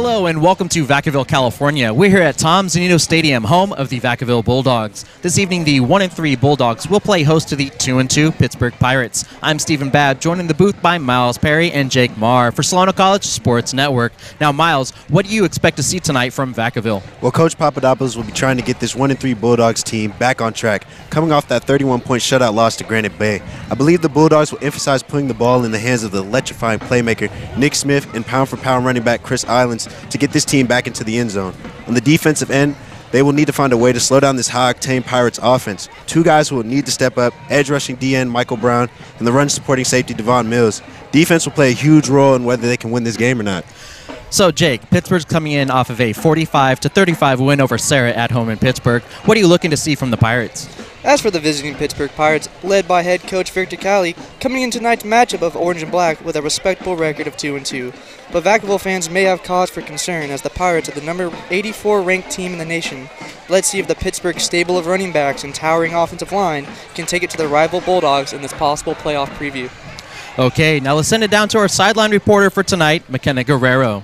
Hello and welcome to Vacaville, California. We're here at Tom Zunino Stadium, home of the Vacaville Bulldogs. This evening, the 1-3 Bulldogs will play host to the 2-2 Pittsburgh Pirates. I'm Stephen Babb, joined in the booth by Miles Perry and Jake Marr for Solano College Sports Network. Now, Miles, what do you expect to see tonight from Vacaville? Well, Coach Papadopoulos will be trying to get this 1-3 Bulldogs team back on track, coming off that 31-point shutout loss to Granite Bay. I believe the Bulldogs will emphasize putting the ball in the hands of the electrifying playmaker Nick Smith and pound-for-pound running back Chris Islands to get this team back into the end zone. On the defensive end, they will need to find a way to slow down this high-octane Pirates offense. Two guys who will need to step up, edge rushing DN Michael Brown and the run supporting safety Devon Mills. Defense will play a huge role in whether they can win this game or not. So, Jake, Pittsburgh's coming in off of a 45-35 win over Sarah at home in Pittsburgh. What are you looking to see from the Pirates? As for the visiting Pittsburgh Pirates, led by head coach Victor Cali, coming in tonight's matchup of orange and black with a respectable record of 2-2. But Vacaville fans may have cause for concern as the Pirates are the number 84 ranked team in the nation. Let's see if the Pittsburgh stable of running backs and towering offensive line can take it to the rival Bulldogs in this possible playoff preview. Okay, now let's send it down to our sideline reporter for tonight, McKenna Guerrero.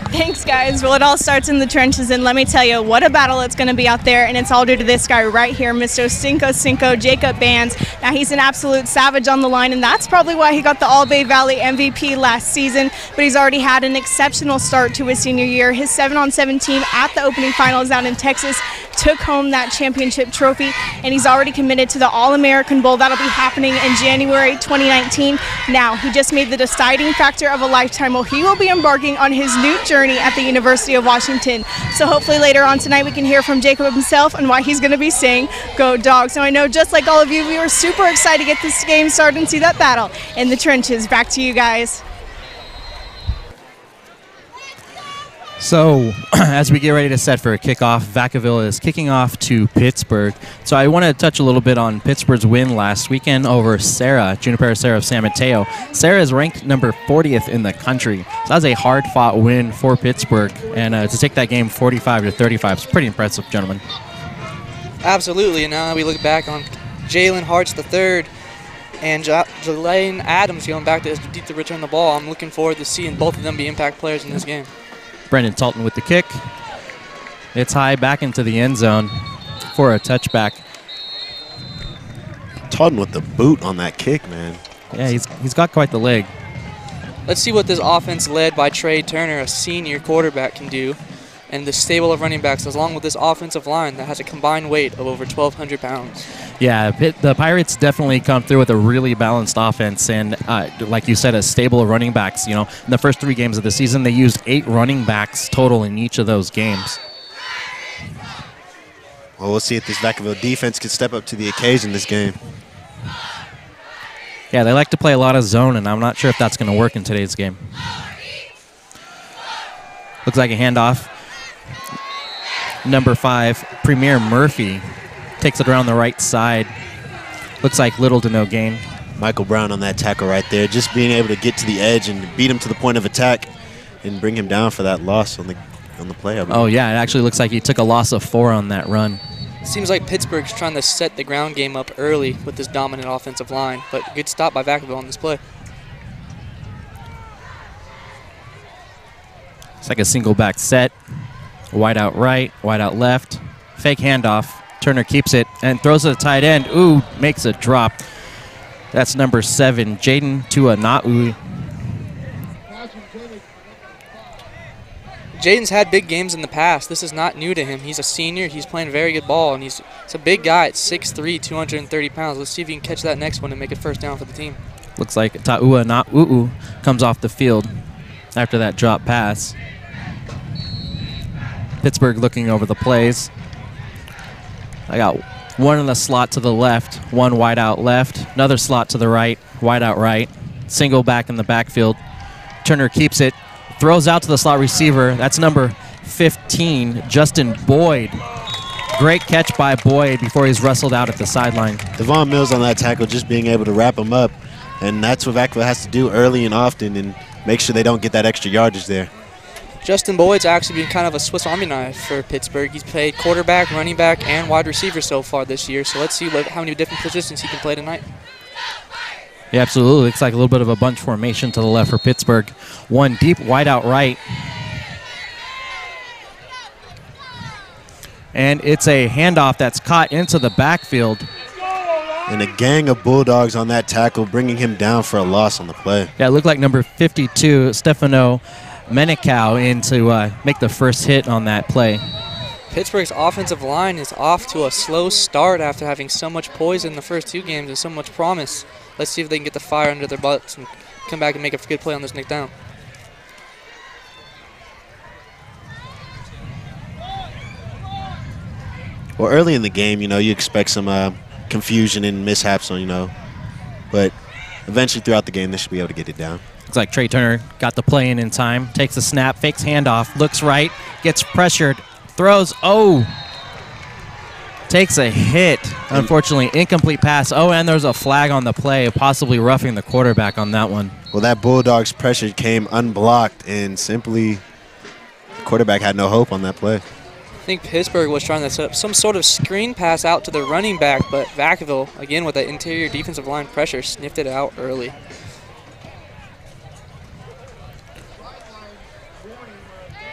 Thanks, guys. Well, it all starts in the trenches, and let me tell you what a battle it's going to be out there, and it's all due to this guy right here, Mr. Cinco, Jacob Bands. Now, he's an absolute savage on the line, and that's probably why he got the All-Bay Valley MVP last season, but he's already had an exceptional start to his senior year. His 7-on-7 team at the opening finals out in Texas took home that championship trophy, and he's already committed to the All-American Bowl. That'll be happening in January 2019. Now, he just made the deciding factor of a lifetime. Well, he will be embarking on his new journey at the University of Washington. So hopefully later on tonight we can hear from Jacob himself and why he's going to be saying Go Dogs. Now, I know just like all of you, we were super excited to get this game started and see that battle in the trenches. Back to you guys. So, as we get ready to set for a kickoff, Vacaville is kicking off to Pittsburgh. So I want to touch a little bit on Pittsburgh's win last weekend over Sarah, Junipero Sarah of San Mateo. Sarah is ranked number 40th in the country. So that was a hard-fought win for Pittsburgh. And to take that game 45-35 is pretty impressive, gentlemen. Absolutely, and now we look back on Jalen Hartz III and Jelaine Adams going back to deep to return the ball. I'm looking forward to seeing both of them be impact players in this game. Brendan Talton with the kick. It's high back into the end zone for a touchback. Talton with the boot on that kick, man. Yeah, he's got quite the leg. Let's see what this offense led by Trey Turner, a senior quarterback, can do, and the stable of running backs, along with this offensive line that has a combined weight of over 1,200 pounds. Yeah, the Pirates definitely come through with a really balanced offense and, like you said, a stable of running backs. You know, in the first 3 games of the season, they used 8 running backs total in each of those games. Well, we'll see if this Vacaville defense can step up to the occasion this game. Yeah, they like to play a lot of zone, and I'm not sure if that's going to work in today's game. Looks like a handoff. Number 5, Premier Murphy, takes it around the right side. Looks like little to no gain. Michael Brown on that tackle right there, just being able to get to the edge and beat him to the point of attack and bring him down for that loss on the play. Oh, yeah, it actually looks like he took a loss of 4 on that run. Seems like Pittsburgh's trying to set the ground game up early with this dominant offensive line, but good stop by Vacaville on this play. It's like a single back set. Wide out right, wide out left. Fake handoff. Turner keeps it and throws it to the tight end. Ooh, makes a drop. That's number 7, Jaden Tuana'u. Jaden's had big games in the past. This is not new to him. He's a senior. He's playing very good ball, and he's a big guy at 6'3", 230 pounds. Let's see if he can catch that next one and make it first down for the team. Looks like Tuana'u comes off the field after that drop pass. Pittsburgh looking over the plays. I got one in the slot to the left, one wide out left, another slot to the right, wide out right, single back in the backfield. Turner keeps it, throws out to the slot receiver. That's number 15, Justin Boyd. Great catch by Boyd before he's wrestled out at the sideline. Devon Mills on that tackle, just being able to wrap him up, and that's what Vacaville has to do early and often and make sure they don't get that extra yardage there. Justin Boyd's actually been kind of a Swiss Army knife for Pittsburgh. He's played quarterback, running back, and wide receiver so far this year. So let's see how many different positions he can play tonight. Yeah, absolutely. Looks like a little bit of a bunch formation to the left for Pittsburgh. One deep wide out right. And it's a handoff that's caught into the backfield. And a gang of Bulldogs on that tackle, bringing him down for a loss on the play. Yeah, it looked like number 52, Stefano Menikow, in to make the first hit on that play. Pittsburgh's offensive line is off to a slow start after having so much poise in the first 2 games and so much promise. Let's see if they can get the fire under their butts and come back and make a good play on this Nick down. Well, early in the game, you expect some confusion and mishaps, but eventually throughout the game, they should be able to get it down. Looks like Trey Turner got the play in time, takes the snap, fakes handoff, looks right, gets pressured, throws, takes a hit. Unfortunately, incomplete pass. And there's a flag on the play, possibly roughing the quarterback on that one. Well, that Bulldogs pressure came unblocked, and simply the quarterback had no hope on that play. I think Pittsburgh was trying to set up some sort of screen pass out to the running back, but Vacaville, again with that interior defensive line pressure, sniffed it out early.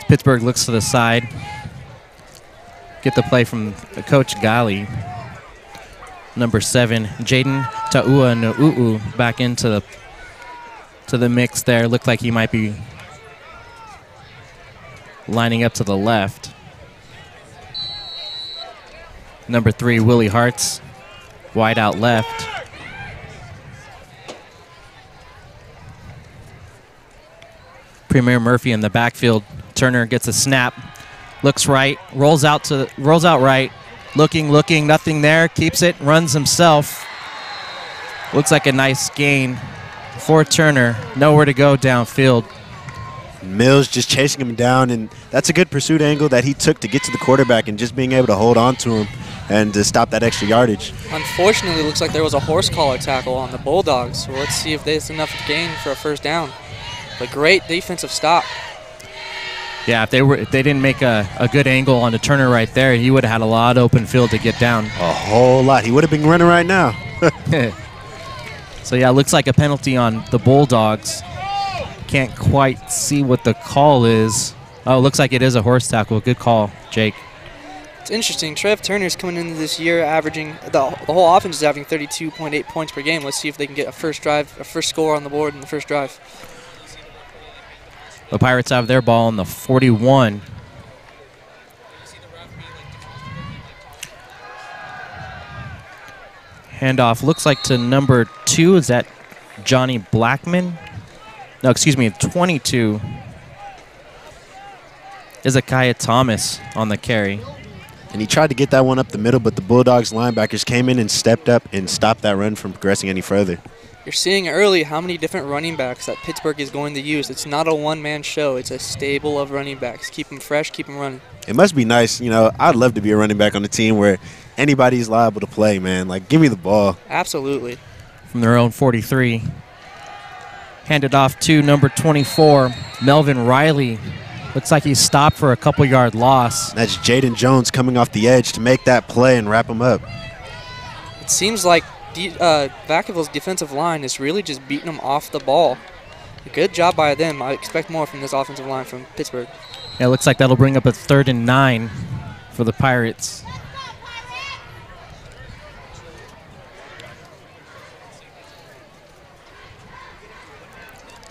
Pittsburgh looks to the side. Get the play from Coach Gali. Number 7, Jaden Ta'ua-Nu'u'u back into the mix there. Looked like he might be lining up to the left. Number 3, Willie Hartz, wide out left. Premier Murphy in the backfield. Turner gets a snap, looks right, rolls out right, looking, nothing there, keeps it, runs himself. Looks like a nice gain for Turner. Nowhere to go downfield. Mills just chasing him down, and that's a good pursuit angle that he took to get to the quarterback and just being able to hold on to him and to stop that extra yardage. Unfortunately, it looks like there was a horse collar tackle on the Bulldogs, so let's see if there's enough gain for a first down. But great defensive stop. Yeah, if they didn't make a good angle on the Turner right there, he would have had a lot of open field to get down. A whole lot. He would have been running right now. So, yeah, it looks like a penalty on the Bulldogs. Can't quite see what the call is. Oh, it looks like it is a horse tackle. Good call, Jake. It's interesting. Trev Turner's coming into this year averaging, the whole offense is averaging 32.8 points per game. Let's see if they can get a first score on the board in the first drive. The Pirates have their ball on the 41. Handoff looks like to number 2. Is that Johnny Blackman? No, excuse me, 22. Ezekiah Thomas on the carry. And he tried to get that one up the middle, but the Bulldogs linebackers came in and stepped up and stopped that run from progressing any further. You're seeing early how many different running backs that Pittsburgh is going to use. It's not a one-man show. It's a stable of running backs. Keep them fresh, keep them running. It must be nice. I'd love to be a running back on a team where anybody's liable to play, man. Like, give me the ball. Absolutely. From their own 43. Handed off to number 24, Melvin Riley. Looks like he stopped for a couple-yard loss. That's Jaden Jones coming off the edge to make that play and wrap him up. It seems like Vacaville's defensive line is really just beating them off the ball. A good job by them. I expect more from this offensive line from Pittsburgh. Yeah, it looks like that'll bring up a 3rd and 9 for the Pirates.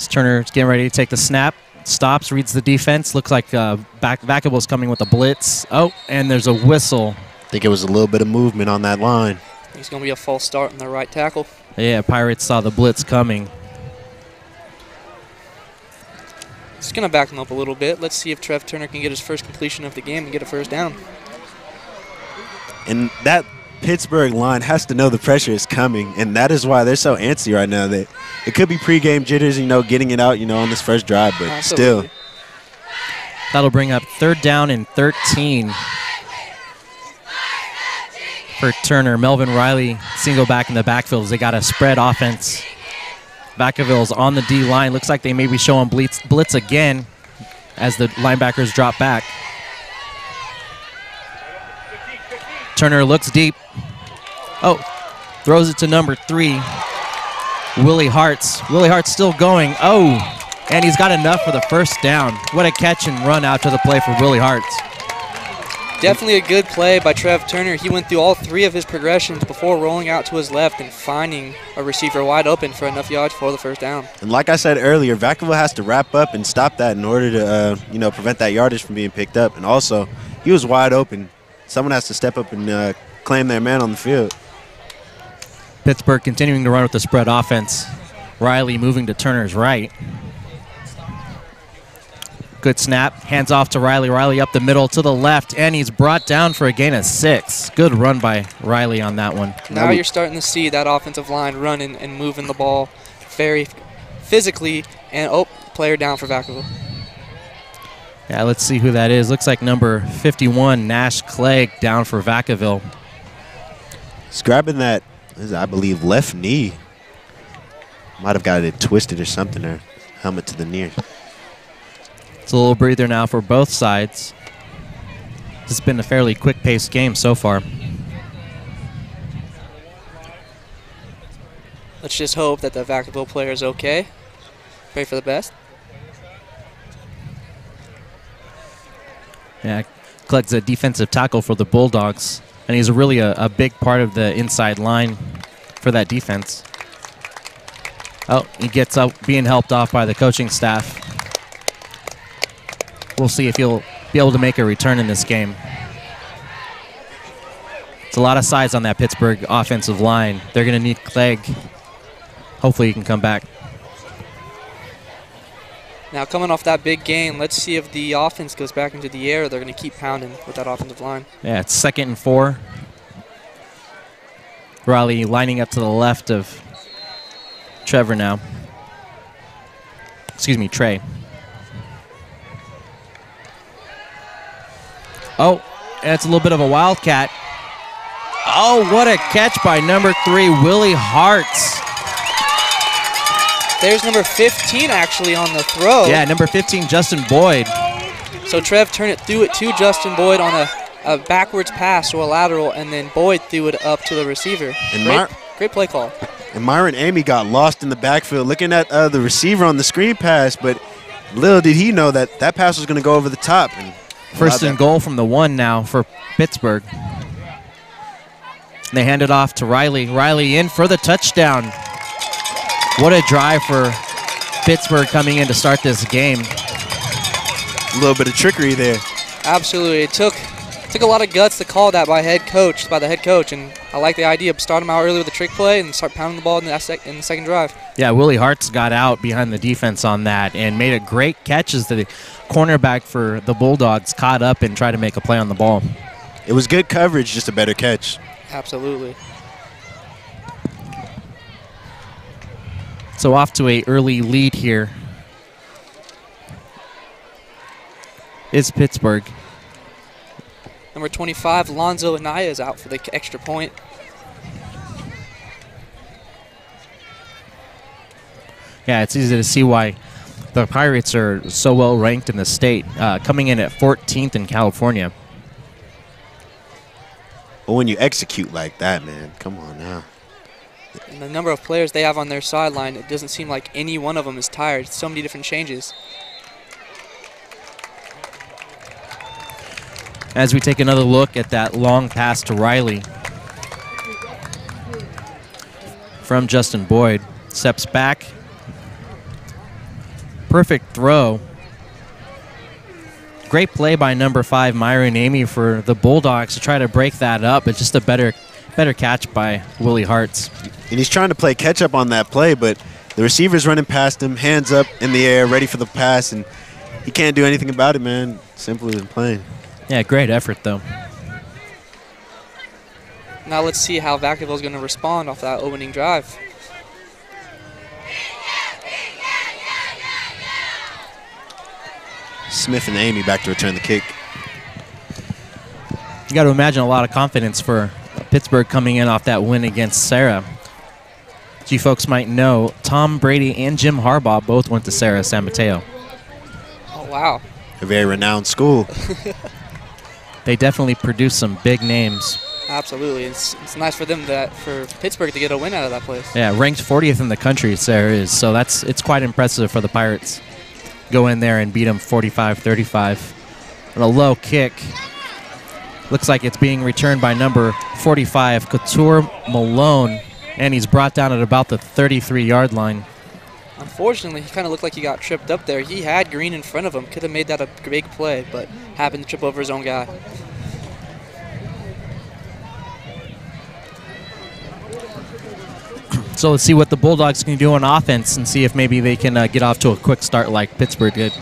Turner's getting ready to take the snap. Stops, reads the defense. Looks like Vacaville's coming with a blitz. Oh, and there's a whistle. I think it was a little bit of movement on that line. It's going to be a false start on the right tackle. Yeah, Pirates saw the blitz coming. It's going to back them up a little bit. Let's see if Trev Turner can get his first completion of the game and get a first down. And that Pittsburgh line has to know the pressure is coming, and that is why they're so antsy right now. That it could be pregame jitters, getting it out, on this first drive, but Absolutely. Still. That'll bring up 3rd down and 13 for Turner. Melvin Riley single back in the backfield. They got a spread offense. Vacaville's on the D-line. Looks like they may be showing blitz again as the linebackers drop back. Turner looks deep. Oh, throws it to number 3, Willie Hartz. Willie Hartz still going. Oh, and he's got enough for the first down. What a catch and run out to the play for Willie Hartz. Definitely a good play by Trev Turner. He went through all 3 of his progressions before rolling out to his left and finding a receiver wide open for enough yards for the first down. And like I said earlier, Vacaville has to wrap up and stop that in order to, prevent that yardage from being picked up. And also, he was wide open. Someone has to step up and claim their man on the field. Pittsburgh continuing to run with the spread offense. Riley moving to Turner's right. Good snap. Hands off to Riley. Riley up the middle to the left, and he's brought down for a gain of 6. Good run by Riley on that one. Now you're starting to see that offensive line running and moving the ball very physically. And, player down for Vacaville. Yeah, let's see who that is. Looks like number 51, Nash Clegg, down for Vacaville. He's grabbing that, I believe, left knee. Might have got it twisted or something, or helmet to the knee. It's a little breather now for both sides. This has been a fairly quick-paced game so far. Let's just hope that the Vacaville player is okay. Pray for the best. Yeah, Clegg's a defensive tackle for the Bulldogs, and he's really a big part of the inside line for that defense. Oh, he gets up being helped off by the coaching staff. We'll see if he'll be able to make a return in this game. It's a lot of size on that Pittsburgh offensive line. They're going to need Clegg. Hopefully he can come back. Now coming off that big gain, let's see if the offense goes back into the air. They're going to keep pounding with that offensive line. Yeah, it's 2nd and 4. Riley lining up to the left of Trevor now. Excuse me, Trey. Oh, and it's a little bit of a wildcat. Oh, what a catch by number 3, Willie Hartz. There's number 15 actually on the throw. Yeah, number 15, Justin Boyd. So Trev turned it, threw it to Justin Boyd on a backwards pass or a lateral, and then Boyd threw it up to the receiver. And great play call. And Myron Amy got lost in the backfield looking at the receiver on the screen pass, but little did he know that that pass was going to go over the top. And 1st and goal from the 1 now for Pittsburgh. And they hand it off to Riley. Riley in for the touchdown. What a drive for Pittsburgh coming in to start this game. A little bit of trickery there. Absolutely. It took a lot of guts to call that by the head coach, and I like the idea of starting them out early with a trick play and start pounding the ball in the second drive. Yeah, Willie Hartz got out behind the defense on that and made a great catch as the cornerback for the Bulldogs caught up and tried to make a play on the ball. It was good coverage, just a better catch. Absolutely. So off to an early lead here is Pittsburgh. Number 25, Lonzo Anaya, is out for the extra point. Yeah, it's easy to see why the Pirates are so well ranked in the state, coming in at 14th in California. But when you execute like that, man, come on now. And the number of players they have on their sideline, it doesn't seem like any one of them is tired. So many different changes. As we take another look at that long pass to Riley from Justin Boyd. Steps back. Perfect throw. Great play by number 5, Myron Amy, for the Bulldogs to try to break that up, but just a better catch by Willie Hartz. And he's trying to play catch-up on that play, but the receiver's running past him, hands up in the air, ready for the pass, and he can't do anything about it, man. Simply than plain. Yeah, great effort, though. Now let's see how Vacaville is going to respond off that opening drive. Smith and Amy back to return the kick. You got to imagine a lot of confidence for Pittsburgh coming in off that win against Sarah. As you folks might know, Tom Brady and Jim Harbaugh both went to Sarah San Mateo. Oh, wow. A very renowned school. They definitely produced some big names. Absolutely. It's nice for them, for Pittsburgh to get a win out of that place. Yeah, ranked 40th in the country, Sarah is. So it's quite impressive for the Pirates. Go in there and beat them 45-35. And a low kick. Looks like it's being returned by number 45, Couture Malone, and he's brought down at about the 33-yard line. Unfortunately, he kind of looked like he got tripped up there. He had Green in front of him. Could have made that a big play, but happened to trip over his own guy. So let's see what the Bulldogs can do on offense and see if maybe they can get off to a quick start like Pittsburgh did.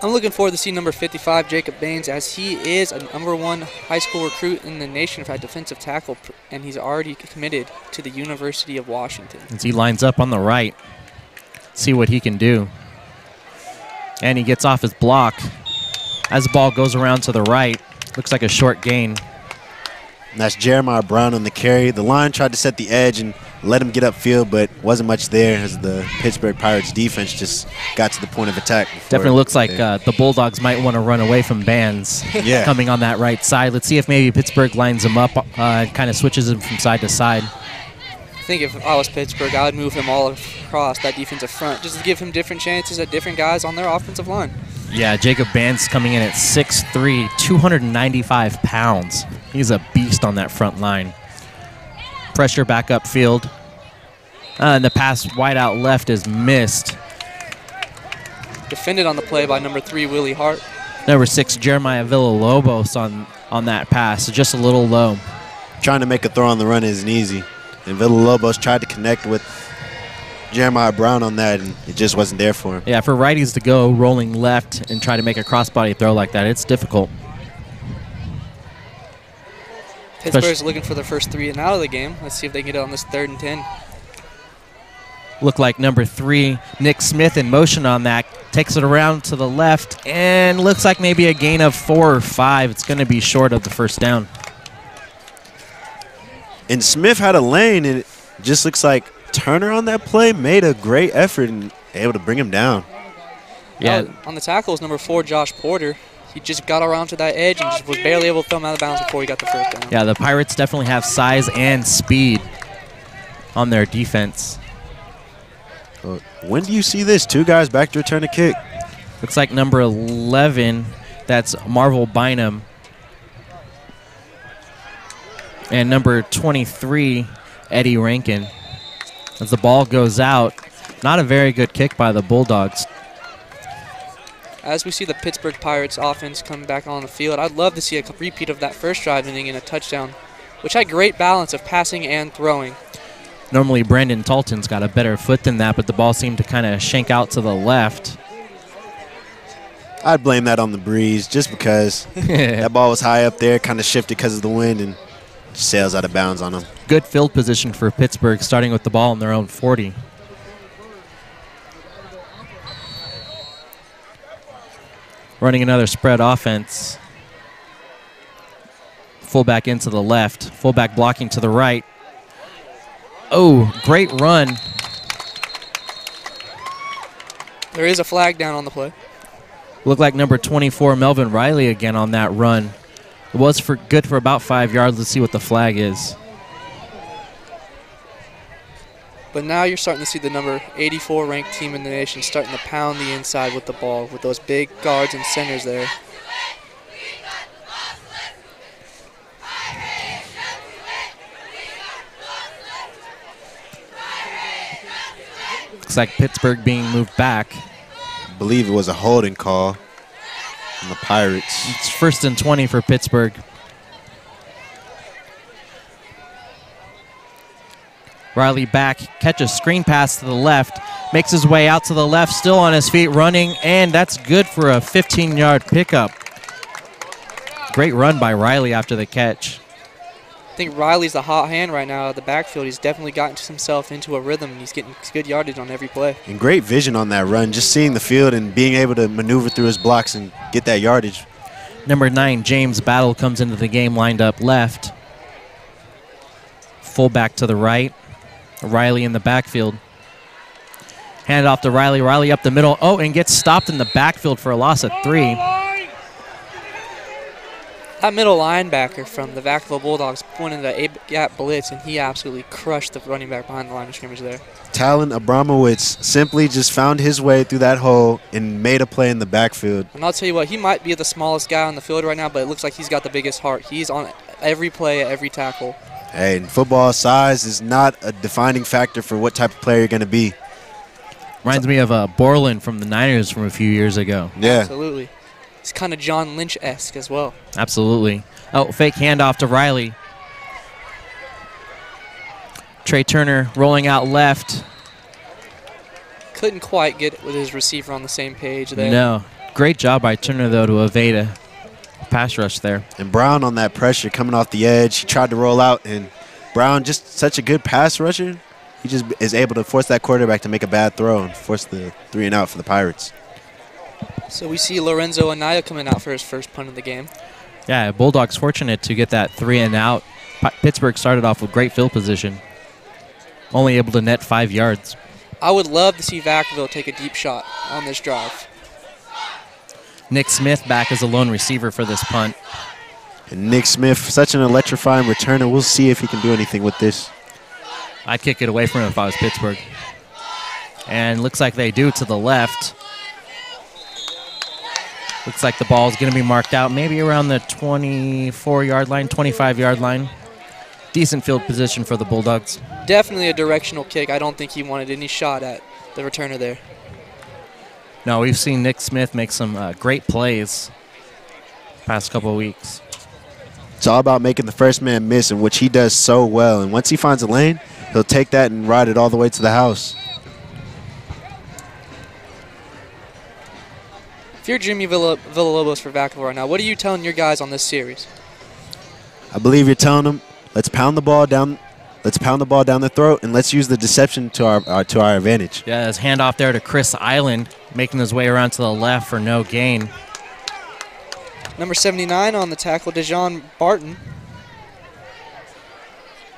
I'm looking forward to see number 55, Jacob Baines, as he is a #1 high school recruit in the nation for defensive tackle, and he's already committed to the University of Washington. As he lines up on the right, see what he can do. And he gets off his block. As the ball goes around to the right, looks like a short gain. And that's Jeremiah Brown on the carry. The line tried to set the edge and let him get upfield, but wasn't much there as the Pittsburgh Pirates defense just got to the point of attack. Definitely looks like the Bulldogs might want to run away from Bands coming on that right side. Let's see if maybe Pittsburgh lines him up and kind of switches him from side to side. I think if I was Pittsburgh, I would move him all across that defensive front just to give him different chances at different guys on their offensive line. Yeah, Jacob Bands coming in at 6'3", 295 pounds. He's a beast on that front line. Pressure back upfield. And the pass wide out left is missed. Defended on the play by number 3, Willie Hart. Number 6, Jeremiah Villalobos on that pass. Just a little low. Trying to make a throw on the run isn't easy. And Villalobos tried to connect with Jeremiah Brown on that, and it just wasn't there for him. Yeah, for righties to go rolling left and try to make a crossbody throw like that, it's difficult. Pittsburgh's looking for their first 3 and out of the game. Let's see if they can get it on this 3rd and 10. Look like number 3, Nick Smith, in motion on that. Takes it around to the left, and looks like maybe a gain of 4 or 5. It's going to be short of the first down. And Smith had a lane, and it just looks like Turner on that play made a great effort and able to bring him down. Yeah. On the tackle is number 4, Josh Porter. He just got around to that edge and just was barely able to throw him out of bounds before he got the first down. Yeah, the Pirates definitely have size and speed on their defense. When do you see this? 2 guys back to return a kick. Looks like number 11, that's Marvel Bynum. And number 23, Eddie Rankin. As the ball goes out, not a very good kick by the Bulldogs. As we see the Pittsburgh Pirates offense come back on the field, I'd love to see a repeat of that first drive ending in a touchdown, which had great balance of passing and throwing. Normally Brandon Talton's got a better foot than that, but the ball seemed to kind of shank out to the left. I'd blame that on the breeze just because that ball was high up there, kind of shifted because of the wind, and just sails out of bounds on him. Good field position for Pittsburgh, starting with the ball on their own 40. Running another spread offense. Fullback into the left. Fullback blocking to the right. Oh, great run. There is a flag down on the play. Looked like number 24, Melvin Riley, again on that run. It was good for about 5 yards. Let's see what the flag is. But now you're starting to see the number 84 ranked team in the nation starting to pound the inside with the ball with those big guards and centers there. Looks like Pittsburgh being moved back. I believe it was a holding call on the Pirates. It's 1st and 20 for Pittsburgh. Riley back, catches screen pass to the left, makes his way out to the left, still on his feet running, and that's good for a 15-yard pickup. Great run by Riley after the catch. I think Riley's the hot hand right now at the backfield. He's definitely gotten himself into a rhythm, and he's getting good yardage on every play. And great vision on that run, just seeing the field and being able to maneuver through his blocks and get that yardage. Number 9, James Battle, comes into the game lined up left. Fullback to the right. Riley in the backfield. Hand off to Riley. Riley up the middle. Oh, and gets stopped in the backfield for a loss of 3. That middle linebacker from the Vacaville Bulldogs went into the A-gap blitz, and he absolutely crushed the running back behind the line of scrimmage there. Talon Abramowitz simply just found his way through that hole and made a play in the backfield. And I'll tell you what, he might be the smallest guy on the field right now, but it looks like he's got the biggest heart. He's on every play, every tackle. Hey, in football, size is not a defining factor for what type of player you're going to be. Reminds me of Borland from the Niners from a few years ago. Yeah. Absolutely. He's kind of John Lynch-esque as well. Absolutely. Oh, fake handoff to Riley. Trey Turner rolling out left. Couldn't quite get with his receiver on the same page there. No. Great job by Turner, though, to evade a pass rush there. And Brown on that pressure coming off the edge. He tried to roll out, and Brown, just such a good pass rusher, he just is able to force that quarterback to make a bad throw and force the 3-and-out for the Pirates. So we see Lorenzo Anaya coming out for his first punt of the game. Yeah, Bulldogs fortunate to get that 3-and-out. Pittsburgh started off with great field position. Only able to net 5 yards. I would love to see Vacaville take a deep shot on this drive. Nick Smith back as a lone receiver for this punt. And Nick Smith, such an electrifying returner. We'll see if he can do anything with this. I'd kick it away from him if I was Pittsburgh. And looks like they do to the left. Looks like the ball is going to be marked out maybe around the 24-yard line, 25-yard line. Decent field position for the Bulldogs. Definitely a directional kick. I don't think he wanted any shot at the returner there. No, we've seen Nick Smith make some great plays past couple of weeks. It's all about making the first man miss, in which he does so well. And once he finds a lane, he'll take that and ride it all the way to the house. If you're Jimmy Villalobos for Vacaville right now, what are you telling your guys on this series? I believe you're telling them, let's pound the ball down. Let's pound the ball down the throat, and let's use the deception to our advantage. Yeah, his handoff there to Chris Island, making his way around to the left for no gain. Number 79 on the tackle, Dejon Barton.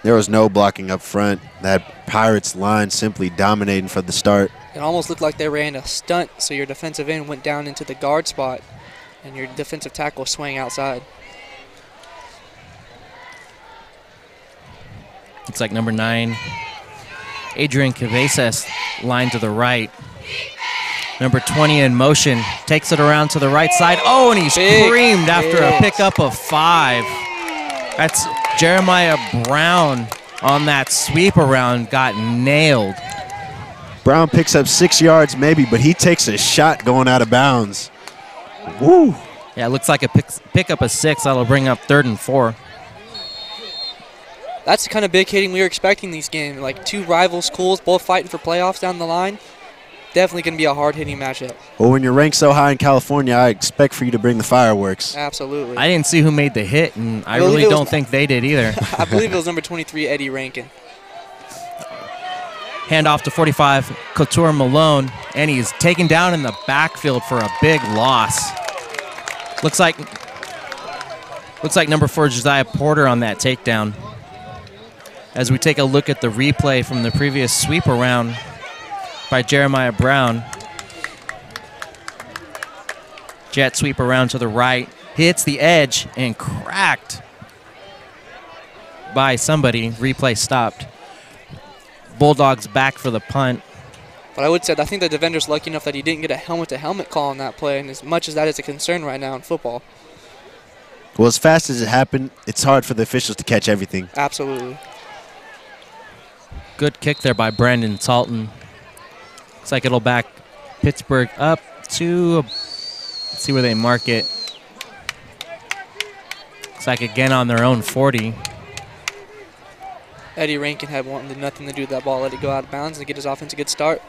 There was no blocking up front. That Pirates line simply dominating from the start. It almost looked like they ran a stunt, so your defensive end went down into the guard spot, and your defensive tackle swung outside. Looks like number 9, Adrian Cavesas, line to the right. Number 20 in motion, takes it around to the right side. Oh, and he screamed after a pickup of 5. That's Jeremiah Brown on that sweep around, got nailed. Brown picks up 6 yards maybe, but he takes a shot going out of bounds. Woo! Yeah, it looks like a pick up of 6. That'll bring up 3rd and 4. That's the kind of big hitting we were expecting these games. Like 2 rival schools, both fighting for playoffs down the line. Definitely going to be a hard-hitting matchup. Well, when you're ranked so high in California, I expect for you to bring the fireworks. Absolutely. I didn't see who made the hit, and I really don't think they did either. I believe it was number 23, Eddie Rankin. Handoff to 45, Couture Malone, and he's taken down in the backfield for a big loss. Looks like number 4, Josiah Porter on that takedown. As we take a look at the replay from the previous sweep around by Jeremiah Brown. Jet sweep around to the right, hits the edge and cracked by somebody. Replay stopped. Bulldogs back for the punt. But I would say, I think the defender's lucky enough that he didn't get a helmet-to-helmet call on that play, and as much as that is a concern right now in football. Well, as fast as it happened, it's hard for the officials to catch everything. Absolutely. Good kick there by Brandon Salton. Looks like it'll back Pittsburgh up to, let's see where they mark it. Looks like again on their own 40. Eddie Rankin had nothing to do with that ball. Let it go out of bounds and get his offense a good start.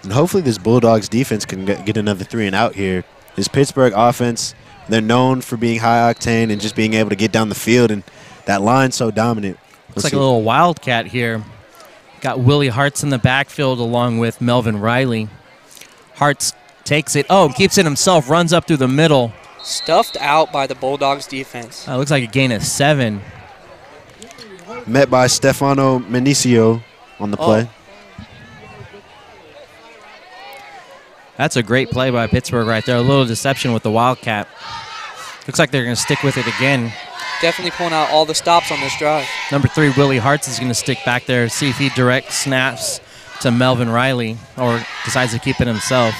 And hopefully this Bulldogs defense can get another 3-and-out here. This Pittsburgh offense, they're known for being high octane and just being able to get down the field, and that line's so dominant. Looks like a little wildcat here. Got Willie Hartz in the backfield along with Melvin Riley. Hartz takes it, keeps it himself, runs up through the middle. Stuffed out by the Bulldogs defense. Looks like a gain of 7. met by Stefano Menicio on the play. That's a great play by Pittsburgh right there. A little deception with the Wildcat. Looks like they're going to stick with it again. Definitely pulling out all the stops on this drive. Number 3, Willie Hartz, is going to stick back there, see if he direct snaps to Melvin Riley or decides to keep it himself.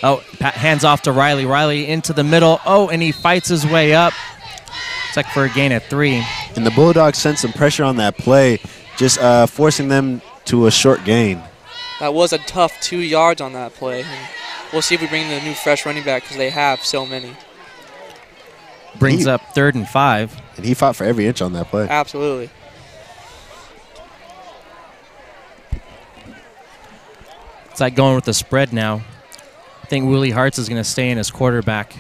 Oh, hands off to Riley. Riley into the middle. Oh, and he fights his way up. It's like for a gain of 3. And the Bulldogs sent some pressure on that play, just forcing them to a short gain. That was a tough 2 yards on that play. And we'll see if we bring in a new fresh running back because they have so many. Brings up 3rd and 5. And he fought for every inch on that play. Absolutely. It's like going with the spread now. I think Willie Hartz is going to stay in as quarterback.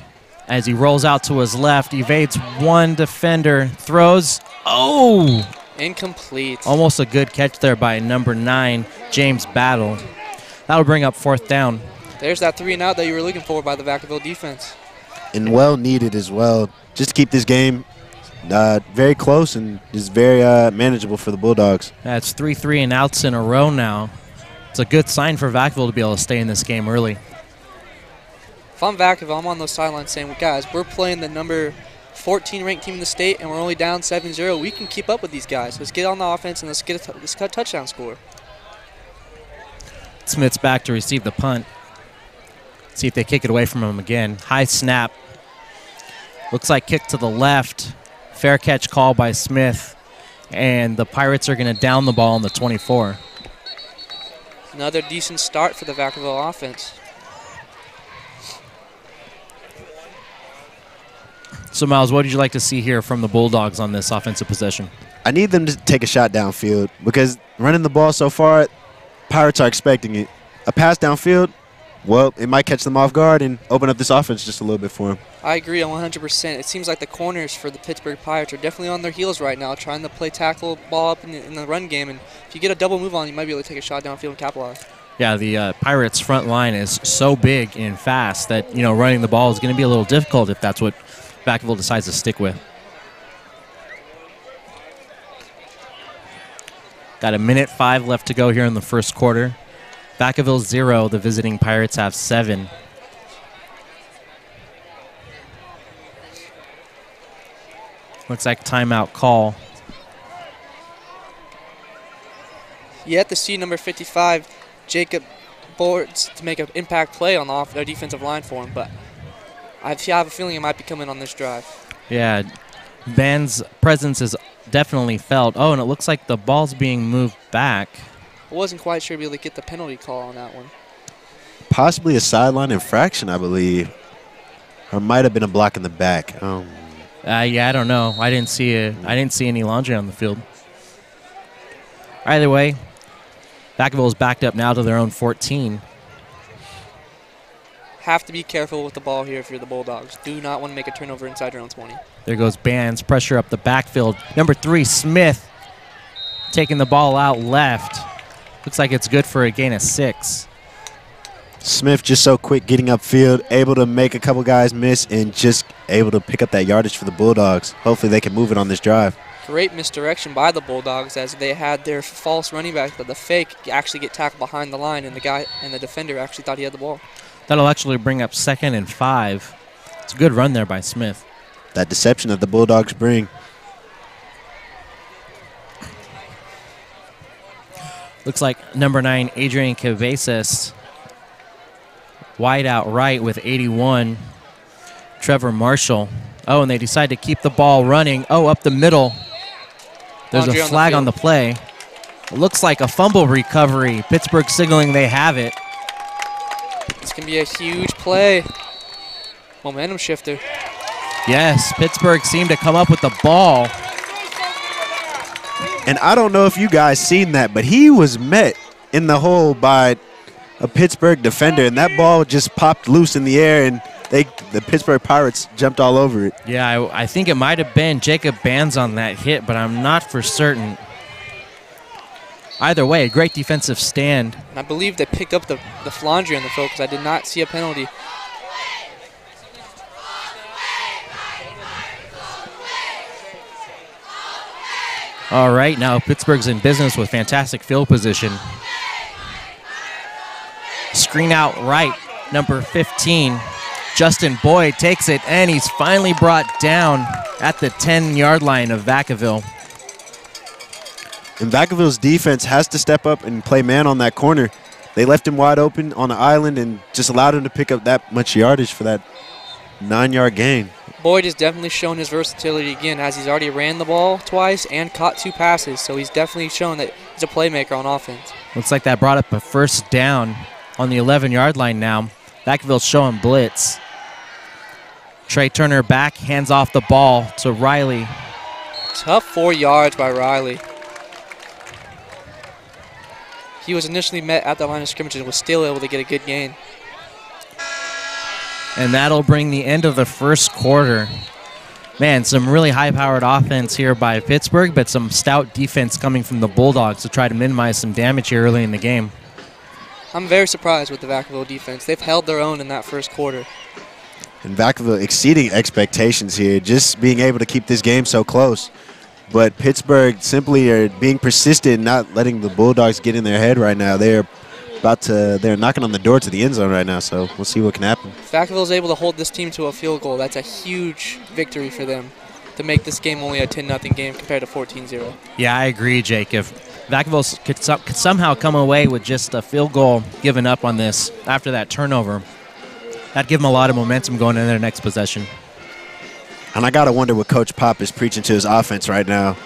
As he rolls out to his left, evades one defender, throws. Oh! Incomplete. Almost a good catch there by number 9, James Battle. That'll bring up 4th down. There's that 3-and-out that you were looking for by the Vacaville defense. And well needed as well, just to keep this game very close and just very manageable for the Bulldogs. That's 3 3-and-outs in a row now. It's a good sign for Vacaville to be able to stay in this game early. If I'm Vacaville, I'm on those sidelines saying, well, guys, we're playing the number 14 ranked team in the state, and we're only down 7-0. We can keep up with these guys. Let's get on the offense, and let's get a touchdown score. Smith's back to receive the punt. See if they kick it away from him again. High snap. Looks like kick to the left. Fair catch call by Smith. And the Pirates are going to down the ball on the 24. Another decent start for the Vacaville offense. So, Miles, what did you like to see here from the Bulldogs on this offensive possession? I need them to take a shot downfield because running the ball so far, Pirates are expecting it. A pass downfield, well, it might catch them off guard and open up this offense just a little bit for them. I agree 100%. It seems like the corners for the Pittsburgh Pirates are definitely on their heels right now, trying to play tackle ball up in the run game. And if you get a double move on, you might be able to take a shot downfield and capitalize. Yeah, the Pirates' front line is so big and fast that, running the ball is going to be a little difficult if that's what Vacaville decides to stick with. Got 1:05 left to go here in the first quarter. Vacaville 0, the visiting Pirates have 7. Looks like timeout call. Yet to see number 55, Jacob boards to make an impact play on the defensive line for him, but I have a feeling it might be coming on this drive. Yeah, Van's presence is definitely felt. Oh, and it looks like the ball's being moved back. I wasn't quite sure to be able to get the penalty call on that one. Possibly a sideline infraction, I believe. Or might have been a block in the back. Yeah, I don't know. I didn't see any laundry on the field. Either way, Vacaville is backed up now to their own 14. Have to be careful with the ball here if you're the Bulldogs. Do not want to make a turnover inside your own 20. There goes Bands. Pressure up the backfield. Number 3, Smith, taking the ball out left. Looks like it's good for a gain of 6. Smith just so quick getting upfield, able to make a couple guys miss, and just able to pick up that yardage for the Bulldogs. Hopefully they can move it on this drive. Great misdirection by the Bulldogs as they had their false running back, but the fake actually get tackled behind the line, and the defender actually thought he had the ball. That'll actually bring up 2nd and 5. It's a good run there by Smith. That deception that the Bulldogs bring. Looks like number 9, Adrian Cabezas, wide out right with 81. Trevor Marshall. Oh, and they decide to keep the ball running. Oh, up the middle. There's a flag on the play. It looks like a fumble recovery. Pittsburgh signaling they have it. This can be a huge play. Momentum shifter. Yes, Pittsburgh seemed to come up with the ball. And I don't know if you guys seen that, but he was met in the hole by a Pittsburgh defender, and that ball just popped loose in the air, and the Pittsburgh Pirates jumped all over it. Yeah, I think it might have been Jacob Bands on that hit, but I'm not for certain. Either way, a great defensive stand. And I believe they picked up the flaundry on the field because I did not see a penalty. All right, now Pittsburgh's in business with fantastic field position. Screen out right, number 15. Justin Boyd takes it, and he's finally brought down at the 10-yard line of Vacaville. And Vacaville's defense has to step up and play man on that corner. They left him wide open on the island and just allowed him to pick up that much yardage for that 9-yard gain. Boyd has definitely shown his versatility again, as he's already ran the ball twice and caught 2 passes, so he's definitely shown that he's a playmaker on offense. Looks like that brought up a first down on the 11-yard line now. Vacaville's showing blitz. Trey Turner back, hands off the ball to Riley. Tough 4 yards by Riley. He was initially met at the line of scrimmage and was still able to get a good gain. And that'll bring the end of the first quarter. Man, some really high-powered offense here by Pittsburgh, but some stout defense coming from the Bulldogs to try to minimize some damage here early in the game. I'm very surprised with the Vacaville defense. They've held their own in that first quarter. And Vacaville exceeding expectations here, just being able to keep this game so close. But Pittsburgh simply are being persistent, not letting the Bulldogs get in their head right now. They're knocking on the door to the end zone right now, so we'll see what can happen. If Vacaville is able to hold this team to a field goal, that's a huge victory for them to make this game only a 10-0 game compared to 14-0. Yeah, I agree, Jake. If Vacaville could somehow come away with just a field goal given up on this after that turnover, that'd give them a lot of momentum going into their next possession. And I got to wonder what Coach Pop is preaching to his offense right now.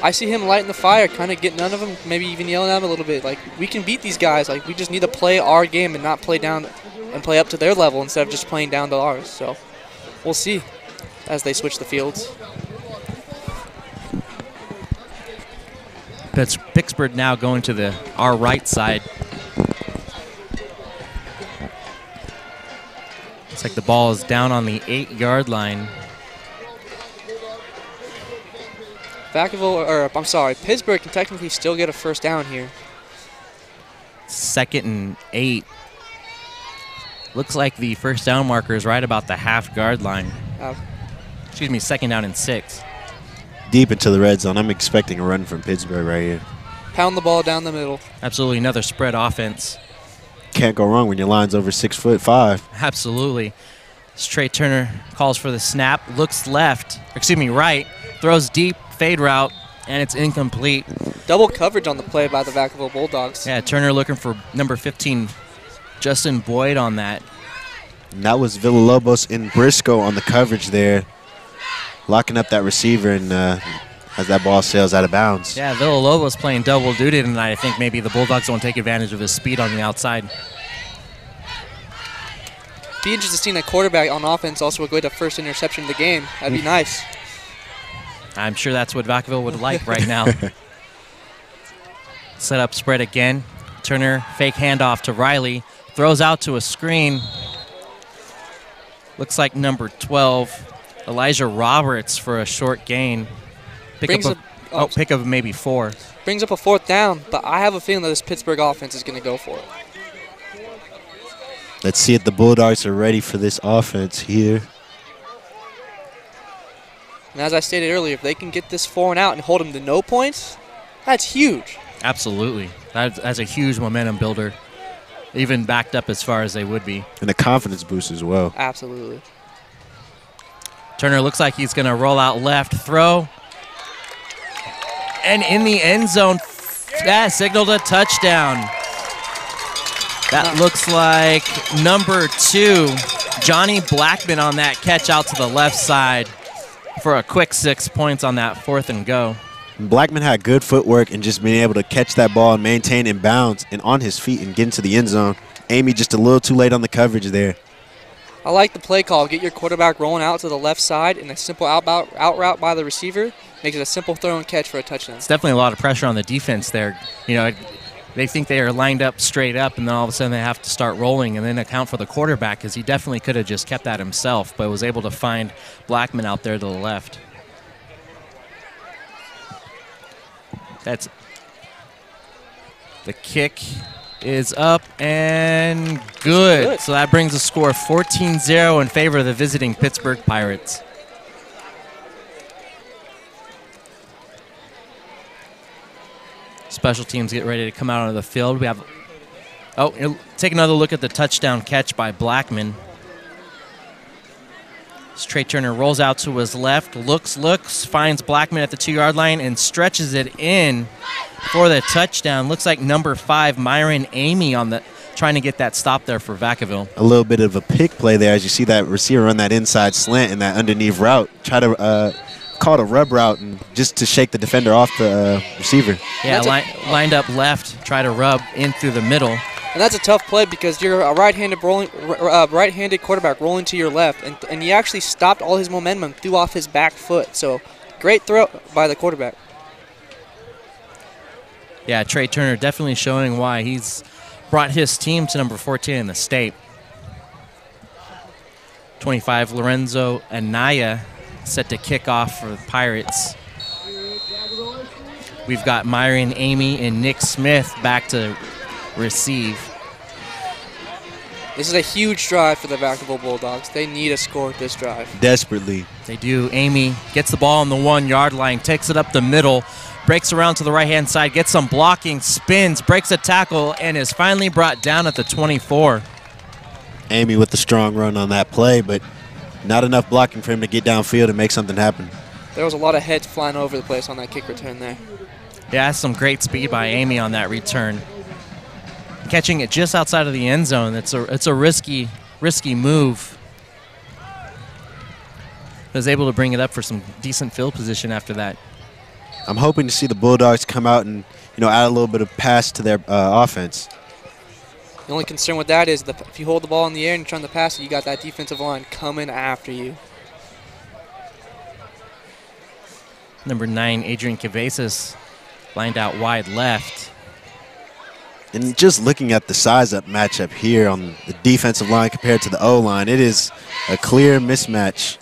I see him lighting the fire, kind of getting none of them, maybe even yelling at them a little bit. Like, we can beat these guys. Like, we just need to play our game and not play down and play up to their level instead of just playing down to ours. So we'll see as they switch the fields. Pittsburgh now going to our right side. Looks like the ball is down on the 8-yard line. Pittsburgh can technically still get a first down here. 2nd and 8. Looks like the first down marker is right about the half-yard line. Excuse me, 2nd down and 6. Deep into the red zone. I'm expecting a run from Pittsburgh right here. Pound the ball down the middle. Absolutely, another spread offense. Can't go wrong when your line's over 6'5". Absolutely. Trey Turner calls for the snap, looks right, throws deep, fade route, and it's incomplete. Double coverage on the play by the Vacaville Bulldogs. Yeah, Turner looking for number 15, Justin Boyd on that. And that was Villalobos and Briscoe on the coverage there, locking up that receiver and as that ball sails out of bounds. Yeah, Villalobos playing double duty tonight. I think maybe the Bulldogs won't take advantage of his speed on the outside. Be interested to see that quarterback on offense also go to first interception of the game. That'd be nice. I'm sure that's what Vacaville would like right now. Set up spread again. Turner fake handoff to Riley. Throws out to a screen. Looks like number 12, Elijah Roberts, for a short gain. Pick of maybe 4. Brings up a 4th down, but I have a feeling that this Pittsburgh offense is going to go for it. Let's see if the Bulldogs are ready for this offense here. And as I stated earlier, if they can get this 4 and out and hold them to no points, that's huge. Absolutely. That's a huge momentum builder, even backed up as far as they would be. And a confidence boost as well. Absolutely. Turner looks like he's going to roll out left, throw. And in the end zone, signaled a touchdown. That looks like number 2, Johnny Blackman, on that catch out to the left side for a quick 6 points on that 4th and go. Blackman had good footwork and just being able to catch that ball and maintain in bounds and on his feet and get into the end zone. Amy just a little too late on the coverage there. I like the play call. Get your quarterback rolling out to the left side and a simple out route by the receiver. Makes it a simple throw and catch for a touchdown. It's definitely a lot of pressure on the defense there. You know, they think they are lined up straight up, and then all of a sudden they have to start rolling and then account for the quarterback, because he definitely could have just kept that himself, but was able to find Blackman out there to the left. The kick is up and good. So that brings the score 14-0 in favor of the visiting Pittsburgh Pirates. Special teams get ready to come out onto the field. We have, take another look at the touchdown catch by Blackman. As Trey Turner rolls out to his left, looks, finds Blackman at the 2-yard line and stretches it in for the touchdown. Looks like number 5, Myron Amy, trying to get that stop there for Vacaville. A little bit of a pick play there as you see that receiver run that inside slant and that underneath route. Try to call it a rub route and just to shake the defender off the receiver. Yeah, lined up left, try to rub in through the middle. And that's a tough play because you're a right-handed quarterback rolling to your left, and he actually stopped all his momentum and threw off his back foot. So great throw by the quarterback. Yeah, Trey Turner definitely showing why he's brought his team to number 14 in the state. 25, Lorenzo Anaya set to kick off for the Pirates. We've got Myron Amy and Nick Smith back to receive. This is a huge drive for the Vacaville Bulldogs. They need a score with this drive. Desperately. They do. Amy gets the ball on the 1-yard line, takes it up the middle, breaks around to the right-hand side, gets some blocking, spins, breaks a tackle, and is finally brought down at the 24. Amy with the strong run on that play, but not enough blocking for him to get downfield and make something happen. There was a lot of heads flying over the place on that kick return there. Yeah, that's some great speed by Amy on that return. Catching it just outside of the end zone. It's a risky move. Was able to bring it up for some decent field position after that. I'm hoping to see the Bulldogs come out and add a little bit of pass to their offense. The only concern with that is if you hold the ball in the air and you're trying to pass it, you got that defensive line coming after you. Number 9, Adrian Cavazos, lined out wide left. And just looking at the size-up matchup here on the defensive line compared to the O-line, it is a clear mismatch.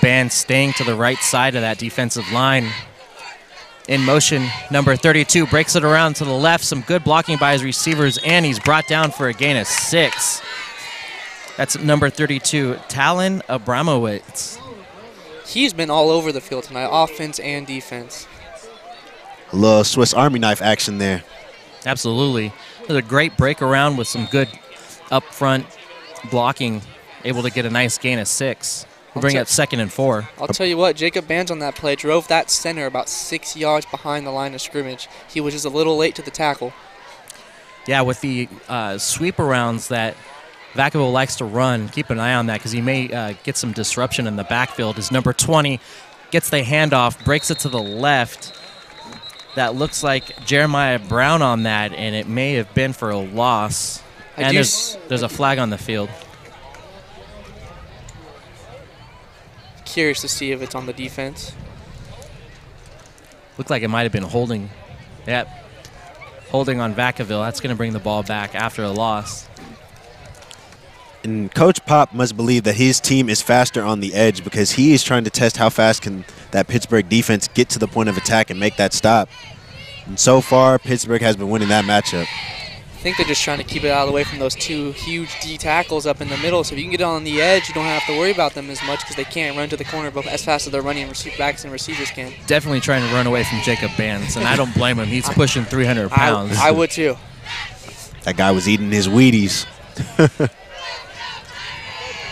Band staying to the right side of that defensive line. In motion, number 32 breaks it around to the left. Some good blocking by his receivers, and he's brought down for a gain of 6. That's number 32, Talon Abramowitz. He's been all over the field tonight, offense and defense. A little Swiss Army knife action there. Absolutely. It was a great break around with some good up front blocking, able to get a nice gain of 6. We'll bring up 2nd and 4. I'll tell you what, Jacob Bands on that play drove that center about 6 yards behind the line of scrimmage. He was just a little late to the tackle. Yeah, with the sweep arounds that Vacaville likes to run, keep an eye on that because he may get some disruption in the backfield. His number 20 gets the handoff, breaks it to the left. That looks like Jeremiah Brown on that, and it may have been for a loss. And there's a flag on the field. Curious to see if it's on the defense. Looked like it might have been holding. Yep. Holding on Vacaville. That's going to bring the ball back after a loss. And Coach Pop must believe that his team is faster on the edge because he is trying to test how fast can that Pittsburgh defense get to the point of attack and make that stop. And so far, Pittsburgh has been winning that matchup. I think they're just trying to keep it out of the way from those 2 huge D tackles up in the middle. So if you can get on the edge, you don't have to worry about them as much because they can't run to the corner as fast as they're running backs and receivers can. Definitely trying to run away from Jacob Bands, and I don't blame him. He's pushing 300 pounds. I would too. That guy was eating his Wheaties.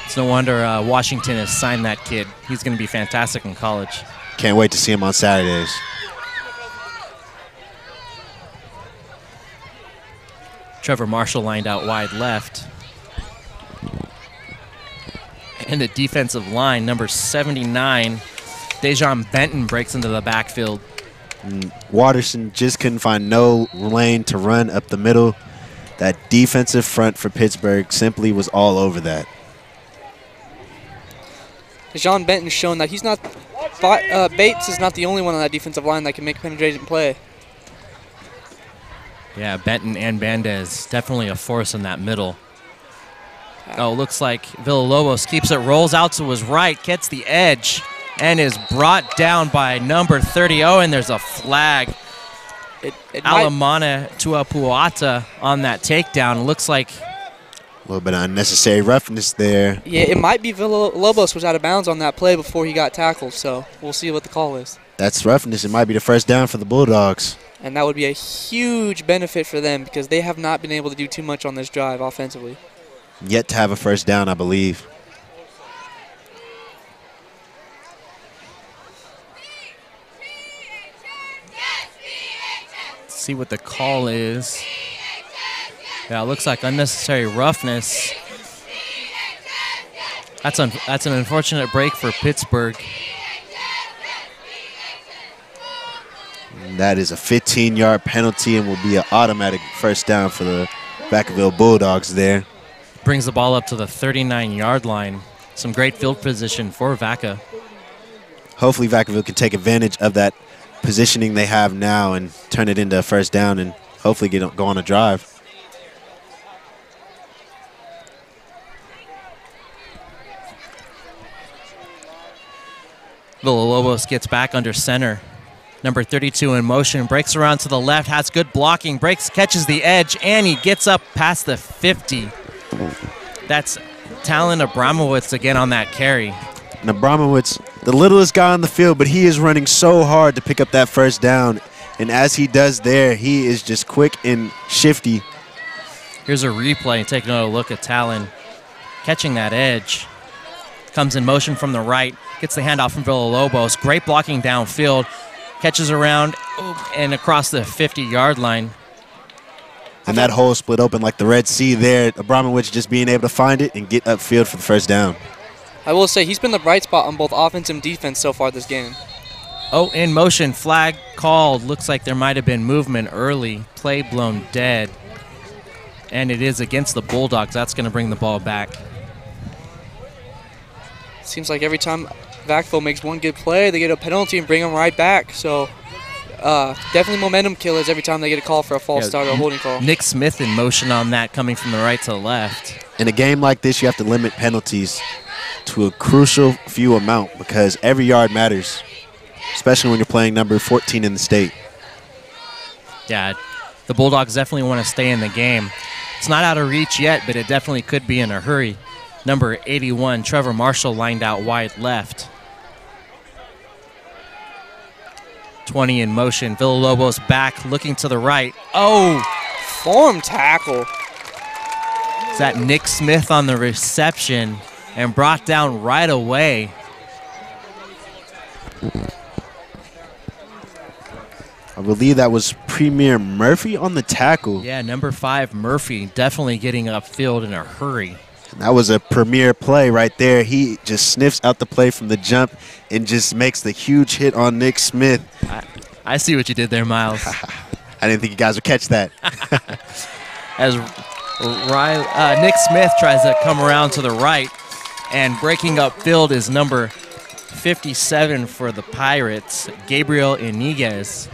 It's no wonder Washington has signed that kid. He's going to be fantastic in college. Can't wait to see him on Saturdays. Trevor Marshall lined out wide left. And the defensive line, number 79, Dejon Benton breaks into the backfield. Watterson just couldn't find no lane to run up the middle. That defensive front for Pittsburgh simply was all over that. Dejon Benton's shown that he's not Bates is not the only one on that defensive line that can make penetration play. Yeah, Benton and Bandez, definitely a force in that middle. Oh, looks like Villalobos keeps it, rolls out to his right, gets the edge, and is brought down by number 30. Oh, and there's a flag. Alamana Tuapuata on that takedown. Looks like a little bit of unnecessary roughness there. Yeah, it might be Villalobos was out of bounds on that play before he got tackled, so we'll see what the call is. That's roughness. It might be the first down for the Bulldogs. And that would be a huge benefit for them because they have not been able to do too much on this drive offensively. Yet to have a first down, I believe. See what the call is. Yeah, it looks like unnecessary roughness. That's an unfortunate break for Pittsburg. And that is a 15-yard penalty and will be an automatic first down for the Vacaville Bulldogs there. Brings the ball up to the 39-yard line. Some great field position for Vaca. Hopefully Vacaville can take advantage of that positioning they have now and turn it into a first down and hopefully go on a drive. Villalobos gets back under center. Number 32 in motion, breaks around to the left, has good blocking, catches the edge, and he gets up past the 50. That's Talon Abramowitz again on that carry. And Abramowitz, the littlest guy on the field, but he is running so hard to pick up that first down. And as he does there, he is just quick and shifty. Here's a replay. Take another look at Talon catching that edge. Comes in motion from the right, gets the handoff from Villalobos. Great blocking downfield. Catches around and across the 50-yard line. And that hole split open like the Red Sea there. Abramowitz just being able to find it and get upfield for the first down. I will say he's been the bright spot on both offense and defense so far this game. Oh, in motion, flag called. Looks like there might have been movement early. Play blown dead. And it is against the Bulldogs. That's going to bring the ball back. Seems like every time Vacaville makes one good play, they get a penalty and bring them right back. So definitely momentum killers every time they get a call for a false start or a holding call. Nick Smith in motion on that, coming from the right to the left. In a game like this, you have to limit penalties to a crucial few amount because every yard matters, especially when you're playing number 14 in the state. Yeah, the Bulldogs definitely want to stay in the game. It's not out of reach yet, but it definitely could be in a hurry. Number 81, Trevor Marshall, lined out wide left. 20 in motion. Villalobos back, looking to the right. Oh! Form tackle. Is that Nick Smith on the reception and brought down right away. I believe that was Premier Murphy on the tackle. Yeah, number 5, Murphy, definitely getting upfield in a hurry. That was a premier play right there. He just sniffs out the play from the jump and just makes the huge hit on Nick Smith. I see what you did there, Miles. I didn't think you guys would catch that. As Nick Smith tries to come around to the right, and breaking upfield is number 57 for the Pirates, Gabriel Iniguez.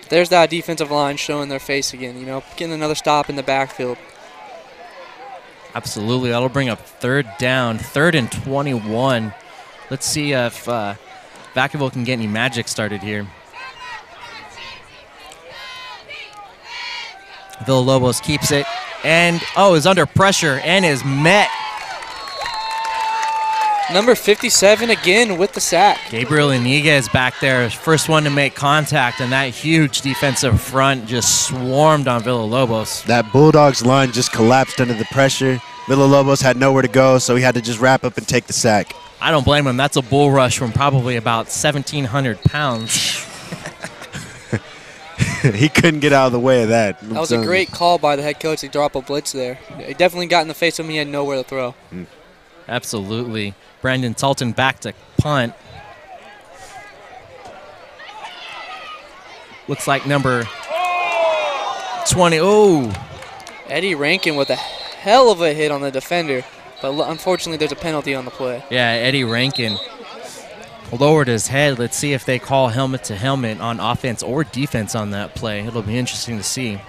There's that defensive line showing their face again, you know, getting another stop in the backfield. Absolutely. That'll bring up third down, 3rd and 21. Let's see if Vacaville can get any magic started here. Villalobos keeps it and, is under pressure and is met. Number 57 again with the sack. Gabriel Iniguez back there, first one to make contact, and that huge defensive front just swarmed on Villalobos. That Bulldogs line just collapsed under the pressure. Villalobos had nowhere to go, so he had to just wrap up and take the sack. I don't blame him. That's a bull rush from probably about 1,700 pounds. He couldn't get out of the way of that. That was a great call by the head coach to drop a blitz there. He definitely got in the face of him. He had nowhere to throw. Absolutely. Brandon Talton back to punt. Looks like number 20. Eddie Rankin with a hell of a hit on the defender, but unfortunately there's a penalty on the play. Yeah, Eddie Rankin lowered his head. Let's see if they call helmet to helmet on offense or defense on that play. It'll be interesting to see.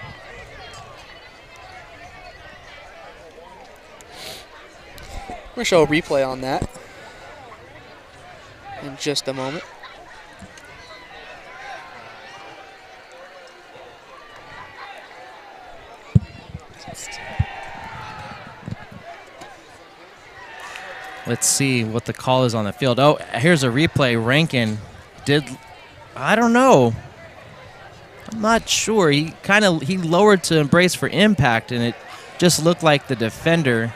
We're going to show a replay on that in just a moment. Let's see what the call is on the field. Oh, here's a replay. Rankin did I don't know. I'm not sure. He lowered to embrace for impact, and it just looked like the defender.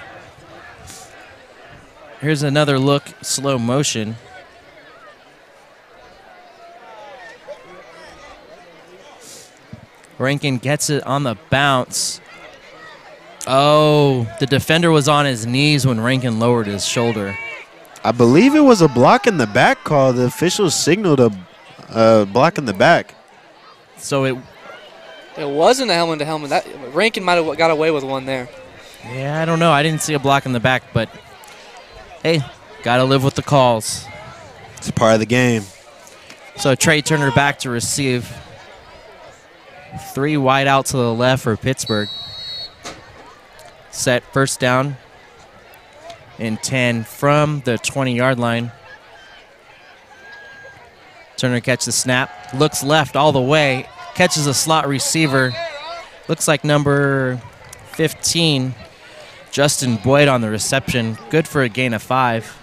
Here's another look, slow motion. Rankin gets it on the bounce. Oh, the defender was on his knees when Rankin lowered his shoulder. I believe it was a block in the back call. The officials signaled a block in the back. So it wasn't a helmet to helmet. That Rankin might have got away with one there. Yeah, I don't know. I didn't see a block in the back, but hey, gotta live with the calls. It's part of the game. So Trey Turner back to receive. 3 wide out to the left for Pittsburgh. Set first down and 10 from the 20-yard line. Turner catches the snap, looks left all the way, catches a slot receiver. Looks like number 15, Justin Boyd on the reception. Good for a gain of 5.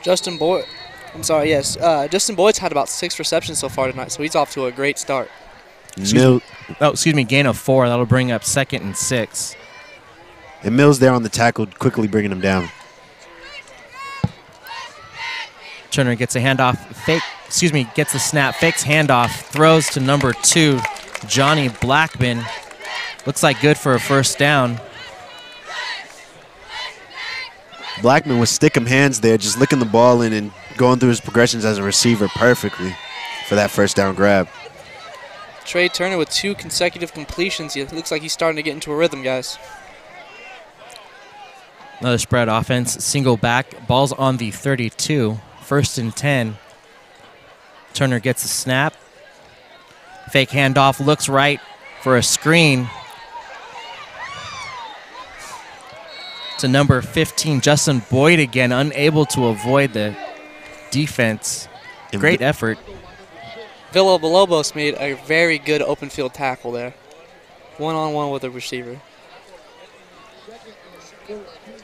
Justin Boyd's had about 6 receptions so far tonight, so he's off to a great start. Gain of 4. That'll bring up 2nd and 6. And Mills there on the tackle, quickly bringing him down. Turner gets a handoff, gets the snap, fakes handoff, throws to number 2, Johnny Blackman. Looks like good for a first down. Blackman with stick-em hands there, just licking the ball in and going through his progressions as a receiver perfectly for that first down grab. Trey Turner with 2 consecutive completions. It looks like he's starting to get into a rhythm, guys. Another spread offense, single back, ball's on the 32, 1st and 10. Turner gets a snap. Fake handoff, looks right for a screen. To number 15, Justin Boyd again, unable to avoid the defense. Great effort. Villalobos made a very good open field tackle there. One-on-one with the receiver.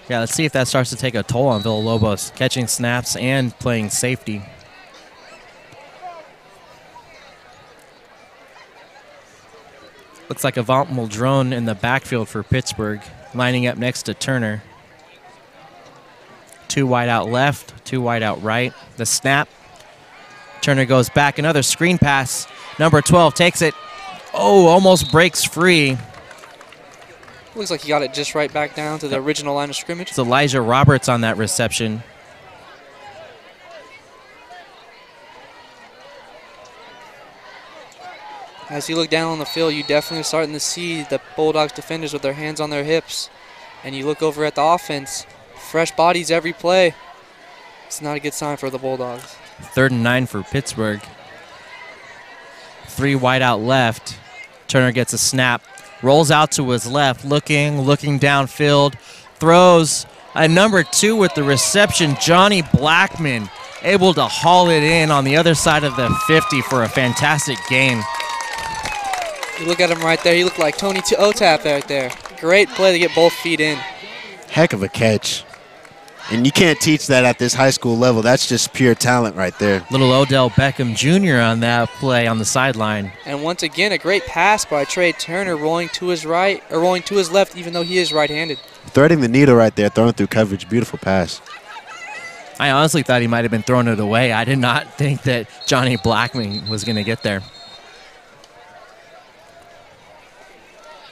Yeah, let's see if that starts to take a toll on Villalobos, catching snaps and playing safety. Looks like Avant Muldrone in the backfield for Pittsburgh, lining up next to Turner. 2 wide out left, 2 wide out right. The snap. Turner goes back, another screen pass. Number 12 takes it. Oh, almost breaks free. Looks like he got it just right back down to the original line of scrimmage. It's Elijah Roberts on that reception. As you look down on the field, you definitely are starting to see the Bulldogs defenders with their hands on their hips. And you look over at the offense, fresh bodies every play. It's not a good sign for the Bulldogs. 3rd and 9 for Pittsburgh. 3 wide out left. Turner gets a snap, rolls out to his left, looking downfield, throws a number 2 with the reception, Johnny Blackman, able to haul it in on the other side of the 50 for a fantastic gain. You look at him right there, he looked like Tony Otap right there. Great play to get both feet in. Heck of a catch. And you can't teach that at this high school level. That's just pure talent right there. Little Odell Beckham Jr. on that play on the sideline. And once again, a great pass by Trey Turner, rolling to his right, or rolling to his left, even though he is right-handed. Threading the needle right there, throwing through coverage. Beautiful pass. I honestly thought he might have been throwing it away. I did not think that Johnny Blackman was going to get there.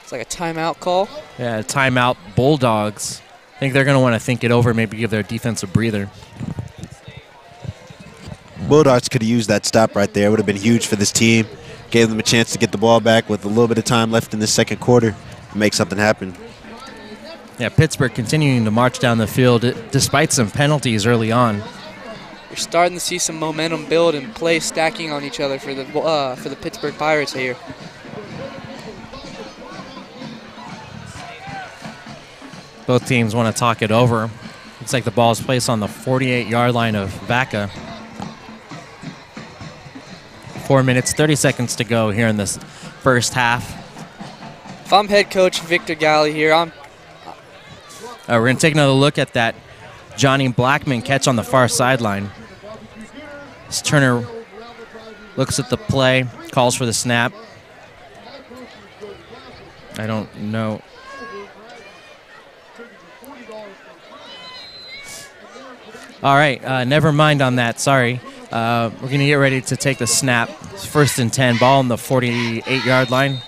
It's like a timeout call. Yeah, timeout. Bulldogs. I think they're going to want to think it over, maybe give their defense a breather. Bulldogs could have used that stop right there. It would have been huge for this team. Gave them a chance to get the ball back with a little bit of time left in the second quarter and make something happen. Yeah, Pittsburgh continuing to march down the field despite some penalties early on. You're starting to see some momentum build and play stacking on each other for the Pittsburgh Pirates here. Both teams want to talk it over. Looks like the ball is placed on the 48-yard line of Vaca. 4 minutes, 30 seconds to go here in this first half. If I'm head coach Victor Galley here, We're going to take another look at that Johnny Blackman catch on the far sideline. As Turner looks at the play, calls for the snap. I don't know. All right, never mind on that. Sorry. We're going to get ready to take the snap. It's 1st and 10, ball on the 48-yard line.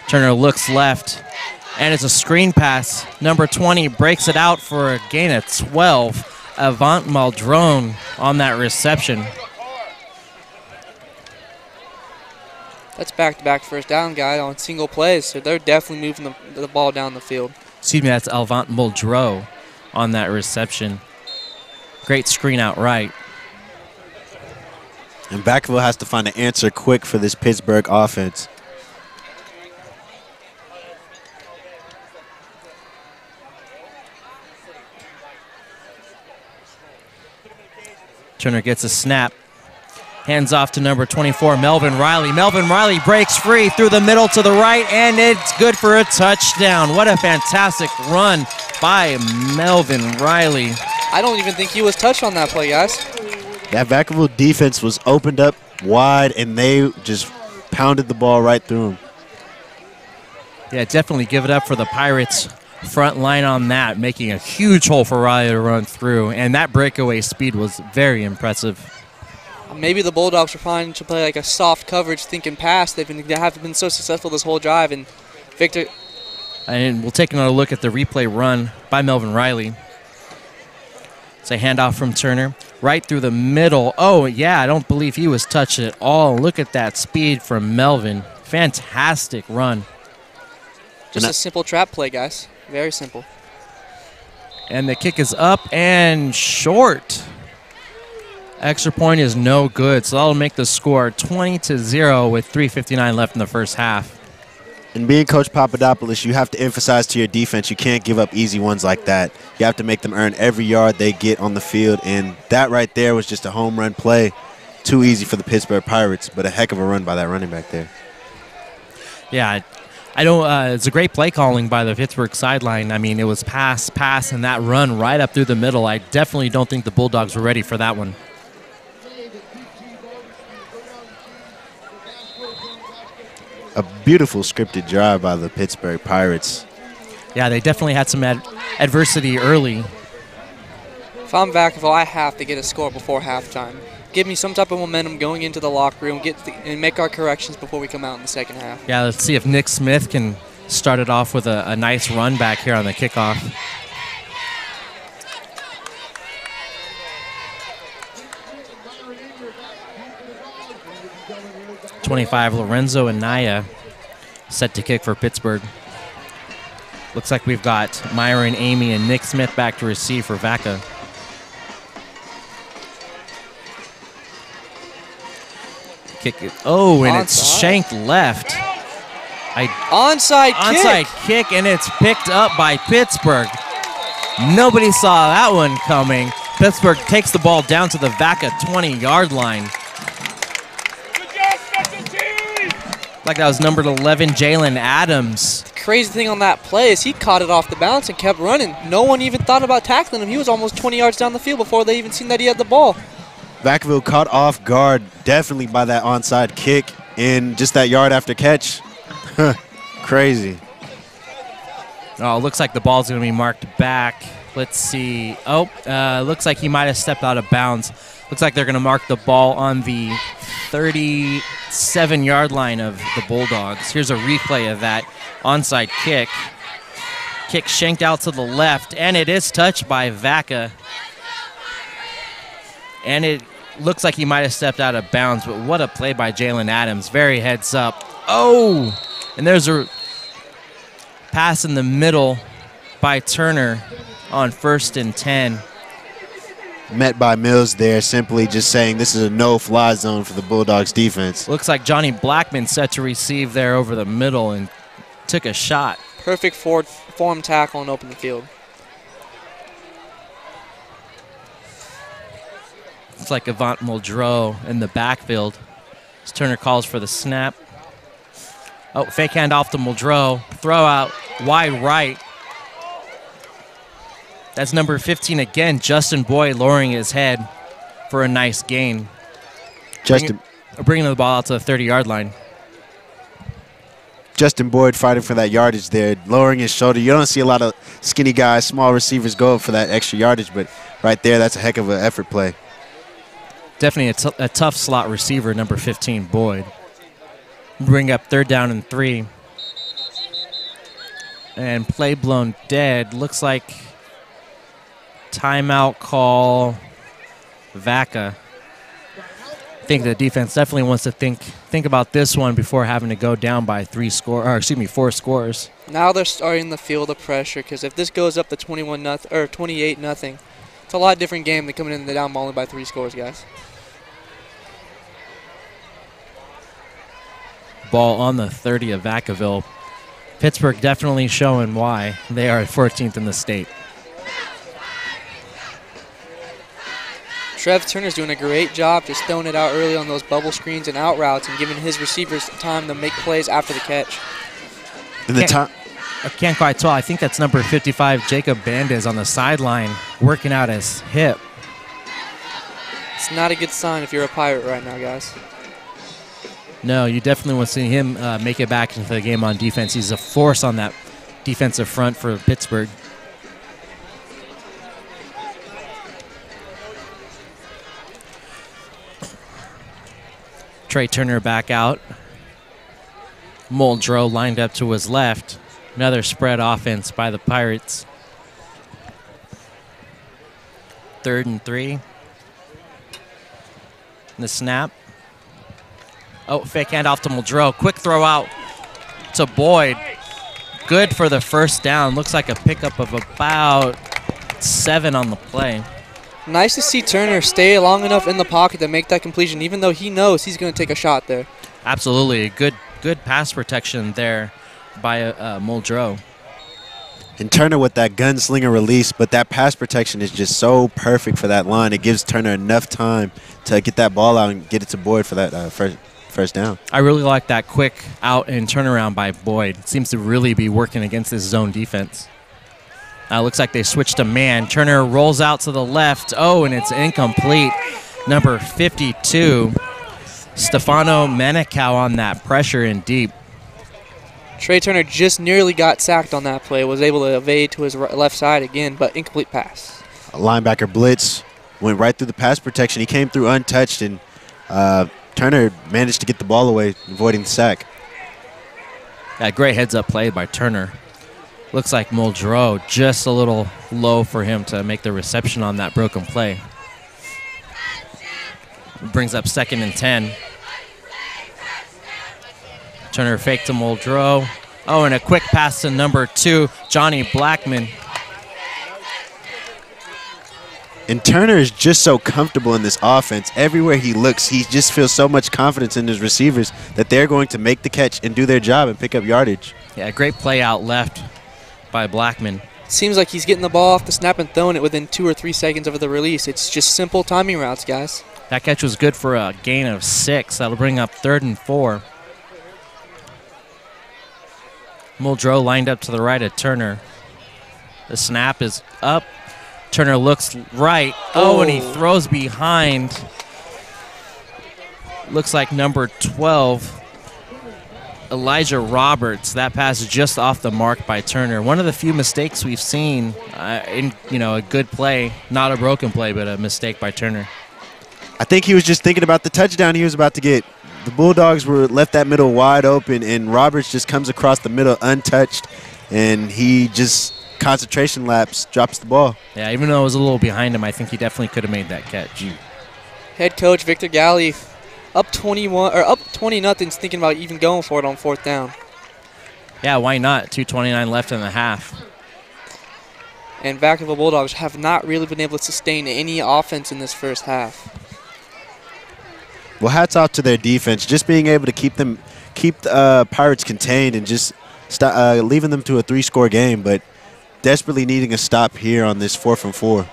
Turner looks left, and it's a screen pass. Number 20 breaks it out for a gain of 12. Avant Maldron on that reception. That's back-to-back first down guy on single plays, so they're definitely moving the ball down the field. Excuse me, that's Avant Muldrow on that reception. Great screen out right. And Vacaville has to find an answer quick for this Pittsburgh offense. Turner gets a snap. Hands off to number 24, Melvin Riley. Melvin Riley breaks free through the middle to the right, and it's good for a touchdown. What a fantastic run by Melvin Riley. I don't even think he was touched on that play, guys. That Vacaville defense was opened up wide, and they just pounded the ball right through him. Yeah, definitely give it up for the Pirates front line on that, making a huge hole for Riley to run through, and that breakaway speed was very impressive. Maybe the Bulldogs were trying to play like a soft coverage thinking pass. They haven't been so successful this whole drive, and Victor. And we'll take another look at the replay run by Melvin Riley. It's a handoff from Turner right through the middle. Oh, yeah, I don't believe he was touched at all. Look at that speed from Melvin. Fantastic run. Just a simple trap play, guys. Very simple. And the kick is up and short. Extra point is no good, so that'll make the score 20-0 with 3:59 left in the first half. And being Coach Papadopoulos, you have to emphasize to your defense, you can't give up easy ones like that. You have to make them earn every yard they get on the field, and that right there was just a home run play. Too easy for the Pittsburgh Pirates, but a heck of a run by that running back there. Yeah, I don't. It's a great play calling by the Pittsburgh sideline. I mean, it was pass, and that run right up through the middle. I definitely don't think the Bulldogs were ready for that one. A beautiful scripted drive by the Pittsburgh Pirates. Yeah, they definitely had some adversity early. If I'm Vacaville, I have to get a score before halftime. Give me some type of momentum going into the locker room, and make our corrections before we come out in the second half. Yeah, let's see if Nick Smith can start it off with a nice run back here on the kickoff. .25 Lorenzo Anaya set to kick for Pittsburgh. Looks like we've got Myron Amy and Nick Smith back to receive for Vaca. Kick it. Oh, and it's shanked left. Onside kick, and it's picked up by Pittsburgh. Nobody saw that one coming. Pittsburgh takes the ball down to the Vaca 20-yard line. Like that was number 11, Jalen Adams. The crazy thing on that play is he caught it off the bounce and kept running. No one even thought about tackling him. He was almost 20 yards down the field before they even seen that he had the ball. Vacaville caught off guard definitely by that onside kick and just that yard after catch. Crazy. Oh, looks like the ball's going to be marked back. Let's see. Oh, looks like he might have stepped out of bounds. Looks like they're going to mark the ball on the 37-yard line of the Bulldogs. Here's a replay of that onside kick. Kick shanked out to the left, and it is touched by Vaca. And it looks like he might have stepped out of bounds, but what a play by Jalen Adams. Very heads up. Oh, and there's a pass in the middle by Turner on 1st and 10. Met by Mills there, simply just saying this is a no-fly zone for the Bulldogs defense. Looks like Johnny Blackman set to receive there over the middle and took a shot. Perfect form tackle and open the field. It's like Avant Muldrow in the backfield. As Turner calls for the snap. Oh, fake hand off to Muldrow. Throw out wide right. That's number 15 again, Justin Boyd lowering his head for a nice gain. Bringing the ball out to the 30-yard line. Justin Boyd fighting for that yardage there, lowering his shoulder. You don't see a lot of skinny guys, small receivers go for that extra yardage, but right there, that's a heck of an effort play. Definitely a tough slot receiver, number 15, Boyd. Bring up 3rd down and 3. And play blown dead. Looks like timeout call, Vaca. I think the defense definitely wants to think about this one before having to go down by 4 scores. Now they're starting to feel the pressure, because if this goes up to 28-0, it's a lot different game than coming in the down only by 3 scores, guys. Ball on the 30 of Vacaville. Pittsburgh definitely showing why they are 14th in the state. Trev Turner's doing a great job just throwing it out early on those bubble screens and out routes and giving his receivers time to make plays after the catch. I can't quite tell. I think that's number 55, Jacob Bandes, on the sideline working out his hip. It's not a good sign if you're a Pirate right now, guys. No, you definitely want to see him make it back into the game on defense. He's a force on that defensive front for Pittsburgh. Trey Turner back out. Muldrow lined up to his left. Another spread offense by the Pirates. 3rd and 3. The snap. Oh, fake handoff to Muldrow. Quick throw out to Boyd. Good for the 1st down. Looks like a pickup of about 7 on the play. Nice to see Turner stay long enough in the pocket to make that completion, even though he knows he's going to take a shot there. Absolutely. Good pass protection there by Muldrow. And Turner with that gunslinger release, but that pass protection is just so perfect for that line. It gives Turner enough time to get that ball out and get it to Boyd for that first down. I really like that quick out and turnaround by Boyd. It seems to really be working against this zone defense. Looks like they switched to man. Turner rolls out to the left. Oh, and it's incomplete. Number 52, Stefano Manicow on that pressure in deep. Trey Turner just nearly got sacked on that play, was able to evade to his left side again, but incomplete pass. A linebacker blitz went right through the pass protection. He came through untouched, and Turner managed to get the ball away, avoiding the sack. Yeah, great heads-up play by Turner. Looks like Muldrow just a little low for him to make the reception on that broken play. Brings up 2nd and 10. Turner fake to Muldrow. Oh, and a quick pass to number 2, Johnny Blackman. And Turner is just so comfortable in this offense. Everywhere he looks, he just feels so much confidence in his receivers that they're going to make the catch and do their job and pick up yardage. Yeah, great play out left by Blackman. Seems like he's getting the ball off the snap and throwing it within 2 or 3 seconds of the release. It's just simple timing routes, guys. That catch was good for a gain of 6. That'll bring up 3rd and 4. Muldrow lined up to the right of Turner. The snap is up. Turner looks right. Oh, and he throws behind. Looks like number 12, Elijah Roberts. That pass is just off the mark by Turner. One of the few mistakes we've seen in a good play, not a broken play, but a mistake by Turner. I think he was just thinking about the touchdown he was about to get. The Bulldogs were left that middle wide open, and Roberts just comes across the middle untouched, and he just concentration lapse, drops the ball. Yeah, even though it was a little behind him, I think he definitely could have made that catch. Head coach Victor Galley up 20-0, thinking about even going for it on 4th down. Yeah, why not? 2:29 left in the half. And Vacaville Bulldogs have not really been able to sustain any offense in this first half. Well, hats off to their defense, just being able to keep the Pirates contained and just leaving them to a 3-score game, but desperately needing a stop here on this 4th and 4.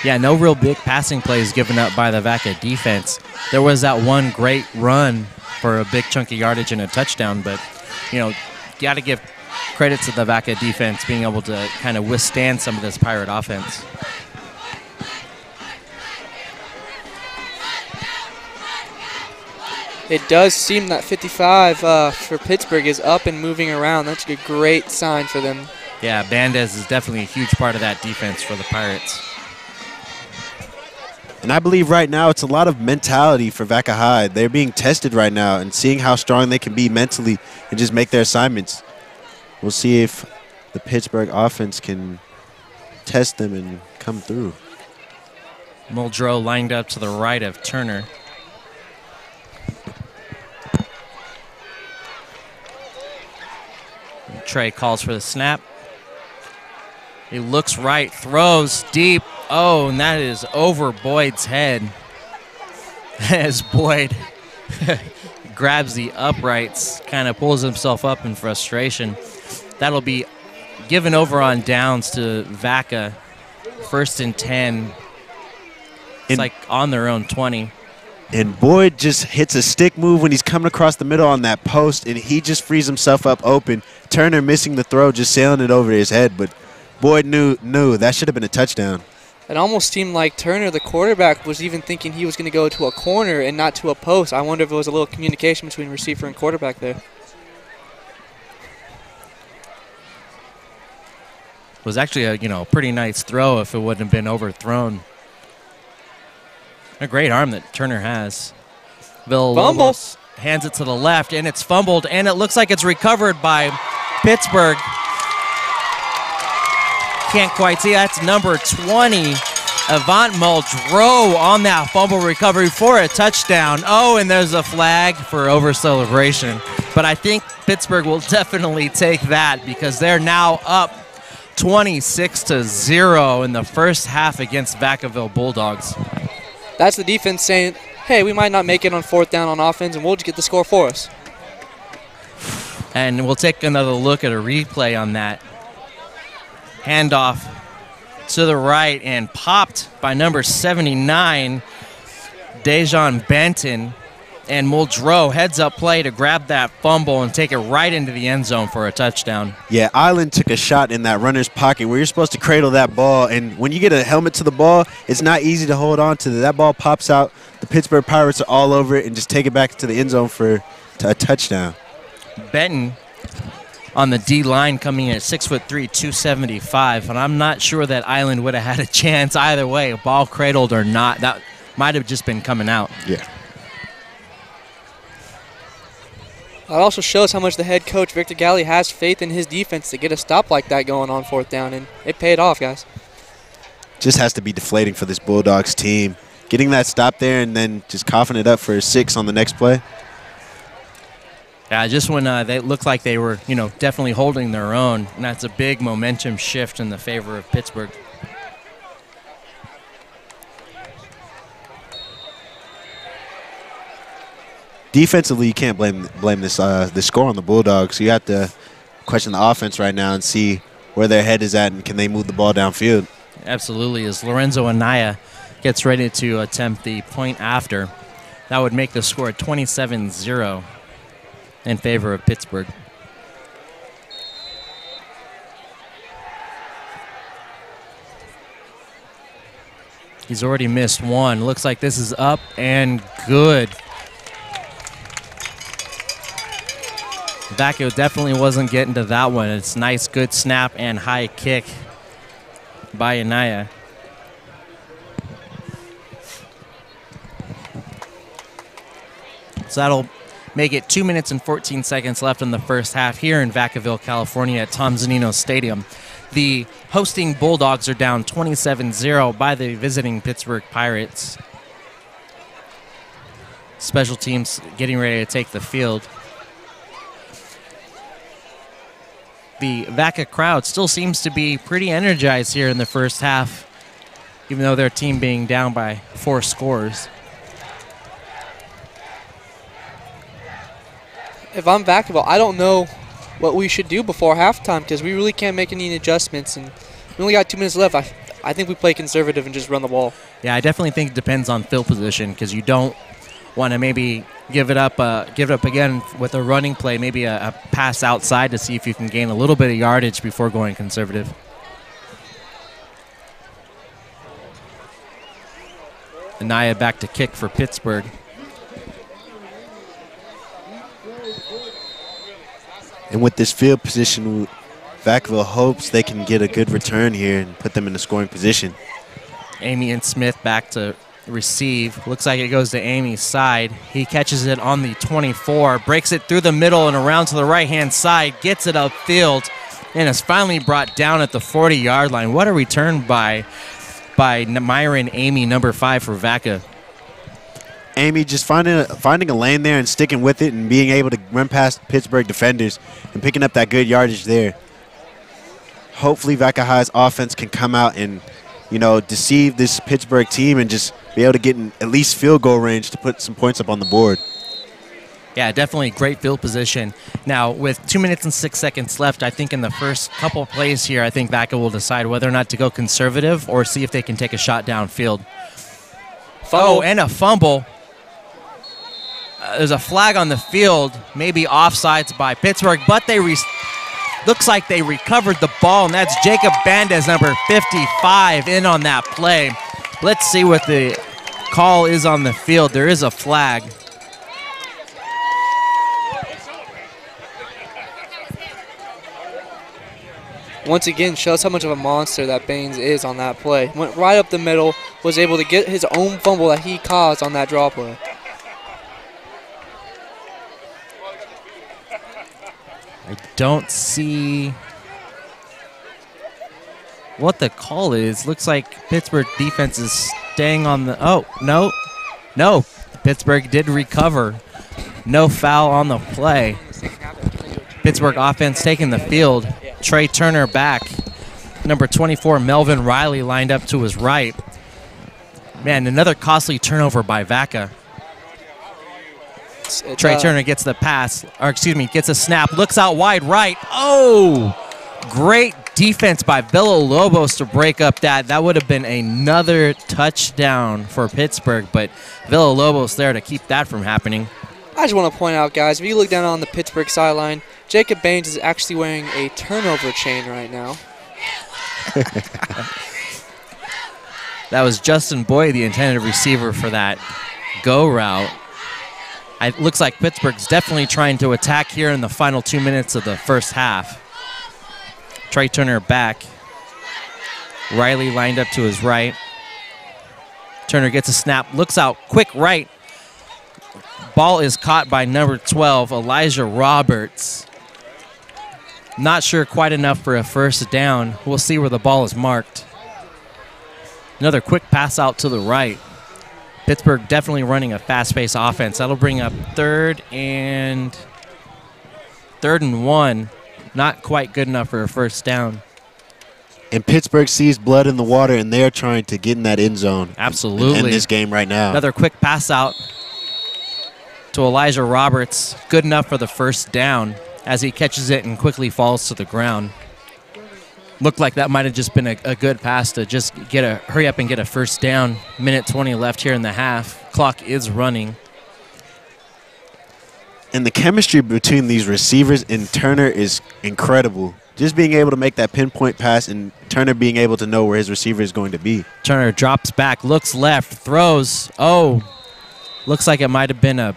Yeah, no real big passing plays given up by the Vaca defense. There was that one great run for a big chunk of yardage and a touchdown, but, got to give credit to the Vaca defense being able to kind of withstand some of this Pirate offense. It does seem that 55 for Pittsburgh is up and moving around. That's a great sign for them. Yeah, Bandez is definitely a huge part of that defense for the Pirates. And I believe right now it's a lot of mentality for Vaca High. They're being tested right now and seeing how strong they can be mentally and just make their assignments. We'll see if the Pittsburgh offense can test them and come through. Muldrow lined up to the right of Turner. Trey calls for the snap. He looks right, throws deep. Oh, and that is over Boyd's head. As Boyd grabs the uprights, kind of pulls himself up in frustration. That'll be given over on downs to Vaca. 1st and 10. It's like on their own 20. And Boyd just hits a stick move when he's coming across the middle on that post, and he just frees himself up open. Turner missing the throw, just sailing it over his head, but Boyd knew that should have been a touchdown. It almost seemed like Turner, the quarterback, was even thinking he was going to go to a corner and not to a post. I wonder if it was a little communication between receiver and quarterback there. It was actually a pretty nice throw if it wouldn't have been overthrown. A great arm that Turner has. Villalobos hands it to the left, and it's fumbled, and it looks like it's recovered by Pittsburgh. Can't quite see. That's number 20, Avant Muldrow, on that fumble recovery for a touchdown. Oh, and there's a flag for over-celebration. But I think Pittsburgh will definitely take that because they're now up 26-0 in the first half against Vacaville Bulldogs. That's the defense saying, hey, we might not make it on 4th down on offense, and we'll just get the score for us. And we'll take another look at a replay on that. Handoff to the right and popped by number 79, Dejon Benton. And Muldrow heads up play to grab that fumble and take it right into the end zone for a touchdown. Yeah, Island took a shot in that runner's pocket where you're supposed to cradle that ball. And when you get a helmet to the ball, it's not easy to hold on to. That ball pops out. The Pittsburgh Pirates are all over it and just take it back to the end zone for a touchdown. Benton on the D-line coming in at 6'3", 275. And I'm not sure that Island would have had a chance either way, ball cradled or not. That might have just been coming out. Yeah. It also shows how much the head coach, Victor Galley, has faith in his defense to get a stop like that going on 4th down, and it paid off, guys. Just has to be deflating for this Bulldogs team. Getting that stop there and then just coughing it up for a 6 on the next play. Yeah, just when they looked like they were, definitely holding their own, and that's a big momentum shift in the favor of Pittsburgh. Defensively, you can't blame this score on the Bulldogs. You have to question the offense right now and see where their head is at and can they move the ball downfield. Absolutely. As Lorenzo Anaya gets ready to attempt the point after, that would make the score 27-0 in favor of Pittsburgh. He's already missed one. Looks like this is up and good. Vaca definitely wasn't getting to that one. It's nice, good snap and high kick by Anaya. So that'll make it 2 minutes and 14 seconds left in the first half here in Vacaville, California at Tom Zunino Stadium. The hosting Bulldogs are down 27-0 by the visiting Pittsburgh Pirates. Special teams getting ready to take the field. The Vaca crowd still seems to be pretty energized here in the first half, even though their team being down by 4 scores. If I'm Vacaville, I don't know what we should do before halftime because we really can't make any adjustments, and we only got 2 minutes left. I think we play conservative and just run the ball. Yeah, I definitely think it depends on field position because you don't want to maybe Give it up again with a running play, maybe a pass outside to see if you can gain a little bit of yardage before going conservative. Anaya back to kick for Pittsburgh. And with this field position, Vacaville hopes they can get a good return here and put them in a scoring position. Amy and Smith back to receive. Looks like it goes to Amy's side. He catches it on the 24, breaks it through the middle and around to the right-hand side, gets it upfield, and is finally brought down at the 40-yard line. What a return by Myron Amy, number 5 for Vaca. Amy just finding a lane there and sticking with it and being able to run past Pittsburgh defenders and picking up that good yardage there. Hopefully Vaca High's offense can come out and, deceive this Pittsburgh team and just be able to get in at least field goal range to put some points up on the board. Yeah, definitely great field position. Now, with 2 minutes and 6 seconds left, I think in the first couple plays here, I think Vaca will decide whether or not to go conservative or see if they can take a shot downfield. Oh, and a fumble. There's a flag on the field, maybe offsides by Pittsburgh, but looks like they recovered the ball, and that's Jacob Bandes, number 55, in on that play. Let's see what the call is on the field. There is a flag. Once again, shows how much of a monster that Baines is on that play. Went right up the middle, was able to get his own fumble that he caused on that draw play. I don't see what the call is. Looks like Pittsburgh defense is staying on the... Oh, no. Pittsburgh did recover. No foul on the play. Pittsburgh offense taking the field. Trey Turner back. Number 24, Melvin Riley, lined up to his right. Man, another costly turnover by Vaca. Trey Turner gets the pass, gets a snap, looks out wide right. Oh, great defense by Villalobos to break up that. That would have been another touchdown for Pittsburgh, but Villalobos there to keep that from happening. I just want to point out, guys, if you look down on the Pittsburgh sideline, Jacob Baines is actually wearing a turnover chain right now. That was Justin Boyd, the intended receiver for that go route. It looks like Pittsburgh's definitely trying to attack here in the final 2 minutes of the first half. Trey Turner back. Riley lined up to his right. Turner gets a snap, looks out, quick right. Ball is caught by number 12, Elijah Roberts. Not sure quite enough for a first down. We'll see where the ball is marked. Another quick pass out to the right. Pittsburgh definitely running a fast-paced offense. That'll bring up third and 1. Not quite good enough for a first down. And Pittsburgh sees blood in the water, and they're trying to get in that end zone. Absolutely. And end this game right now. Another quick pass out to Elijah Roberts. Good enough for the first down as he catches it and quickly falls to the ground. Looked like that might have just been a good pass to just hurry up and get a first down. Minute 20 left here in the half. Clock is running. And the chemistry between these receivers and Turner is incredible. Just being able to make that pinpoint pass and Turner being able to know where his receiver is going to be. Turner drops back, looks left, throws. Oh, looks like it might have been the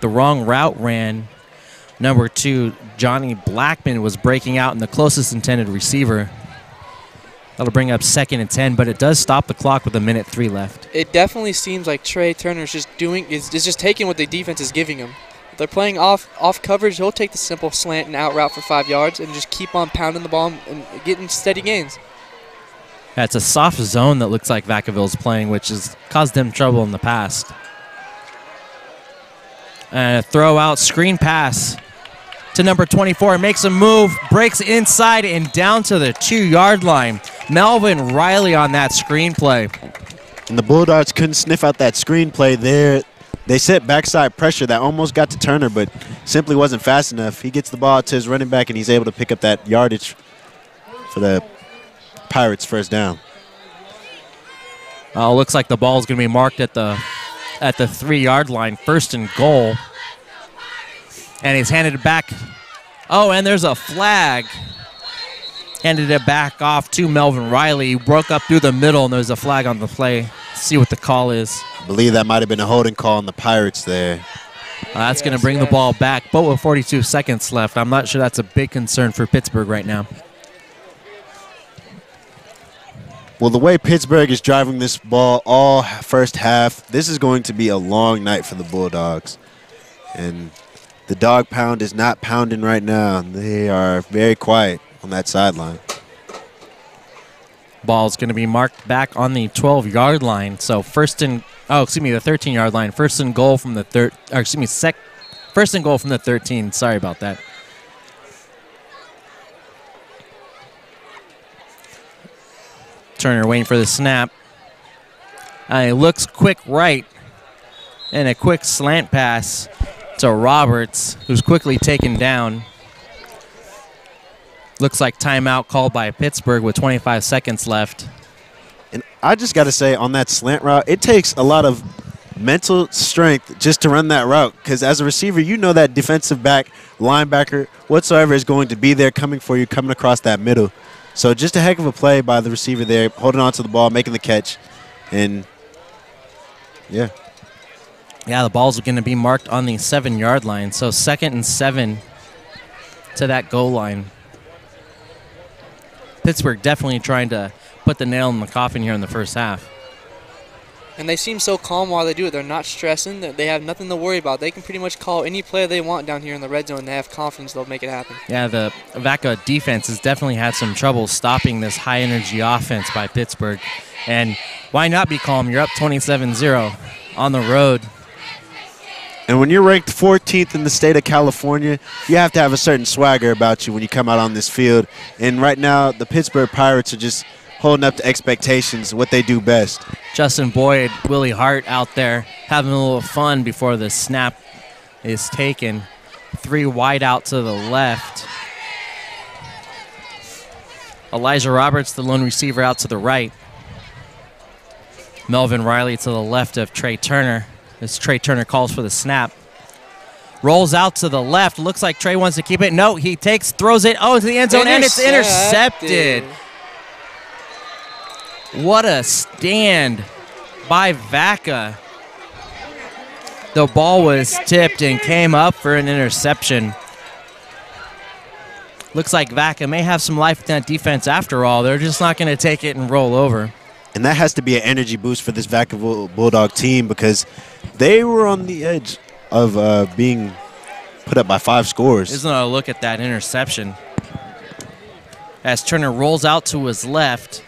wrong route ran. Number 2, Johnny Blackman was breaking out in the closest intended receiver. That'll bring up 2nd and 10, but it does stop the clock with 1:03 left. It definitely seems like Trey Turner is just taking what the defense is giving him. If they're playing off coverage, he'll take the simple slant and out route for 5 yards and just keep on pounding the ball and getting steady gains. That's a soft zone that looks like Vacaville's playing, which has caused them trouble in the past. And a throw out, screen pass to number 24. Makes a move, breaks inside and down to the 2-yard line. Melvin Riley on that screen play. And the Bulldogs couldn't sniff out that screen play there. They set backside pressure that almost got to Turner, but simply wasn't fast enough. He gets the ball to his running back, and he's able to pick up that yardage for the Pirates' first down. Looks like the ball is going to be marked at the 3-yard line. 1st and goal. And he's handed it back. Oh, and there's a flag. Handed it back off to Melvin Riley. He broke up through the middle, and there's a flag on the play. Let's see what the call is. I believe that might have been a holding call on the Pirates there. That's going to bring the ball back, but with 42 seconds left, I'm not sure that's a big concern for Pittsburgh right now. Well, the way Pittsburgh is driving this ball all first half, this is going to be a long night for the Bulldogs. And the dog pound is not pounding right now. They are very quiet on that sideline. Ball's going to be marked back on the 12-yard line. So the 13-yard line. First and goal from the first and goal from the 13. Sorry about that. Turner waiting for the snap. He looks quick right, and a quick slant pass to Roberts, who's quickly taken down. Looks like timeout called by Pittsburgh with 25 seconds left. And I just got to say, on that slant route, it takes a lot of mental strength just to run that route, because as a receiver, you know that defensive back, linebacker, whatsoever is going to be there coming for you, coming across that middle. So just a heck of a play by the receiver there, holding on to the ball, making the catch, and yeah. Yeah, the ball's going to be marked on the 7-yard line, so 2nd and 7 to that goal line. Pittsburgh definitely trying to put the nail in the coffin here in the first half. And they seem so calm while they do it. They're not stressing. They have nothing to worry about. They can pretty much call any play they want down here in the red zone. They have confidence they'll make it happen. Yeah, the Vaca defense has definitely had some trouble stopping this high-energy offense by Pittsburgh. And why not be calm? You're up 27-0 on the road. And when you're ranked 14th in the state of California, you have to have a certain swagger about you when you come out on this field. And right now, the Pittsburgh Pirates are just holding up to expectations, what they do best. Justin Boyd, Willie Hart out there having a little fun before the snap is taken. 3 wide out to the left. Elijah Roberts, the lone receiver, out to the right. Melvin Riley to the left of Trey Turner. As Trey Turner calls for the snap. Rolls out to the left. Looks like Trey wants to keep it. No, he throws it. Oh, to the end zone, and it's intercepted. What a stand by Vaca. The ball was tipped and came up for an interception. Looks like Vaca may have some life in that defense after all. They're just not going to take it and roll over. And that has to be an energy boost for this Vacaville Bulldog team, because they were on the edge of being put up by 5 scores. Isn't a look at that interception. As Turner rolls out to his left.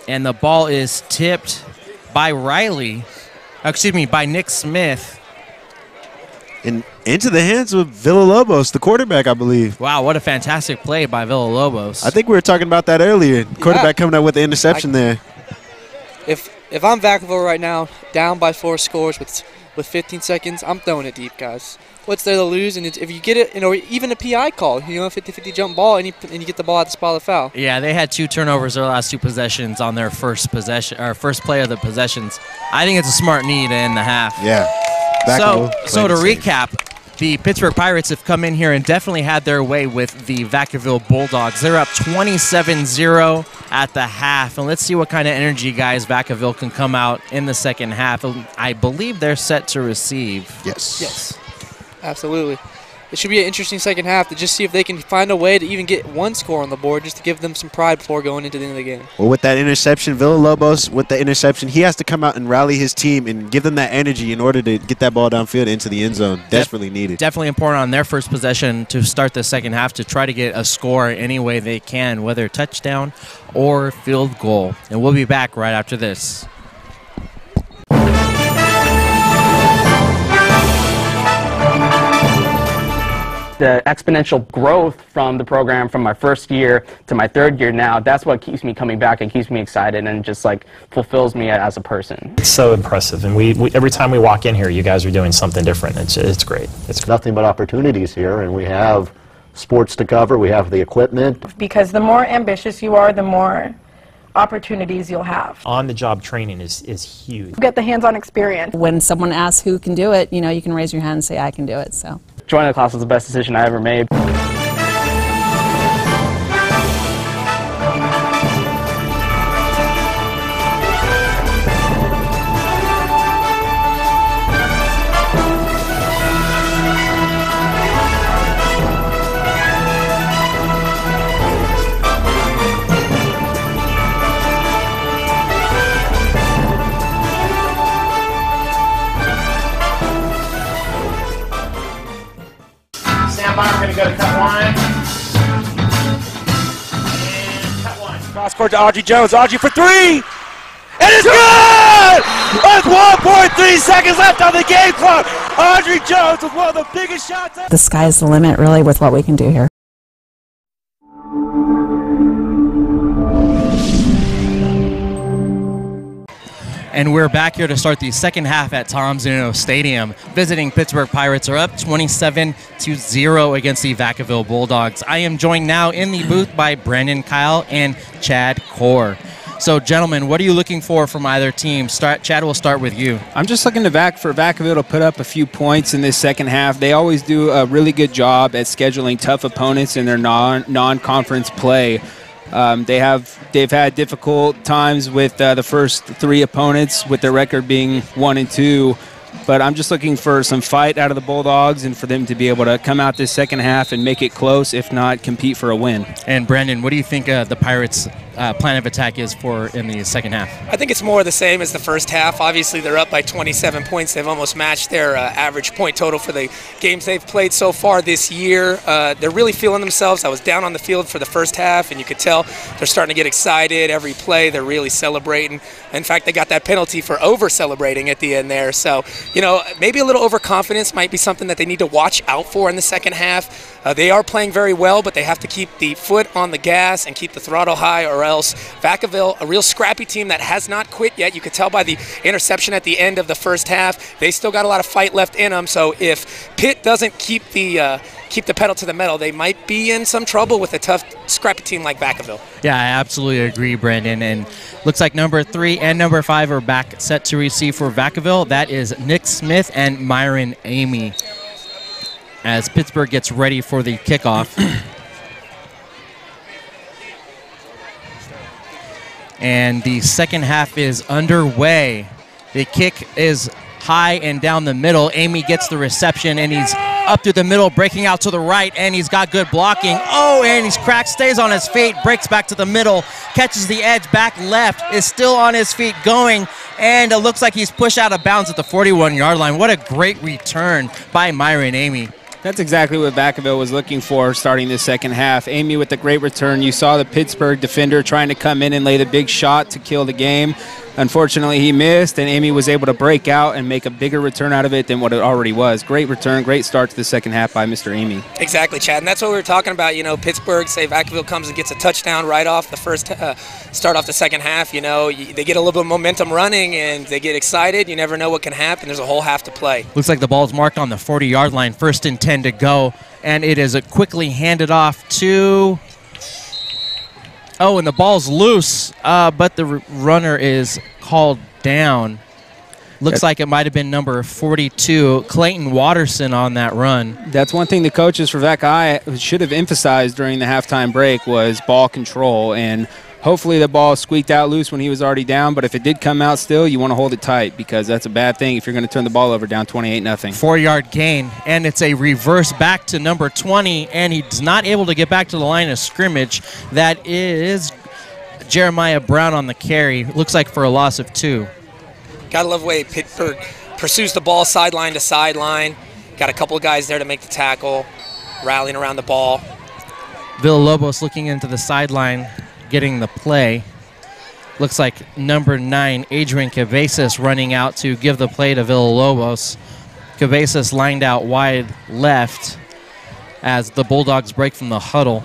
And the ball is tipped by by Nick Smith. And into the hands of Villalobos, the quarterback, I believe. Wow, what a fantastic play by Villalobos. I think we were talking about that earlier. Quarterback coming up with the interception there. If I'm Vacaville right now, down by 4 scores with 15 seconds, I'm throwing it deep, guys. What's there to lose? And if you get it, even a PI call, 50-50 jump ball, and you get the ball at the spot of the foul. Yeah, they had 2 turnovers their last 2 possessions on their first play of the possessions. I think it's a smart knee to end the half. Yeah. So to recap, the Pittsburgh Pirates have come in here and definitely had their way with the Vacaville Bulldogs. They're up 27-0 at the half. And let's see what kind of energy, guys, Vacaville can come out in the second half. I believe they're set to receive. Yes. Absolutely. It should be an interesting second half to just see if they can find a way to even get 1 score on the board, just to give them some pride before going into the end of the game. Well, with that interception, Villalobos, with the interception, he has to come out and rally his team and give them that energy in order to get that ball downfield into the end zone. Desperately needed. Definitely important on their first possession to start the second half to try to get a score any way they can, whether touchdown or field goal. And we'll be back right after this. The exponential growth from the program from my first year to my 3rd year now, that's what keeps me coming back and keeps me excited and just fulfills me as a person. It's so impressive, and we every time we walk in here, you guys are doing something different. It's great. It's nothing but opportunities here, and we have sports to cover, we have the equipment. Because the more ambitious you are, the more opportunities you'll have. On-the-job training is huge. Get the hands-on experience. When someone asks who can do it, you know, you can raise your hand and say, I can do it. So Joining the class was the best decision I ever made. We're going to go to cut one. And cut one. Cross court to Audrey Jones. Audrey for three. And it's good! With 1.3 seconds left on the game clock. Audrey Jones with one of the biggest shots. the sky's the limit, really, with what we can do here. And we're back here to start the second half at Tom Zunino Stadium. Visiting Pittsburgh Pirates are up 27-0 against the Vacaville Bulldogs. I am joined now in the booth by Brandon Kyle and Chad Core. So, gentlemen, what are you looking for from either team? Chad, we'll start with you. I'm just looking for Vacaville to put up a few points in this second half. They always do a really good job at scheduling tough opponents in their non-conference play. They've had difficult times with the first three opponents, with their record being 1-2. But I'm just looking for some fight out of the Bulldogs and for them to be able to come out this second half and make it close, if not compete for a win. And Brandon, what do you think the Pirates' plan of attack is for in the second half? I think it's more the same as the first half. Obviously, they're up by 27 points. They've almost matched their average point total for the games they've played so far this year. They're really feeling themselves. I was down on the field for the first half, and you could tell they're starting to get excited. Every play, they're really celebrating. In fact, they got that penalty for over-celebrating at the end there. So, you know, maybe a little overconfidence might be something that they need to watch out for in the second half. They are playing very well, but they have to keep the foot on the gas and keep the throttle high, or else Vacaville, a real scrappy team that has not quit yet. You could tell by the interception at the end of the first half. They still got a lot of fight left in them. So if Pitt doesn't keep the pedal to the metal, they might be in some trouble with a tough, scrappy team like Vacaville. Yeah, I absolutely agree, Brandon. And looks like number 3 and number 5 are back set to receive for Vacaville. That is Nick Smith and Myron Amy, as Pittsburgh gets ready for the kickoff. And the second half is underway. The kick is high and down the middle. Amy gets the reception, and he's up through the middle, breaking out to the right, and he's got good blocking. Oh, and he's cracked, stays on his feet, breaks back to the middle, catches the edge, back left, is still on his feet going, and it looks like he's pushed out of bounds at the 41-yard line. What a great return by Myron Amy. That's exactly what Vacaville was looking for starting the second half. Amy with a great return. You saw the Pittsburgh defender trying to come in and lay the big shot to kill the game. Unfortunately, he missed, and Amy was able to break out and make a bigger return out of it than what it already was. Great return, great start to the second half by Mr. Amy. Exactly, Chad, and that's what we were talking about. You know, Pittsburgh, say Vacaville comes and gets a touchdown right off the first start off the second half. You know, they get a little bit of momentum running, and they get excited. You never know what can happen. There's a whole half to play. Looks like the ball's marked on the 40-yard line, 1st and 10 to go, and it is quickly handed off to... Oh, and the ball's loose, but the runner is called down. Looks like it might have been number 42, Clayton Watterson, on that run. That's one thing the coaches for Vacaville should have emphasized during the halftime break was ball control, and hopefully the ball squeaked out loose when he was already down, but if it did come out still, you want to hold it tight, because that's a bad thing if you're going to turn the ball over down 28-0. 4-yard gain, and it's a reverse back to number 20, and he's not able to get back to the line of scrimmage. That is Jeremiah Brown on the carry. Looks like for a loss of 2. Gotta love the way Pittsburgh pursues the ball sideline to sideline. Got a couple of guys there to make the tackle, rallying around the ball. Villalobos looking into the sideline, getting the play. Looks like number 9, Adrian Cavazos, running out to give the play to Villalobos. Cavazos lined out wide left as the Bulldogs break from the huddle.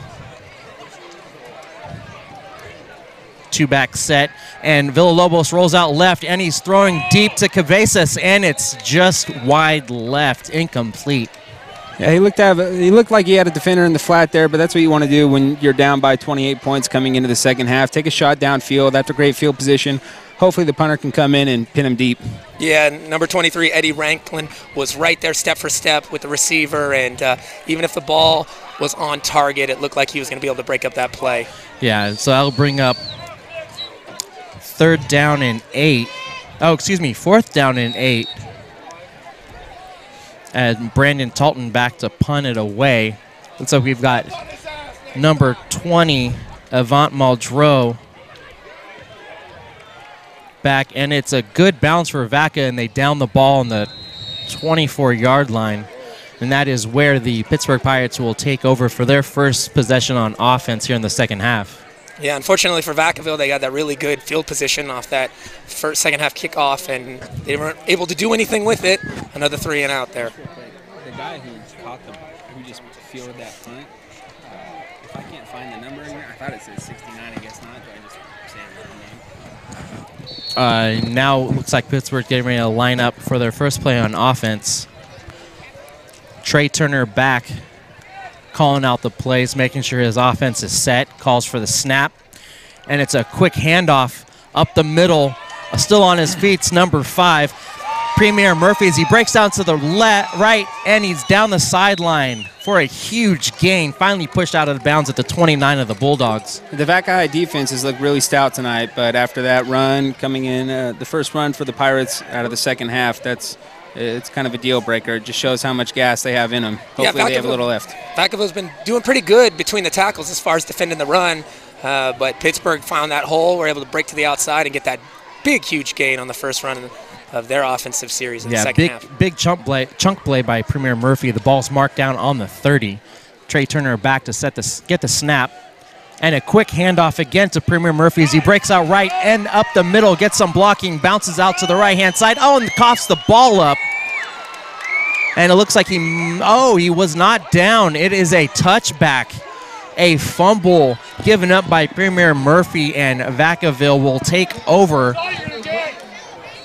2-back set, and Villalobos rolls out left, and he's throwing deep to Cavazos, and it's just wide left, incomplete. Yeah, he looked like he had a defender in the flat there, but that's what you want to do when you're down by 28 points coming into the second half. Take a shot downfield. That's a great field position. Hopefully the punter can come in and pin him deep. Yeah, number 23, Eddie Ranklin, was right there step for step with the receiver, and even if the ball was on target, it looked like he was going to be able to break up that play. Yeah, so that'll bring up 4th down and 8. And Brandon Talton back to punt it away. And so we've got number 20, Avant Muldrow, back. And it's a good bounce for Vaca, and they down the ball on the 24-yard line. And that is where the Pittsburgh Pirates will take over for their first possession on offense here in the second half. Yeah, unfortunately for Vacaville, they got that really good field position off that second half kickoff, and they weren't able to do anything with it. Another 3 and out there. The guy who caught who just fielded that punt, if I can't find the number in here, I thought it said 69, I guess not, but I just say the name. Now it looks like Pittsburgh getting ready to line up for their first play on offense. Trey Turner back, calling out the plays, making sure his offense is set, calls for the snap, and it's a quick handoff up the middle. Still on his feet, it's number 5, Premier Murphy, as he breaks down to the right, and he's down the sideline for a huge gain, finally pushed out of bounds at the 29 of the Bulldogs. The Vaca High defense has looked really stout tonight, but after that run coming in, the first run for the Pirates out of the second half, it's kind of a deal breaker. It just shows how much gas they have in them. Hopefully they have a little left. Vacaville's been doing pretty good between the tackles as far as defending the run, but Pittsburgh found that hole, were able to break to the outside and get that big, huge gain on the first run of their offensive series in the second half. Big chunk play by Premier Murphy. The ball's marked down on the 30. Trey Turner back to get the snap. And a quick handoff again to Premier Murphy as he breaks out right and up the middle, gets some blocking, bounces out to the right-hand side. Oh, and coughs the ball up. And it looks like he was not down. It is a touchback, a fumble given up by Premier Murphy, and Vacaville will take over.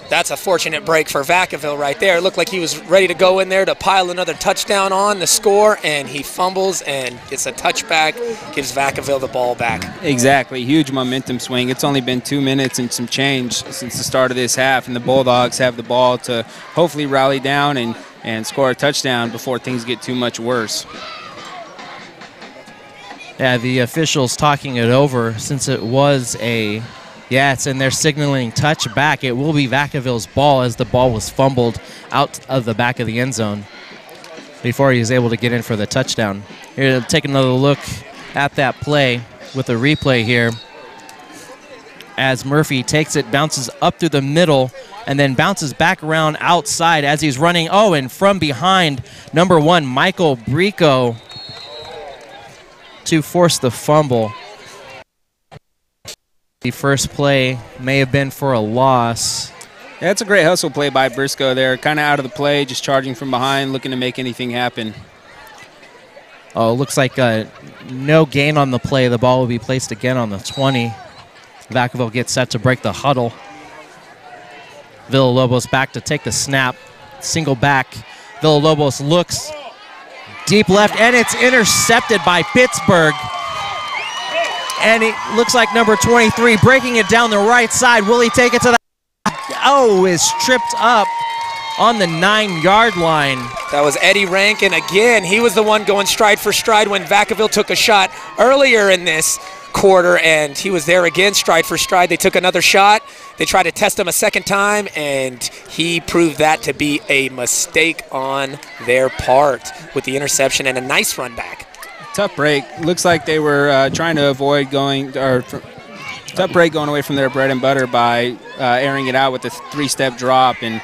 That's a fortunate break for Vacaville right there. It looked like he was ready to go in there to pile another touchdown on the score, and he fumbles, and it's a touchback, gives Vacaville the ball back. Exactly, huge momentum swing. It's only been 2 minutes and some change since the start of this half, and the Bulldogs have the ball to hopefully rally down and score a touchdown before things get too much worse. Yeah, the officials talking it over since it was it's in there signaling touchback. It will be Vacaville's ball as the ball was fumbled out of the back of the end zone before he was able to get in for the touchdown. Here, take another look at that play with a replay here as Murphy takes it, bounces up through the middle, and then bounces back around outside as he's running. Oh, and from behind, number 1, Michael Brico, to force the fumble. The first play may have been for a loss. Yeah, that's a great hustle play by Briscoe there. Kind of out of the play, just charging from behind, looking to make anything happen. Oh, it looks like no gain on the play. The ball will be placed again on the 20. Vacaville gets set to break the huddle. Villalobos back to take the snap. Single back. Villalobos looks deep left, and it's intercepted by Pittsburgh. And it looks like number 23 breaking it down the right side. Will he take it to the... Oh, is tripped up on the 9-yard line. That was Eddie Rankin again. He was the one going stride for stride when Vacaville took a shot earlier in this quarter, and he was there again, stride for stride. They took another shot. They tried to test him a second time, and he proved that to be a mistake on their part with the interception and a nice run back. Tough break. Looks like they were trying to avoid tough break going away from their bread and butter by airing it out with a 3-step drop, and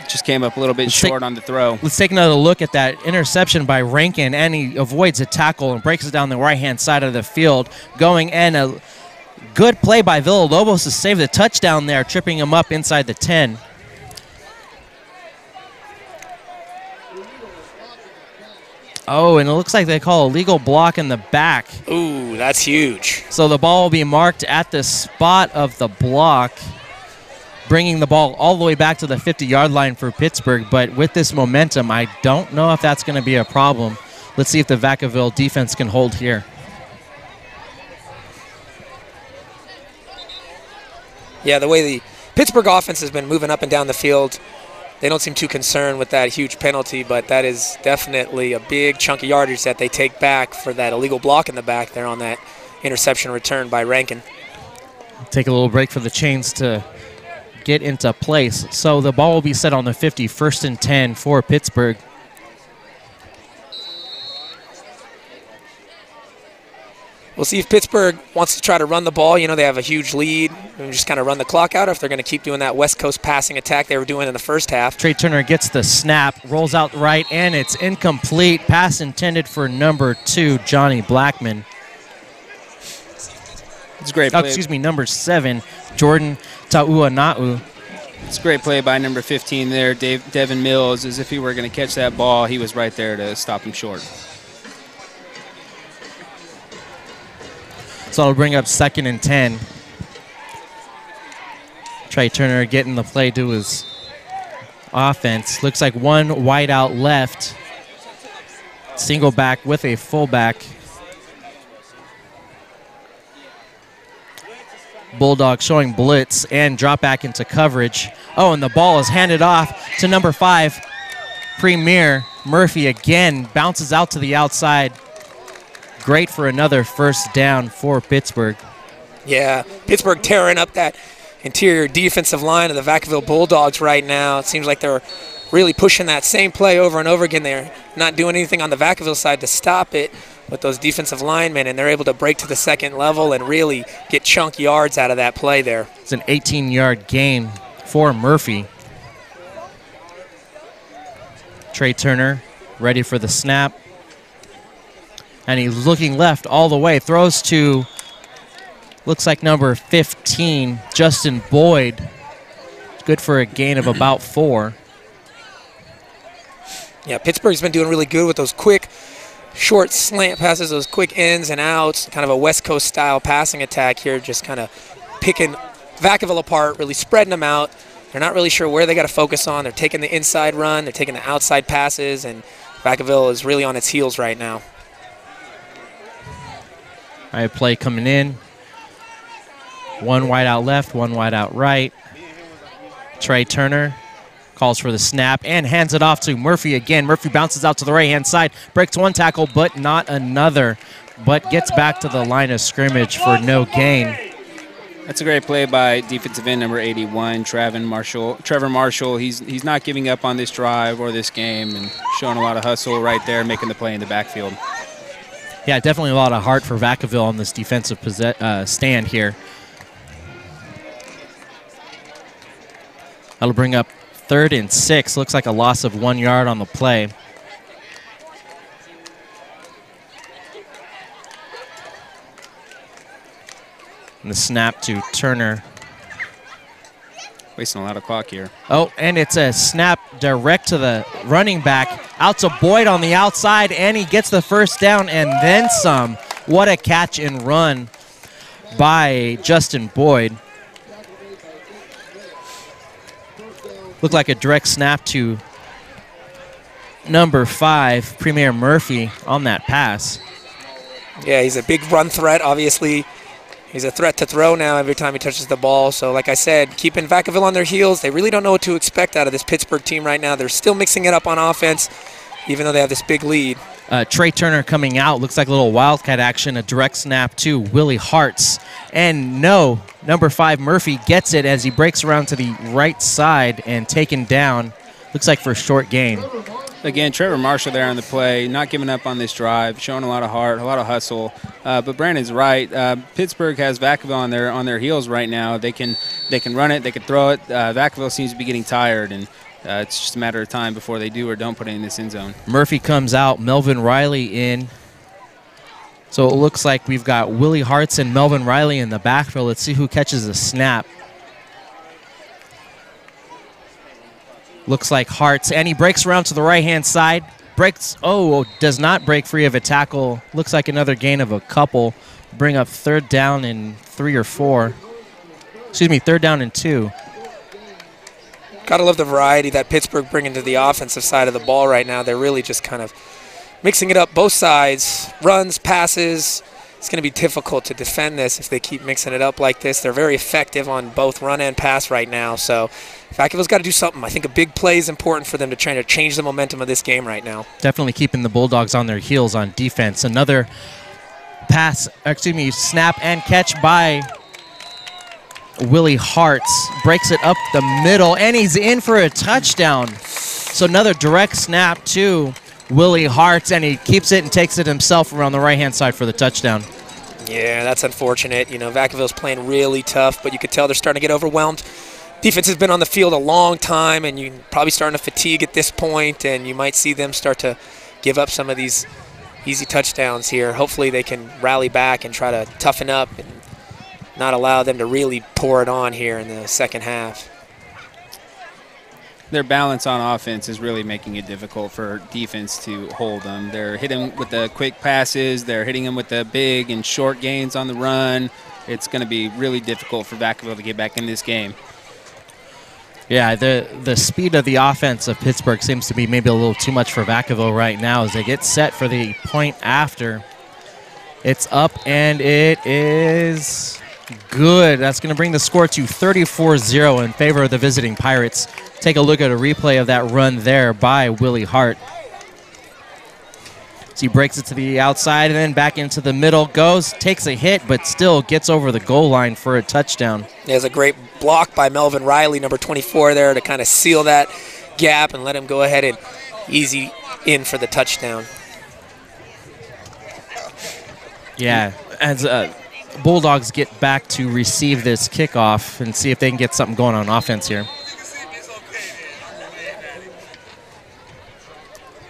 just came up a little bit short on the throw. Let's take another look at that interception by Rankin, and he avoids a tackle and breaks it down the right-hand side of the field. Going and a good play by Villalobos to save the touchdown there, tripping him up inside the 10. Oh, and it looks like they call a legal block in the back. Ooh, that's huge. So the ball will be marked at the spot of the block bringing the ball all the way back to the 50-yard line for Pittsburgh. But with this momentum, I don't know if that's going to be a problem. Let's see if the Vacaville defense can hold here. Yeah, the way the Pittsburgh offense has been moving up and down the field, they don't seem too concerned with that huge penalty, but that is definitely a big chunk of yardage that they take back for that illegal block in the back there on that interception return by Rankin. Take a little break for the chains to get into place. So the ball will be set on the 50, 1st and 10 for Pittsburgh. We'll see if Pittsburgh wants to try to run the ball. You know, they have a huge lead and just kind of run the clock out, or if they're going to keep doing that West Coast passing attack they were doing in the first half. Trey Turner gets the snap, rolls out right, and it's incomplete. Pass intended for number 2, Johnny Blackman. It's a great play. Number 7, Jordan Ta'uana'u. It's a great play by number 15 there, Devin Mills. As if he were going to catch that ball, he was right there to stop him short. So it'll bring up 2nd and 10. Trey Turner getting the play to his offense. Looks like one wide out left. Single back with a fullback. Bulldogs showing blitz and drop back into coverage. Oh, and the ball is handed off to number 5, Premier Murphy again. Bounces out to the outside. Great for another first down for Pittsburgh. Yeah, Pittsburgh tearing up that interior defensive line of the Vacaville Bulldogs right now. It seems like they're really pushing that same play over and over again. They're not doing anything on the Vacaville side to stop it with those defensive linemen, and they're able to break to the second level and really get chunk yards out of that play there. It's an 18-yard gain for Murphy. Trey Turner ready for the snap. And he's looking left all the way. Throws to, looks like number 15, Justin Boyd. Good for a gain of about 4. Yeah, Pittsburgh's been doing really good with those quick, short slant passes, those quick ins and outs, kind of a West Coast style passing attack here, just kind of picking Vacaville apart, really spreading them out. They're not really sure where they got to focus on. They're taking the inside run, they're taking the outside passes, and Vacaville is really on its heels right now. I have play coming in. One wide out left, one wide out right. Trey Turner calls for the snap and hands it off to Murphy again. Murphy bounces out to the right-hand side, breaks one tackle, but not another, but gets back to the line of scrimmage for no gain. That's a great play by defensive end number 81, Trevor Marshall. He's not giving up on this drive or this game and showing a lot of hustle right there, making the play in the backfield. Yeah, definitely a lot of heart for Vacaville on this defensive stand here. That'll bring up 3rd and 6. Looks like a loss of 1 yard on the play. And the snap to Turner. Wasting a lot of clock here. Oh, and it's a snap direct to the running back. Out to Boyd on the outside, and he gets the first down and then some. What a catch and run by Justin Boyd. Looked like a direct snap to number 5, Premier Murphy, on that pass. Yeah, he's a big run threat, obviously. He's a threat to throw now every time he touches the ball. So like I said, keeping Vacaville on their heels. They really don't know what to expect out of this Pittsburgh team right now. They're still mixing it up on offense, even though they have this big lead. Trey Turner coming out. Looks like a little wildcat action. A direct snap to Willie Hartz. And no, number 5 Murphy gets it as he breaks around to the right side and taken down. Looks like for a short gain. Again, Trevor Marshall there on the play, not giving up on this drive, showing a lot of heart, a lot of hustle. But Brandon's right. Pittsburgh has Vacaville on their heels right now. They can run it, they can throw it. Vacaville seems to be getting tired, and it's just a matter of time before they do or don't put it in this end zone. Murphy comes out, Melvin Riley in. So it looks like we've got Willie Hartz and Melvin Riley in the backfield. Let's see who catches the snap. Looks like Hartz, and he breaks around to the right-hand side. Does not break free of a tackle. Looks like another gain of a couple. Bring up 3rd down and 3 or 4. Excuse me, 3rd down and 2. Gotta love the variety that Pittsburgh bringing to the offensive side of the ball right now. They're really just kind of mixing it up both sides, runs, passes. It's going to be difficult to defend this if they keep mixing it up like this. They're very effective on both run and pass right now. So Vacaville's got to do something. I think a big play is important for them to try to change the momentum of this game right now. Definitely keeping the Bulldogs on their heels on defense. Another snap and catch by Willie Hartz. Breaks it up the middle, and he's in for a touchdown. So another direct snap to Willie Hartz, and he keeps it and takes it himself around the right-hand side for the touchdown. Yeah, that's unfortunate. You know, Vacaville's playing really tough, but you could tell they're starting to get overwhelmed. Defense has been on the field a long time, and you're probably starting to fatigue at this point, and you might see them start to give up some of these easy touchdowns here. Hopefully they can rally back and try to toughen up and not allow them to really pour it on here in the second half. Their balance on offense is really making it difficult for defense to hold them. They're hitting with the quick passes. They're hitting them with the big and short gains on the run. It's going to be really difficult for Vacaville to get back in this game. Yeah, the speed of the offense of Pittsburgh seems to be maybe a little too much for Vacaville right now as they get set for the point after. It's up, and it is good. That's going to bring the score to 34-0 in favor of the visiting Pirates. Take a look at a replay of that run there by Willie Hart. So he breaks it to the outside and then back into the middle, goes, takes a hit, but still gets over the goal line for a touchdown. There's a great block by Melvin Riley, number 24 there, to kind of seal that gap and let him go ahead and easy in for the touchdown. Yeah, as Bulldogs get back to receive this kickoff and see if they can get something going on offense here.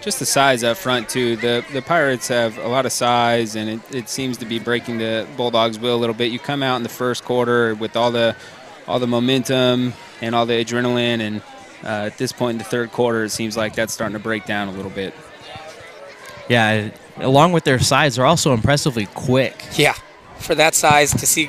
Just the size up front, too. The Pirates have a lot of size, and it seems to be breaking the Bulldogs' will a little bit. You come out in the first quarter with all the momentum and all the adrenaline, and at this point in the third quarter, it seems like that's starting to break down a little bit. Yeah, along with their size, they're also impressively quick. Yeah, for that size, to see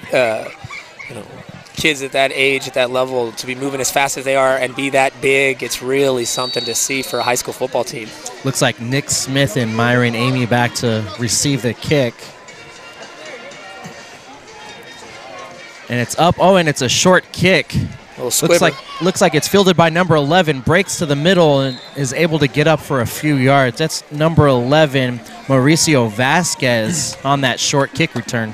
kids at that age, at that level, to be moving as fast as they are and be that big, it's really something to see for a high school football team. Looks like Nick Smith and Myron Amy back to receive the kick. And it's up. Oh, and it's a short kick. Looks like it's fielded by number 11, breaks to the middle and is able to get up for a few yards. That's number 11, Mauricio Vasquez, on that short kick return.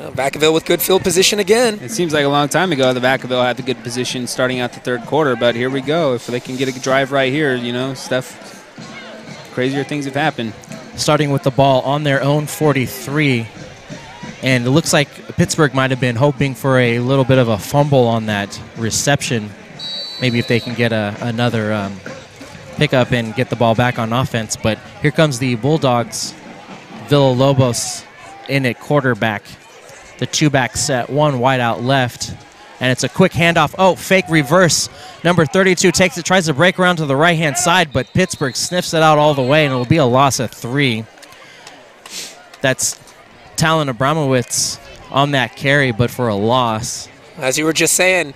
Vacaville with good field position again. It seems like a long time ago the Vacaville had the good position starting out the third quarter, but here we go. If they can get a drive right here, crazier things have happened. Starting with the ball on their own 43. And it looks like Pittsburgh might have been hoping for a little bit of a fumble on that reception. Maybe if they can get another pickup and get the ball back on offense. But here comes the Bulldogs. Villalobos in at quarterback. The two-back set, one wide out left. And it's a quick handoff. Oh, fake reverse. Number 32 takes it, tries to break around to the right-hand side, but Pittsburgh sniffs it out all the way, and it'll be a loss of 3. That's Talon Abramowitz on that carry, but for a loss. As you were just saying,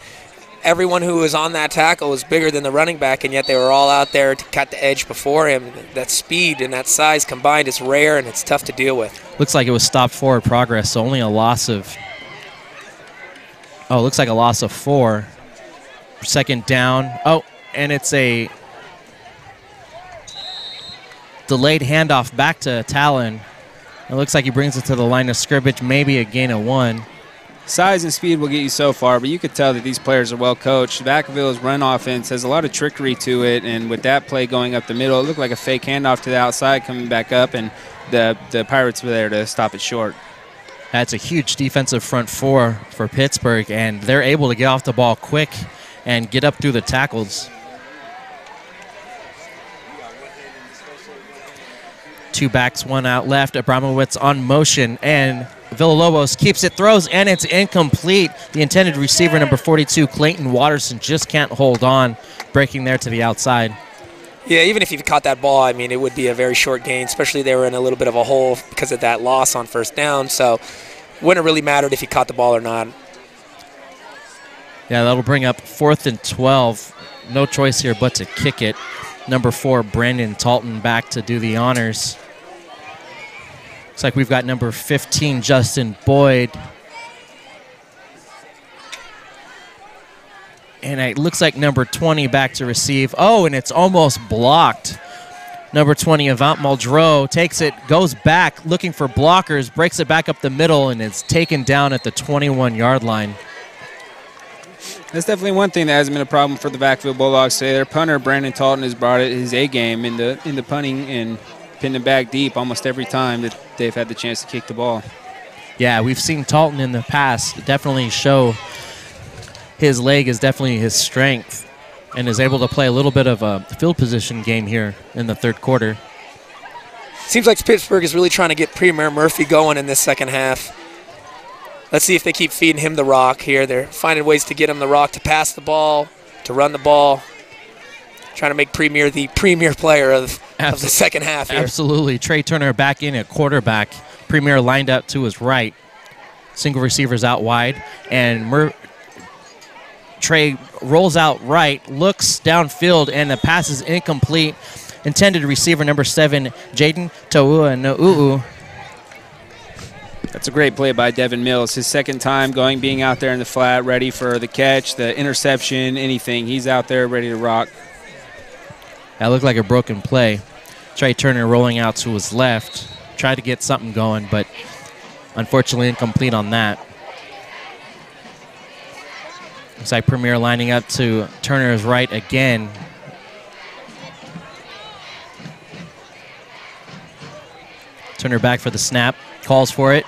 everyone who was on that tackle was bigger than the running back, and yet they were all out there to cut the edge before him. That speed and that size combined is rare, and it's tough to deal with. Looks like it was stopped forward progress, so only a loss of... Oh, looks like a loss of 4. Second down. Oh, and it's a delayed handoff back to Talon. It looks like he brings it to the line of scrimmage, maybe a gain of 1. Size and speed will get you so far, but you could tell that these players are well coached. Vacaville's run offense has a lot of trickery to it, and with that play going up the middle, it looked like a fake handoff to the outside coming back up, and the Pirates were there to stop it short. That's a huge defensive front four for Pittsburgh, and they're able to get off the ball quick and get up through the tackles. Two backs, one out left. Abramowitz on motion, and Villalobos keeps it, throws, and it's incomplete. The intended receiver, number 42, Clayton Watterson, just can't hold on, breaking there to the outside. Yeah, even if you caught that ball, I mean, it would be a very short gain, especially they were in a little bit of a hole because of that loss on first down. So wouldn't have really mattered if he caught the ball or not. Yeah, that'll bring up 4th and 12. no choice here but to kick it. Number 4, Brandon Talton, back to do the honors. Looks like we've got number 15, Justin Boyd. And it looks like number 20 back to receive. Oh, and it's almost blocked. Number 20, Avant Muldrow, takes it, goes back, looking for blockers, breaks it back up the middle, and it's taken down at the 21-yard line. That's definitely one thing that hasn't been a problem for the Vacaville Bulldogs today. Their punter, Brandon Talton, has brought it his A game in the punting and pinned it back deep almost every time that they've had the chance to kick the ball. Yeah, we've seen Talton in the past definitely show his leg is definitely his strength and is able to play a little bit of a field position game here in the third quarter. Seems like Pittsburgh is really trying to get Premier Murphy going in this second half. Let's see if they keep feeding him the rock here. They're finding ways to get him the rock, to pass the ball, to run the ball. Trying to make Premier the premier player of the second half here. Absolutely. Trey Turner back in at quarterback. Premier lined up to his right. Single receivers out wide. And Trey rolls out right, looks downfield, and the pass is incomplete. Intended receiver number 7, Jaden Ta'ua'nu'u. That's a great play by Devin Mills. His second time being out there in the flat, ready for the catch, the interception, anything. He's out there ready to rock. That looked like a broken play. Trey Turner rolling out to his left. Tried to get something going, but unfortunately incomplete on that. Looks like Premier lining up to Turner's right again. Turner back for the snap. Calls for it.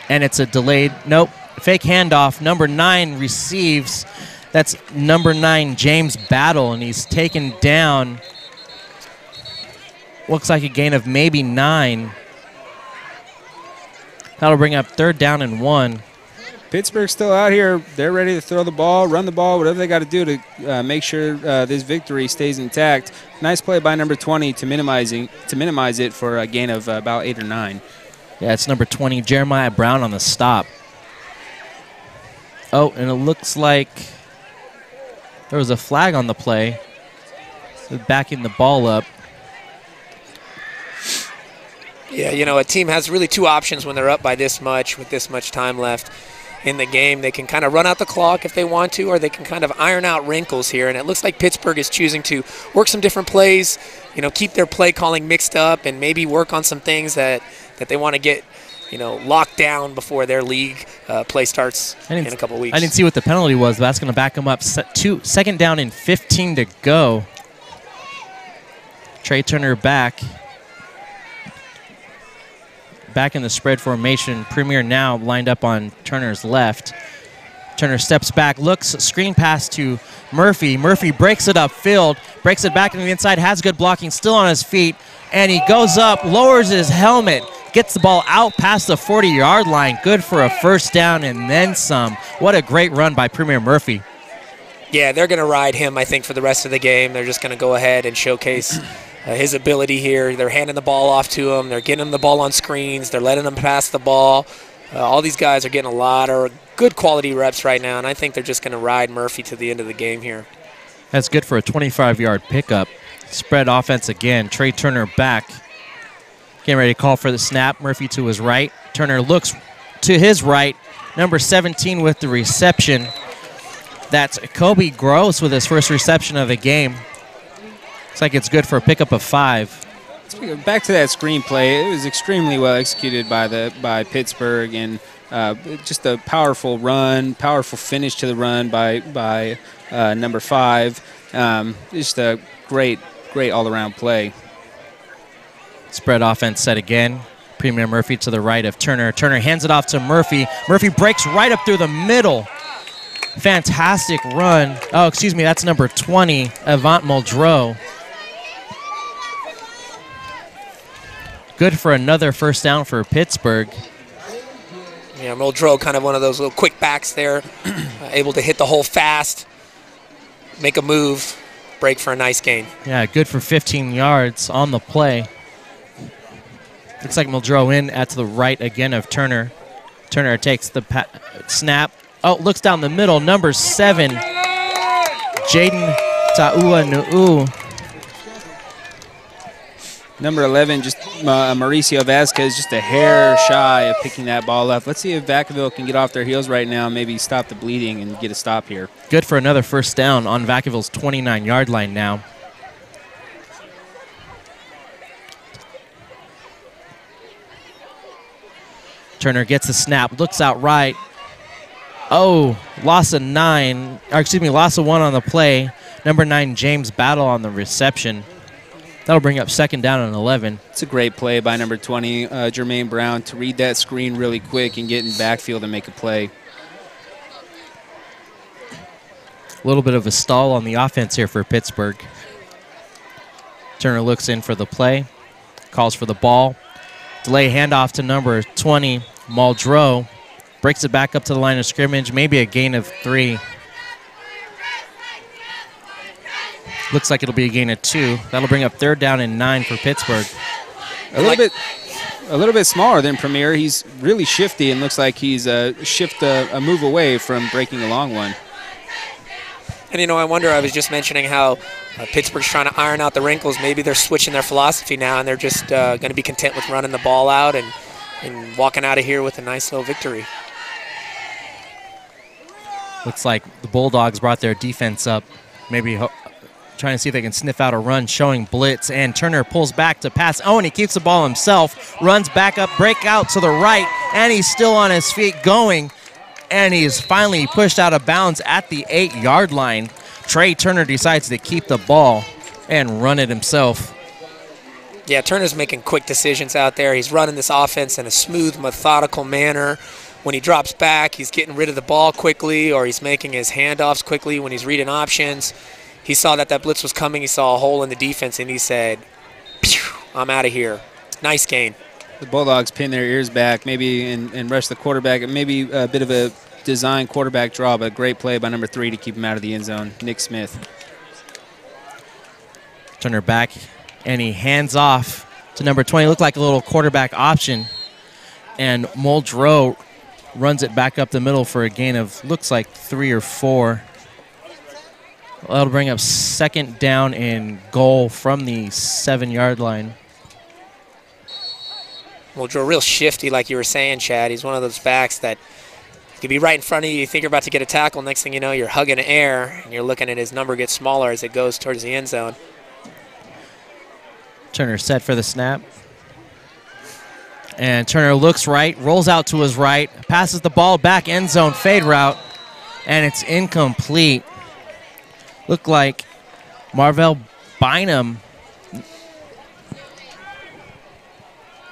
And it's a delayed, nope, fake handoff. Number 9 receives. That's number 9, James Battle, and he's taken down. Looks like a gain of maybe 9. That'll bring up 3rd down and 1. Pittsburgh's still out here. They're ready to throw the ball, run the ball, whatever they got to do to make sure this victory stays intact. Nice play by number 20 to minimize it for a gain of about 8 or 9. Yeah, it's number 20, Jeremiah Brown on the stop. Oh, and it looks like there was a flag on the play. They're backing the ball up. Yeah, you know, a team has really 2 options when they're up by this much, with this much time left in the game. They can kind of run out the clock if they want to, or they can kind of iron out wrinkles here. And it looks like Pittsburgh is choosing to work some different plays, you know, keep their play calling mixed up, and maybe work on some things that they want to get, you know, locked down before their league play starts in a couple weeks. I didn't see what the penalty was, but that's going to back them up. 2nd down and 15 to go. Trey Turner back in the spread formation. Premier now lined up on Turner's left. Turner steps back, looks, screen pass to Murphy. Murphy breaks it upfield, breaks it back into the inside, has good blocking, still on his feet, and he goes up, lowers his helmet, gets the ball out past the 40-yard line. Good for a 1st down and then some. What a great run by Premier Murphy. Yeah, they're going to ride him, I think, for the rest of the game. They're just going to go ahead and showcase his ability here. They're handing the ball off to him. They're getting him the ball on screens. They're letting him pass the ball. All these guys are getting a lot of good quality reps right now, and I think they're just going to ride Murphy to the end of the game here. That's good for a 25-yard pickup. Spread offense again. Trey Turner back. Getting ready to call for the snap. Murphy to his right. Turner looks to his right. Number 17 with the reception. That's Kobe Gross with his first reception of the game. Looks like it's good for a pickup of 5. Back to that screenplay, it was extremely well executed by Pittsburgh, and just a powerful run, powerful finish to the run by number 5. Just a great all-around play. Spread offense set again. Premier Murphy to the right of Turner. Turner hands it off to Murphy. Murphy breaks right up through the middle. Fantastic run. Oh, excuse me, that's number 20, Avant Muldrow. Good for another 1st down for Pittsburgh. Yeah, Muldrow, kind of one of those little quick backs there, able to hit the hole fast, make a move, break for a nice gain. Yeah, good for 15 yards on the play. Looks like Muldrow in at the right again of Turner. Turner takes the snap. Oh, looks down the middle. Number 7, Jaden Ta'uanu'u. Number 11, just Mauricio Vasquez, just a hair shy of picking that ball up. Let's see if Vacaville can get off their heels right now, maybe stop the bleeding and get a stop here. Good for another first down on Vacaville's 29-yard line now. Turner gets the snap, looks out right. Oh, loss of 1 on the play. Number 9, James Battle on the reception. That'll bring up second down and 11. It's a great play by number 20, Jermaine Brown, to read that screen really quick and get in backfield and make a play. A little bit of a stall on the offense here for Pittsburgh. Turner looks in for the play, calls for the ball. Delay handoff to number 20, Muldrow. Breaks it back up to the line of scrimmage, maybe a gain of 3. Looks like it'll be a gain of 2. That'll bring up third down and 9 for Pittsburgh. A little bit smaller than Premier. He's really shifty and looks like he's a move away from breaking a long one. And, you know, I wonder, I was just mentioning how Pittsburgh's trying to iron out the wrinkles. Maybe they're switching their philosophy now, and they're just going to be content with running the ball out and walking out of here with a nice little victory. Looks like the Bulldogs brought their defense up, maybe trying to see if they can sniff out a run, showing blitz, and Turner pulls back to pass. Oh, and he keeps the ball himself, runs back up, break out to the right, and he's still on his feet going, and he's finally pushed out of bounds at the 8-yard line. Trey Turner decides to keep the ball and run it himself. Yeah, Turner's making quick decisions out there. He's running this offense in a smooth, methodical manner. When he drops back, he's getting rid of the ball quickly, or he's making his handoffs quickly when he's reading options. He saw that blitz was coming. He saw a hole in the defense, and he said, I'm out of here. Nice gain. The Bulldogs pin their ears back, maybe, and rush the quarterback. Maybe a bit of a design quarterback draw, but a great play by number 3 to keep him out of the end zone, Nick Smith. Turner back, and he hands off to number 20. Looked like a little quarterback option, and Muldrow runs it back up the middle for a gain of, looks like 3 or 4. That'll bring up second down and goal from the 7-yard line. Muldrow real shifty, like you were saying, Chad. He's one of those backs that could be right in front of you. You think you're about to get a tackle. Next thing you know, you're hugging air, and you're looking at his number get smaller as it goes towards the end zone. Turner set for the snap. And Turner looks right, rolls out to his right, passes the ball back, end zone, fade route, and it's incomplete. Looked like Marvell Bynum.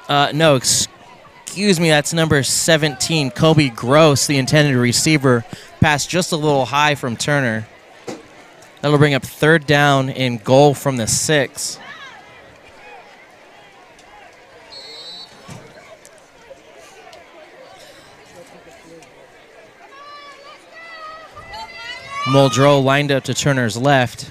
No, excuse me, that's number 17, Kobe Gross, the intended receiver, passed just a little high from Turner. That'll bring up third down and goal from the 6. Muldrow lined up to Turner's left.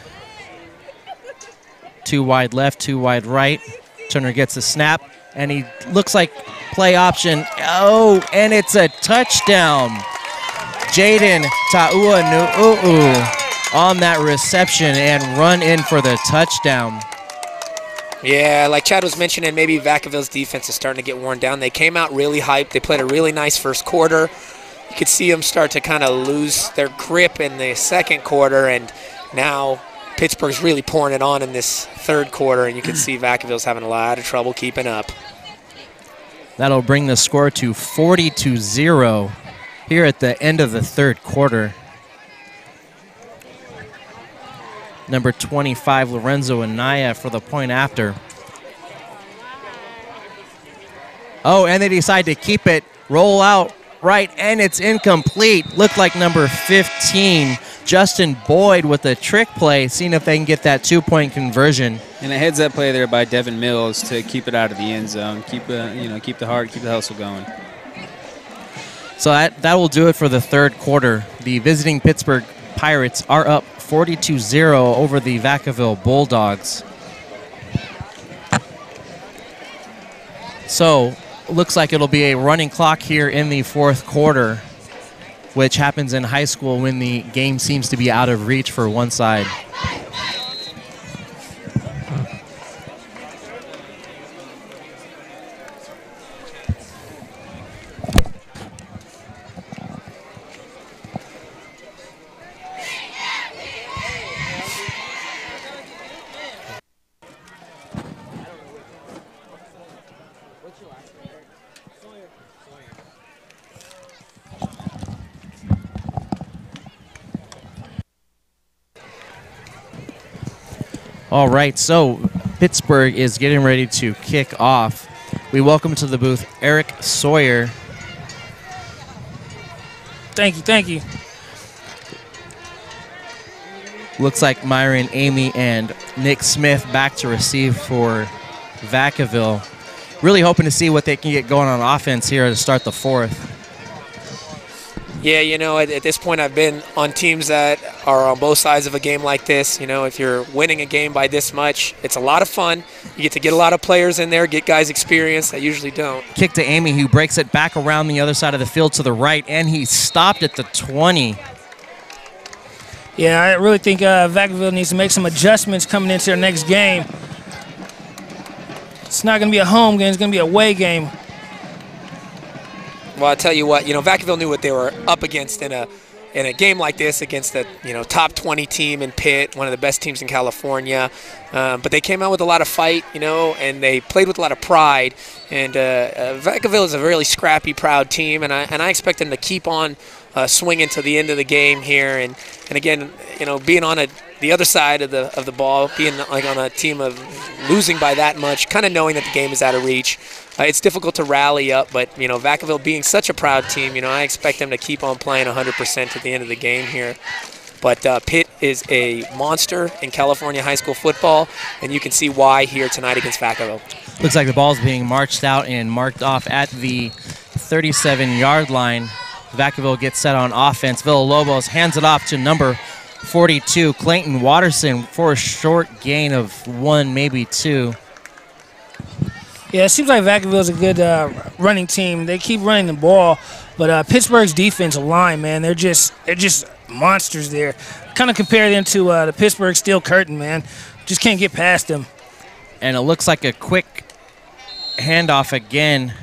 2 wide left, 2 wide right. Turner gets the snap, and he looks like play option. Oh, and it's a touchdown. Jaden Ta'uanu'u on that reception and run in for the touchdown. Yeah, like Chad was mentioning, maybe Vacaville's defense is starting to get worn down. They came out really hyped. They played a really nice first quarter. You could see them start to kind of lose their grip in the second quarter, and now Pittsburgh's really pouring it on in this third quarter, and you can see Vacaville's having a lot of trouble keeping up. That'll bring the score to 40-0 here at the end of the third quarter. Number 25, Lorenzo Anaya for the point after. Oh, and they decide to keep it, roll out right, and it's incomplete. Looked like number 15, Justin Boyd, with a trick play, seeing if they can get that 2-point conversion. And a heads-up play there by Devin Mills to keep it out of the end zone, keep the heart, keep the hustle going. So that will do it for the third quarter. The visiting Pittsburgh Pirates are up 42-0 over the Vacaville Bulldogs. So looks like it'll be a running clock here in the fourth quarter, which happens in high school when the game seems to be out of reach for one side. All right, so Pittsburgh is getting ready to kick off. We welcome to the booth Eric Sawyer. Thank you. Looks like Myron, Amy, and Nick Smith back to receive for Vacaville. Really hoping to see what they can get going on offense here to start the fourth. Yeah, at this point I've been on teams that are on both sides of a game like this. If you're winning a game by this much, it's a lot of fun. You get to get a lot of players in there, get guys experience that usually don't. Kick to Amy, who breaks it back around the other side of the field to the right, and he stopped at the 20. Yeah, I really think Vacaville needs to make some adjustments coming into their next game. It's not going to be a home game. It's going to be a away game. Well, I'll tell you what, Vacaville knew what they were up against in a game like this against the top 20 team in Pitt, one of the best teams in California. But they came out with a lot of fight, and they played with a lot of pride. And Vacaville is a really scrappy, proud team, and I expect them to keep on swinging to the end of the game here. And again, being on the other side of the ball, being like on a team of losing by that much, kind of knowing that the game is out of reach. It's difficult to rally up, but Vacaville being such a proud team, I expect them to keep on playing 100% at the end of the game here. But Pitt is a monster in California high school football, and you can see why here tonight against Vacaville. Looks like the ball's being marched out and marked off at the 37-yard line. Vacaville gets set on offense. Villalobos hands it off to number 42, Clayton Watterson, for a short gain of 1, maybe 2. Yeah, it seems like Vacaville is a good running team. They keep running the ball, but Pittsburgh's defensive line, man, they're just monsters there. Kind of compare them to the Pittsburgh Steel Curtain, man. Just can't get past them. And it looks like a quick handoff again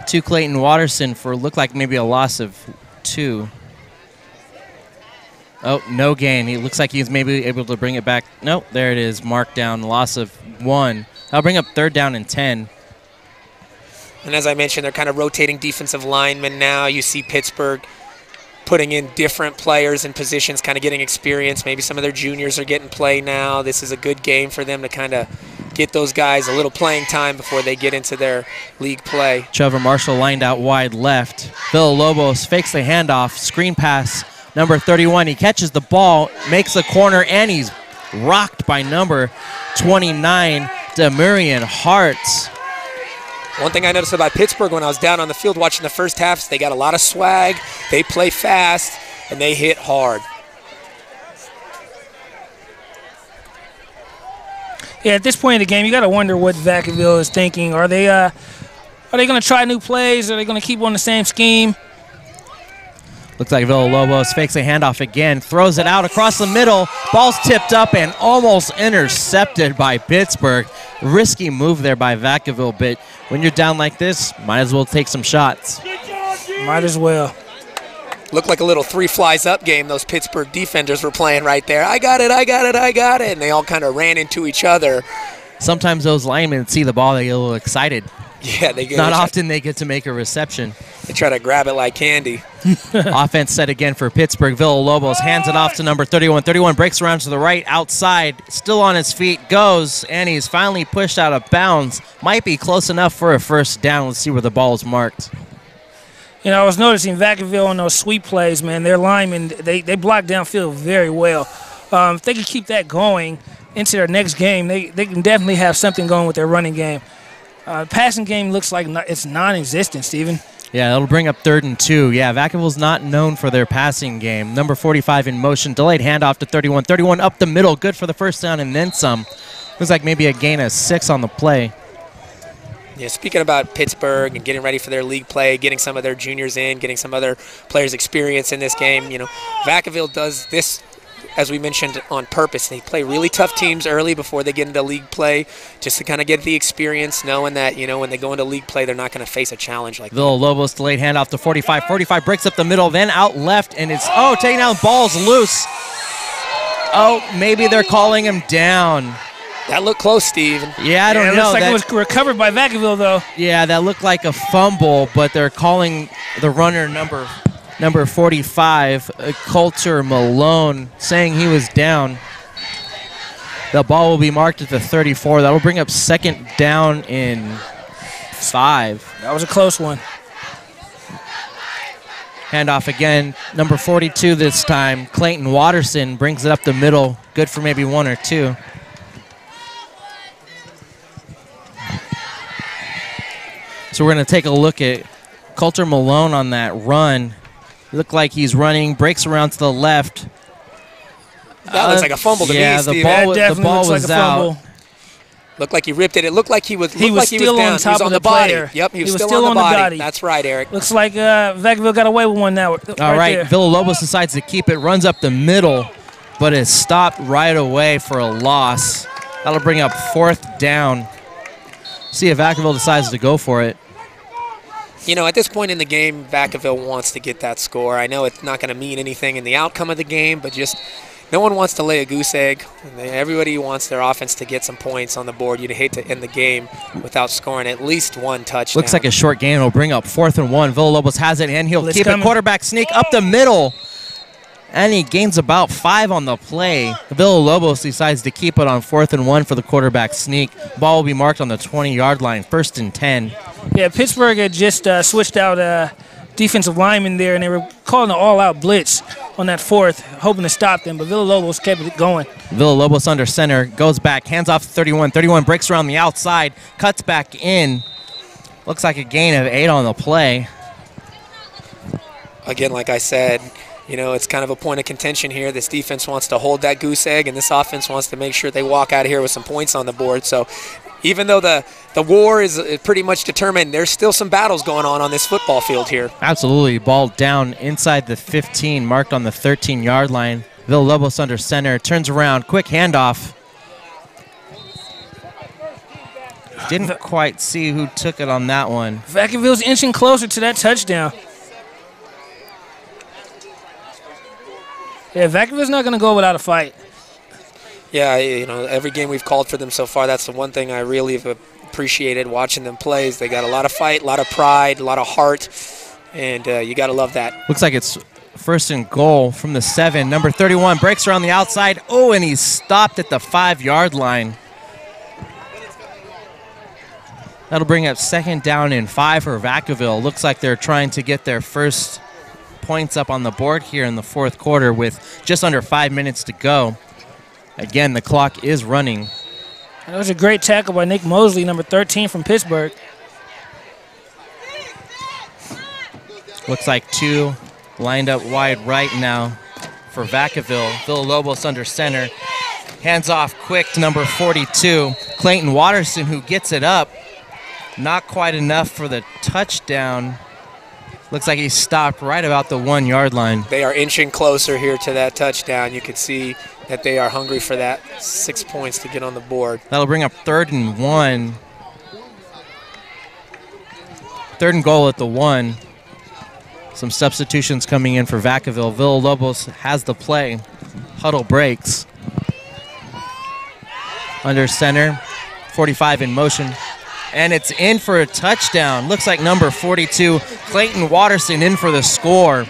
to Clayton Watterson for looked like maybe a loss of 2. Oh, no gain. He looks like he's maybe able to bring it back. Nope, there it is, marked down, loss of 1. I'll bring up 3rd down and 10. And as I mentioned, they're kind of rotating defensive linemen now. You see Pittsburgh putting in different players in positions, kind of getting experience. Maybe some of their juniors are getting play now. This is a good game for them to kind of get those guys a little playing time before they get into their league play. Trevor Marshall lined out wide left. Villalobos fakes the handoff, screen pass, number 31. He catches the ball, makes a corner, and he's rocked by number 29, Demurian Hartz. One thing I noticed about Pittsburgh when I was down on the field watching the first half is they got a lot of swag, they play fast, and they hit hard. Yeah, at this point in the game, you got to wonder what Vacaville is thinking. Are they going to try new plays? Are they going to keep on the same scheme? Looks like Villalobos fakes a handoff again, throws it out across the middle. Ball's tipped up and almost intercepted by Pittsburgh. Risky move there by Vacaville, but when you're down like this, might as well take some shots. Might as well. Looked like a little 3 flies up game those Pittsburgh defenders were playing right there. I got it, I got it, I got it. And they all kind of ran into each other. Sometimes those linemen see the ball, they get a little excited. Yeah, they get Not often they get to make a reception. They try to grab it like candy. Offense set again for Pittsburgh. Villalobos hands it off to number 31. 31 breaks around to the right, outside, still on his feet, goes, and he's finally pushed out of bounds. Might be close enough for a first down. Let's see where the ball is marked. I was noticing Vacaville on those sweep plays, man. Their linemen, they block downfield very well. If they can keep that going into their next game, they can definitely have something going with their running game. Passing game looks like it's non-existent, Steven. Yeah, it'll bring up 3rd and 2. Yeah, Vacaville's not known for their passing game. Number 45 in motion, delayed handoff to 31. 31 up the middle, good for the first down and then some. Looks like maybe a gain of 6 on the play. Yeah, speaking about Pittsburgh and getting ready for their league play, getting some of their juniors in, getting some other players experience in this game, Vacaville does this, as we mentioned, on purpose. They play really tough teams early before they get into league play, just to kind of get the experience, knowing that, when they go into league play, they're not going to face a challenge like that. Villalobos delayed handoff to 45. 45 breaks up the middle, then out left, and it's, taking down, ball's loose. Maybe they're calling him down. That looked close, Steve. Yeah, I don't know. It looks like it was recovered by Vacaville, though. Yeah, that looked like a fumble, but they're calling the runner number 45, Coulter Malone, saying he was down. The ball will be marked at the 34. That will bring up second down in 5. That was a close one. Handoff again, number 42 this time. Clayton Watterson brings it up the middle. Good for maybe 1 or 2. So we're going to take a look at Coulter Malone on that run. Looked like he's running, breaks around to the left. That looks like a fumble to me, Steve. The ball was out. Looked like he ripped it. It looked like he was still down. on top he was of on the body. player. Yep, he was still on the body. That's right, Eric. Looks like Vacaville got away with one now. All right, Villalobos decides to keep it, runs up the middle, but is stopped right away for a loss. That'll bring up 4th down. See if Vacaville decides to go for it. You know, at this point in the game, Vacaville wants to get that score. I know it's not going to mean anything in the outcome of the game, but just no one wants to lay a goose egg. Everybody wants their offense to get some points on the board. You'd hate to end the game without scoring at least 1 touchdown. Looks like a short gain. It'll bring up 4th and 1. Villalobos has it, and he'll keep it. Quarterback sneak up the middle. And he gains about 5 on the play. Villalobos decides to keep it on 4th and 1 for the quarterback sneak. Ball will be marked on the 20-yard line, 1st and 10. Yeah, Pittsburgh had just switched out defensive linemen there, and they were calling an all-out blitz on that 4th, hoping to stop them, but Villalobos kept it going. Villalobos under center, goes back, hands off to 31. 31 breaks around the outside, cuts back in. Looks like a gain of 8 on the play. Again, like I said, you know, it's kind of a point of contention here. This defense wants to hold that goose egg, and this offense wants to make sure they walk out of here with some points on the board. So even though the war is pretty much determined, there's still some battles going on this football field here. Absolutely. Ball down inside the 15, marked on the 13-yard line. Villalobos under center, turns around, quick handoff. Didn't quite see who took it on that one. Vacaville's inching closer to that touchdown. Yeah, Vacaville's not going to go without a fight. Yeah, you know, every game we've called for them so far, that's the one thing I really have appreciated watching them play is they got a lot of fight, a lot of pride, a lot of heart, and you got to love that. Looks like it's 1st and goal from the 7. Number 31 breaks around the outside. Oh, and he's stopped at the 5-yard line. That'll bring up 2nd down and 5 for Vacaville. Looks like they're trying to get their first points up on the board here in the 4th quarter with just under 5 minutes to go. Again, the clock is running. That was a great tackle by Nick Mosley, number 13 from Pittsburgh. Looks like 2 lined up wide right now for Vacaville. Villalobos under center. Hands off quick to number 42, Clayton Watterson, who gets it up. Not quite enough for the touchdown. Looks like he stopped right about the 1-yard line. They are inching closer here to that touchdown. You can see that they are hungry for that 6 points to get on the board. That'll bring up 3rd and 1. 3rd and goal at the 1. Some substitutions coming in for Vacaville. Villalobos has the play. Huddle breaks. Under center, 45 in motion. And it's in for a touchdown. Looks like number 42, Clayton Watterson, in for the score,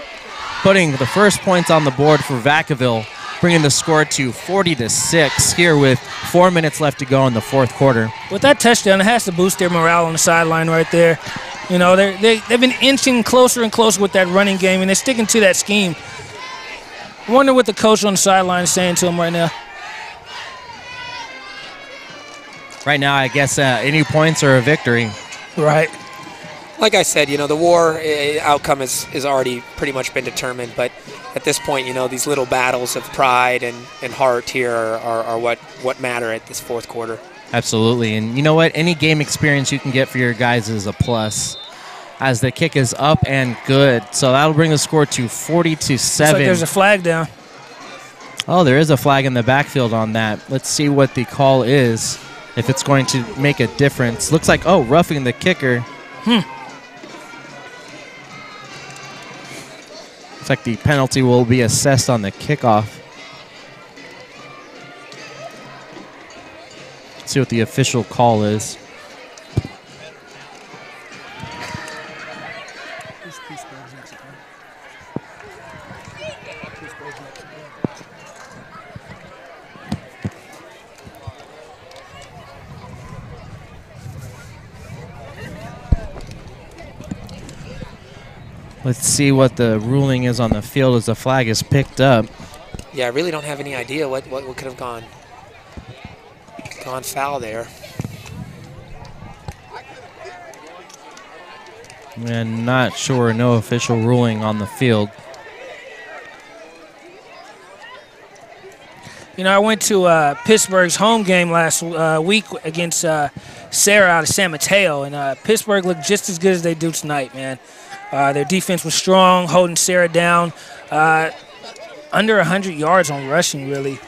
putting the first points on the board for Vacaville, bringing the score to 40-6 here with 4 minutes left to go in the 4th quarter. With that touchdown, it has to boost their morale on the sideline right there. You know, they've been inching closer and closer with that running game, and they're sticking to that scheme. I wonder what the coach on the sideline is saying to them right now. Right now, I guess any points are a victory. Right. Like I said, you know, the war outcome has already pretty much been determined, but at this point, you know, these little battles of pride and heart here are what matter at this 4th quarter. Absolutely, and you know what? Any game experience you can get for your guys is a plus, as the kick is up and good. So that'll bring the score to 40-7. Looks like there's a flag down. Oh, there is a flag in the backfield on that. Let's see what the call is, if it's going to make a difference. Looks like, oh, roughing the kicker. Looks like the penalty will be assessed on the kickoff. Let's see what the official call is. Let's see what the ruling is on the field as the flag is picked up. Yeah, I really don't have any idea what could have gone foul there. And not sure, no official ruling on the field. You know, I went to Pittsburgh's home game last week against Sarah out of San Mateo, and Pittsburgh looked just as good as they do tonight, man. Their defense was strong, holding Sarah down. Under 100 yards on rushing, really.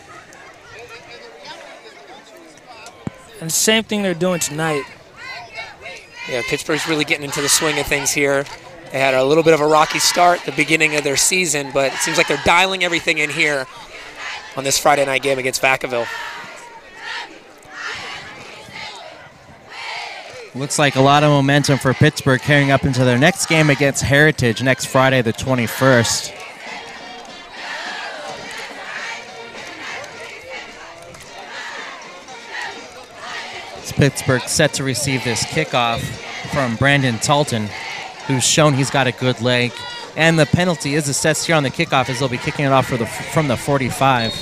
And the same thing they're doing tonight. Yeah, Pittsburgh's really getting into the swing of things here. They had a little bit of a rocky start at the beginning of their season, but it seems like they're dialing everything in here on this Friday night game against Vacaville. Looks like a lot of momentum for Pittsburgh carrying up into their next game against Heritage next Friday, the 21st. Pittsburgh set to receive this kickoff from Brandon Talton, who's shown he's got a good leg. And the penalty is assessed here on the kickoff as they'll be kicking it off from the 45.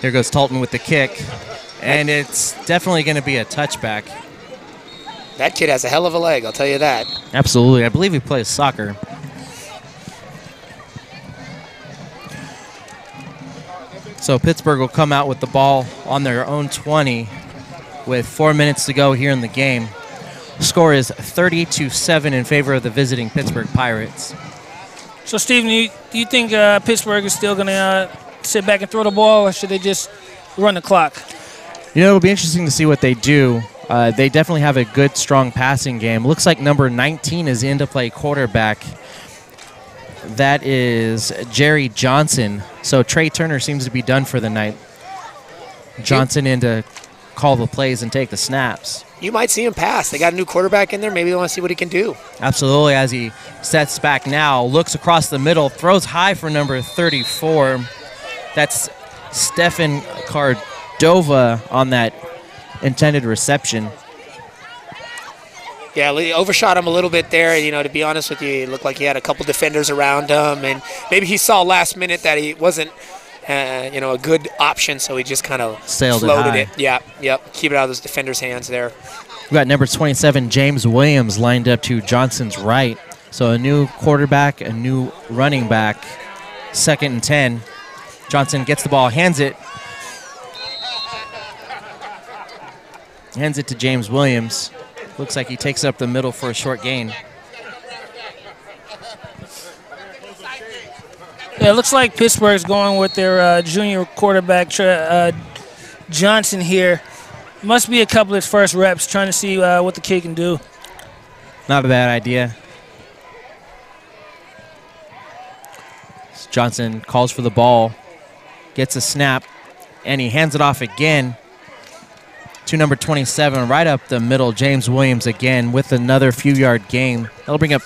Here goes Talton with the kick, and it's definitely going to be a touchback. That kid has a hell of a leg, I'll tell you that. Absolutely. I believe he plays soccer. So Pittsburgh will come out with the ball on their own 20 with 4 minutes to go here in the game. Score is 30-7 in favor of the visiting Pittsburgh Pirates. So, Steven, do you think Pittsburgh is still going to sit back and throw the ball, or should they just run the clock? You know, it'll be interesting to see what they do. They definitely have a good, strong passing game. Looks like number 19 is in to play quarterback. That is Jerry Johnson. So Trey Turner seems to be done for the night. Johnson in to call the plays and take the snaps. You might see him pass. They got a new quarterback in there. Maybe they want to see what he can do. Absolutely, as he sets back now, looks across the middle, throws high for number 34. That's Stefan Cardova on that intended reception. Yeah, he overshot him a little bit there. You know, to be honest with you, it looked like he had a couple defenders around him, and maybe he saw last minute that he wasn't, a good option, so he just kind of floated it. Yeah, yep. Keep it out of those defenders' hands there. We got number 27, James Williams, lined up to Johnson's right. So a new quarterback, a new running back. 2nd and 10. Johnson gets the ball, hands it to James Williams. Looks like he takes up the middle for a short gain. Yeah, it looks like Pittsburgh's going with their junior quarterback, Johnson here. Must be a couple of his first reps, trying to see what the kid can do. Not a bad idea. Johnson calls for the ball, gets a snap, and he hands it off again to number 27, right up the middle, James Williams again with another few-yard gain. That'll bring up,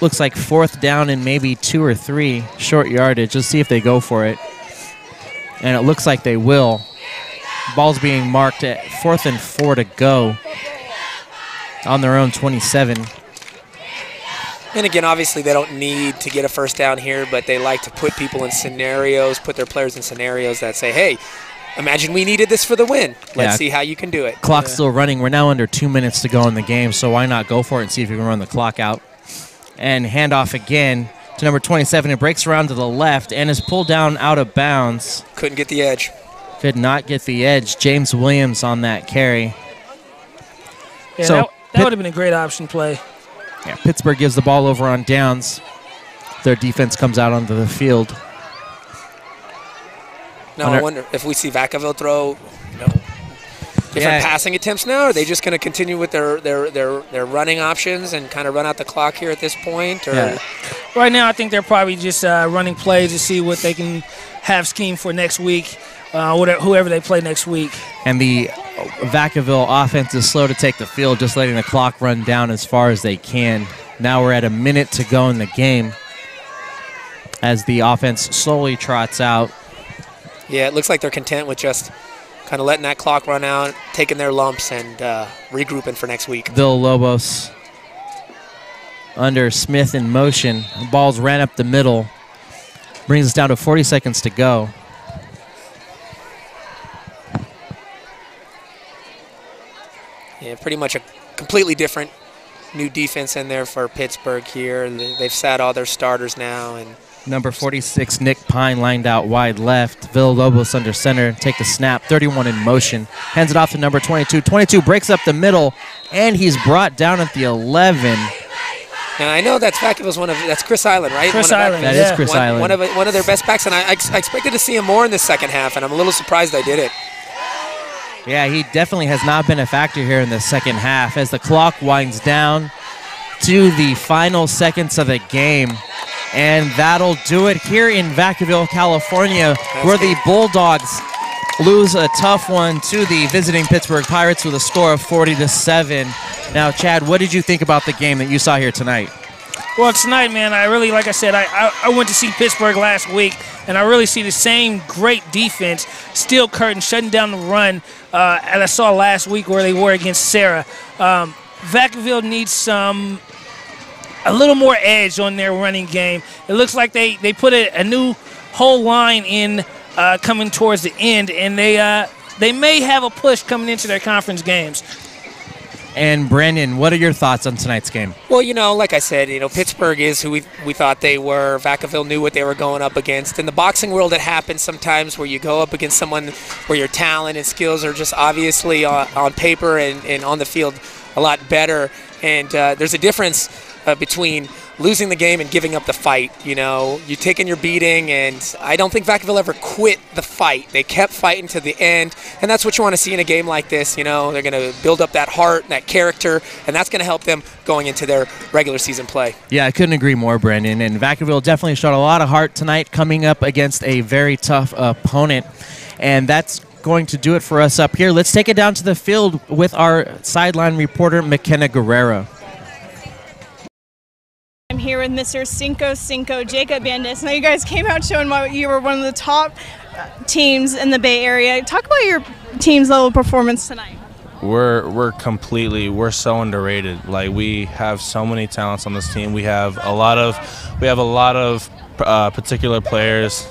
looks like 4th down and maybe 2 or 3 short yardage. Let's see if they go for it. And it looks like they will. Ball's being marked at 4th and 4 to go on their own 27. And again, obviously they don't need to get a first down here, but they like to put people in scenarios, put their players in scenarios that say, hey, imagine we needed this for the win. Let's see how you can do it. Clock's still running. We're now under 2 minutes to go in the game, so why not go for it and see if you can run the clock out. And handoff again to number 27. It breaks around to the left and is pulled down out of bounds. Couldn't get the edge. Could not get the edge. James Williams on that carry. Yeah, so that would have been a great option play. Yeah, Pittsburgh gives the ball over on downs. Their defense comes out onto the field. Now I wonder if we see Vacaville throw different passing attempts now. Are they just going to continue with their running options and kind of run out the clock here at this point? Or? Yeah. Right now I think they're probably just running plays to see what they can have scheme for next week, whoever they play next week. And the Vacaville offense is slow to take the field, just letting the clock run down as far as they can. Now we're at a minute to go in the game as the offense slowly trots out. Yeah, it looks like they're content with just kind of letting that clock run out, taking their lumps, and regrouping for next week. Villalobos under Smith in motion. Balls ran up the middle. Brings us down to 40 seconds to go. Yeah, pretty much a completely different new defense in there for Pittsburgh here. They've sat all their starters now. And Number 46, Nick Pine, lined out wide left. Villalobos under center. Take the snap. 31 in motion. Hands it off to number 22. 22 breaks up the middle, and he's brought down at the 11. And I know that's Vacaville's that's Chris Island, right? Chris Island, That is Chris Island. One of their best backs, and I expected to see him more in the second half, and I'm a little surprised I did it. Yeah, he definitely has not been a factor here in the second half as the clock winds down to the final seconds of the game. And that'll do it here in Vacaville, California, where the Bulldogs lose a tough one to the visiting Pittsburgh Pirates with a score of 40-7. Now, Chad, what did you think about the game that you saw here tonight? Well, tonight, man, I really, like I said, I went to see Pittsburgh last week, and I really see the same great defense, steel curtain, shutting down the run, as I saw last week where they were against Sarah. Vacaville needs a little more edge on their running game. It looks like they put a new whole line in coming towards the end, and they may have a push coming into their conference games. And Brandon, what are your thoughts on tonight's game? Well, like I said, Pittsburgh is who we thought they were. Vacaville knew what they were going up against. In the boxing world, it happens sometimes where you go up against someone where your talent and skills are just obviously on paper and on the field a lot better. And there's a difference between losing the game and giving up the fight. You're taking your beating, and I don't think Vacaville ever quit the fight. They kept fighting to the end, and that's what you want to see in a game like this. They're going to build up that heart and that character, and that's going to help them going into their regular season play. Yeah, I couldn't agree more, Brandon. And Vacaville definitely showed a lot of heart tonight coming up against a very tough opponent, and that's going to do it for us up here. Let's take it down to the field with our sideline reporter, McKenna Guerrero. I'm here with Mr. Cinco Jacob Bandes. Now you guys came out showing why you were one of the top teams in the Bay Area. Talk about your team's level of performance tonight. We're so underrated. Like, we have so many talents on this team. We have a lot of particular players.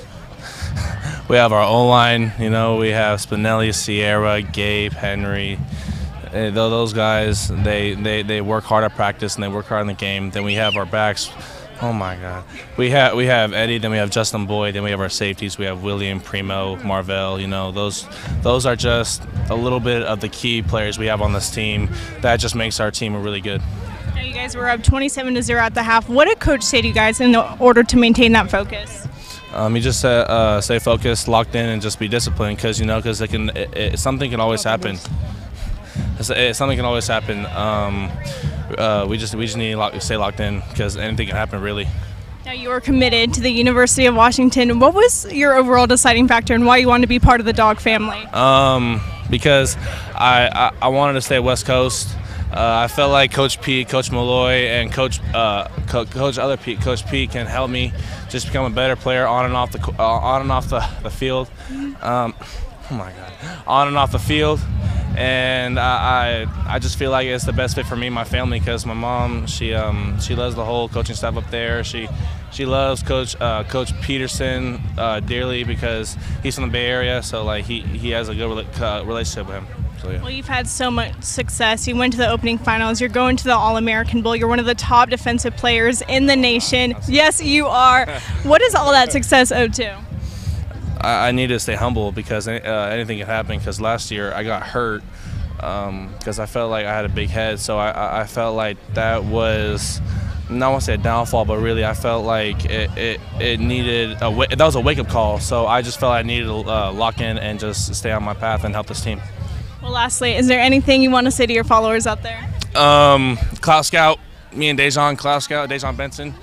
We have our O-line, we have Spinelli, Sierra, Gabe, Henry. Those guys, they work hard at practice and they work hard in the game. Then we have our backs. Oh my God, we have Eddie. Then we have Justin Boyd. Then we have our safeties. We have William, Primo, Marvell. Those are just a little bit of the key players we have on this team. That just makes our team really good. Now you guys were up 27-0 at the half. What did Coach say to you guys in order to maintain that focus? He just said stay focused, locked in, and just be disciplined because something can always happen. Something can always happen. We just need to stay locked in because anything can happen, really. Now you were committed to the University of Washington. What was your overall deciding factor and why you wanted to be part of the Dog family? Because I wanted to stay West Coast. I felt like Coach Pete, Coach Malloy, and Coach Pete can help me just become a better player on and off the field. Oh my God, on and off the field. And I just feel like it's the best fit for me and my family because my mom, she loves the whole coaching staff up there. She loves Coach Peterson dearly because he's from the Bay Area, so like he has a good relationship with him. So, yeah. Well, you've had so much success. You went to the opening finals. You're going to the All-American Bowl. You're one of the top defensive players in the nation. Yes, you are. What is all that success owed to? I need to stay humble because anything can happen. Because last year I got hurt because I felt like I had a big head. So I felt like that was, not want to say a downfall, but really I felt like it needed that was a wake-up call. So I just felt I needed to lock in and just stay on my path and help this team. Well, lastly, is there anything you want to say to your followers out there? Cloud Scout, me and Dejon Benson.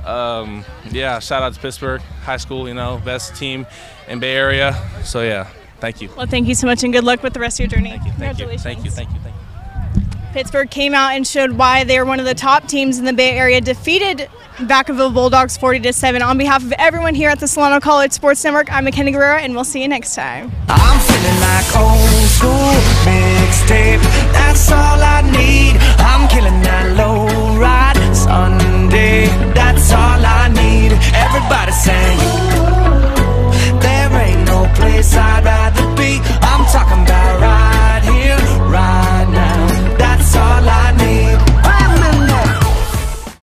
Yeah, shout out to Pittsburgh High School, best team in Bay Area. So yeah, thank you. Well, thank you so much and good luck with the rest of your journey. Thank you. Congratulations. Thank you. Pittsburg came out and showed why they're one of the top teams in the Bay Area, defeated Vacaville Bulldogs 40-7. On behalf of everyone here at the Solano College Sports Network, I'm McKenna Guerrero, and we'll see you next time. I'm feeling like old school mixtape. That's all I need. I'm killing that low ride Sunday. That's all I need. Everybody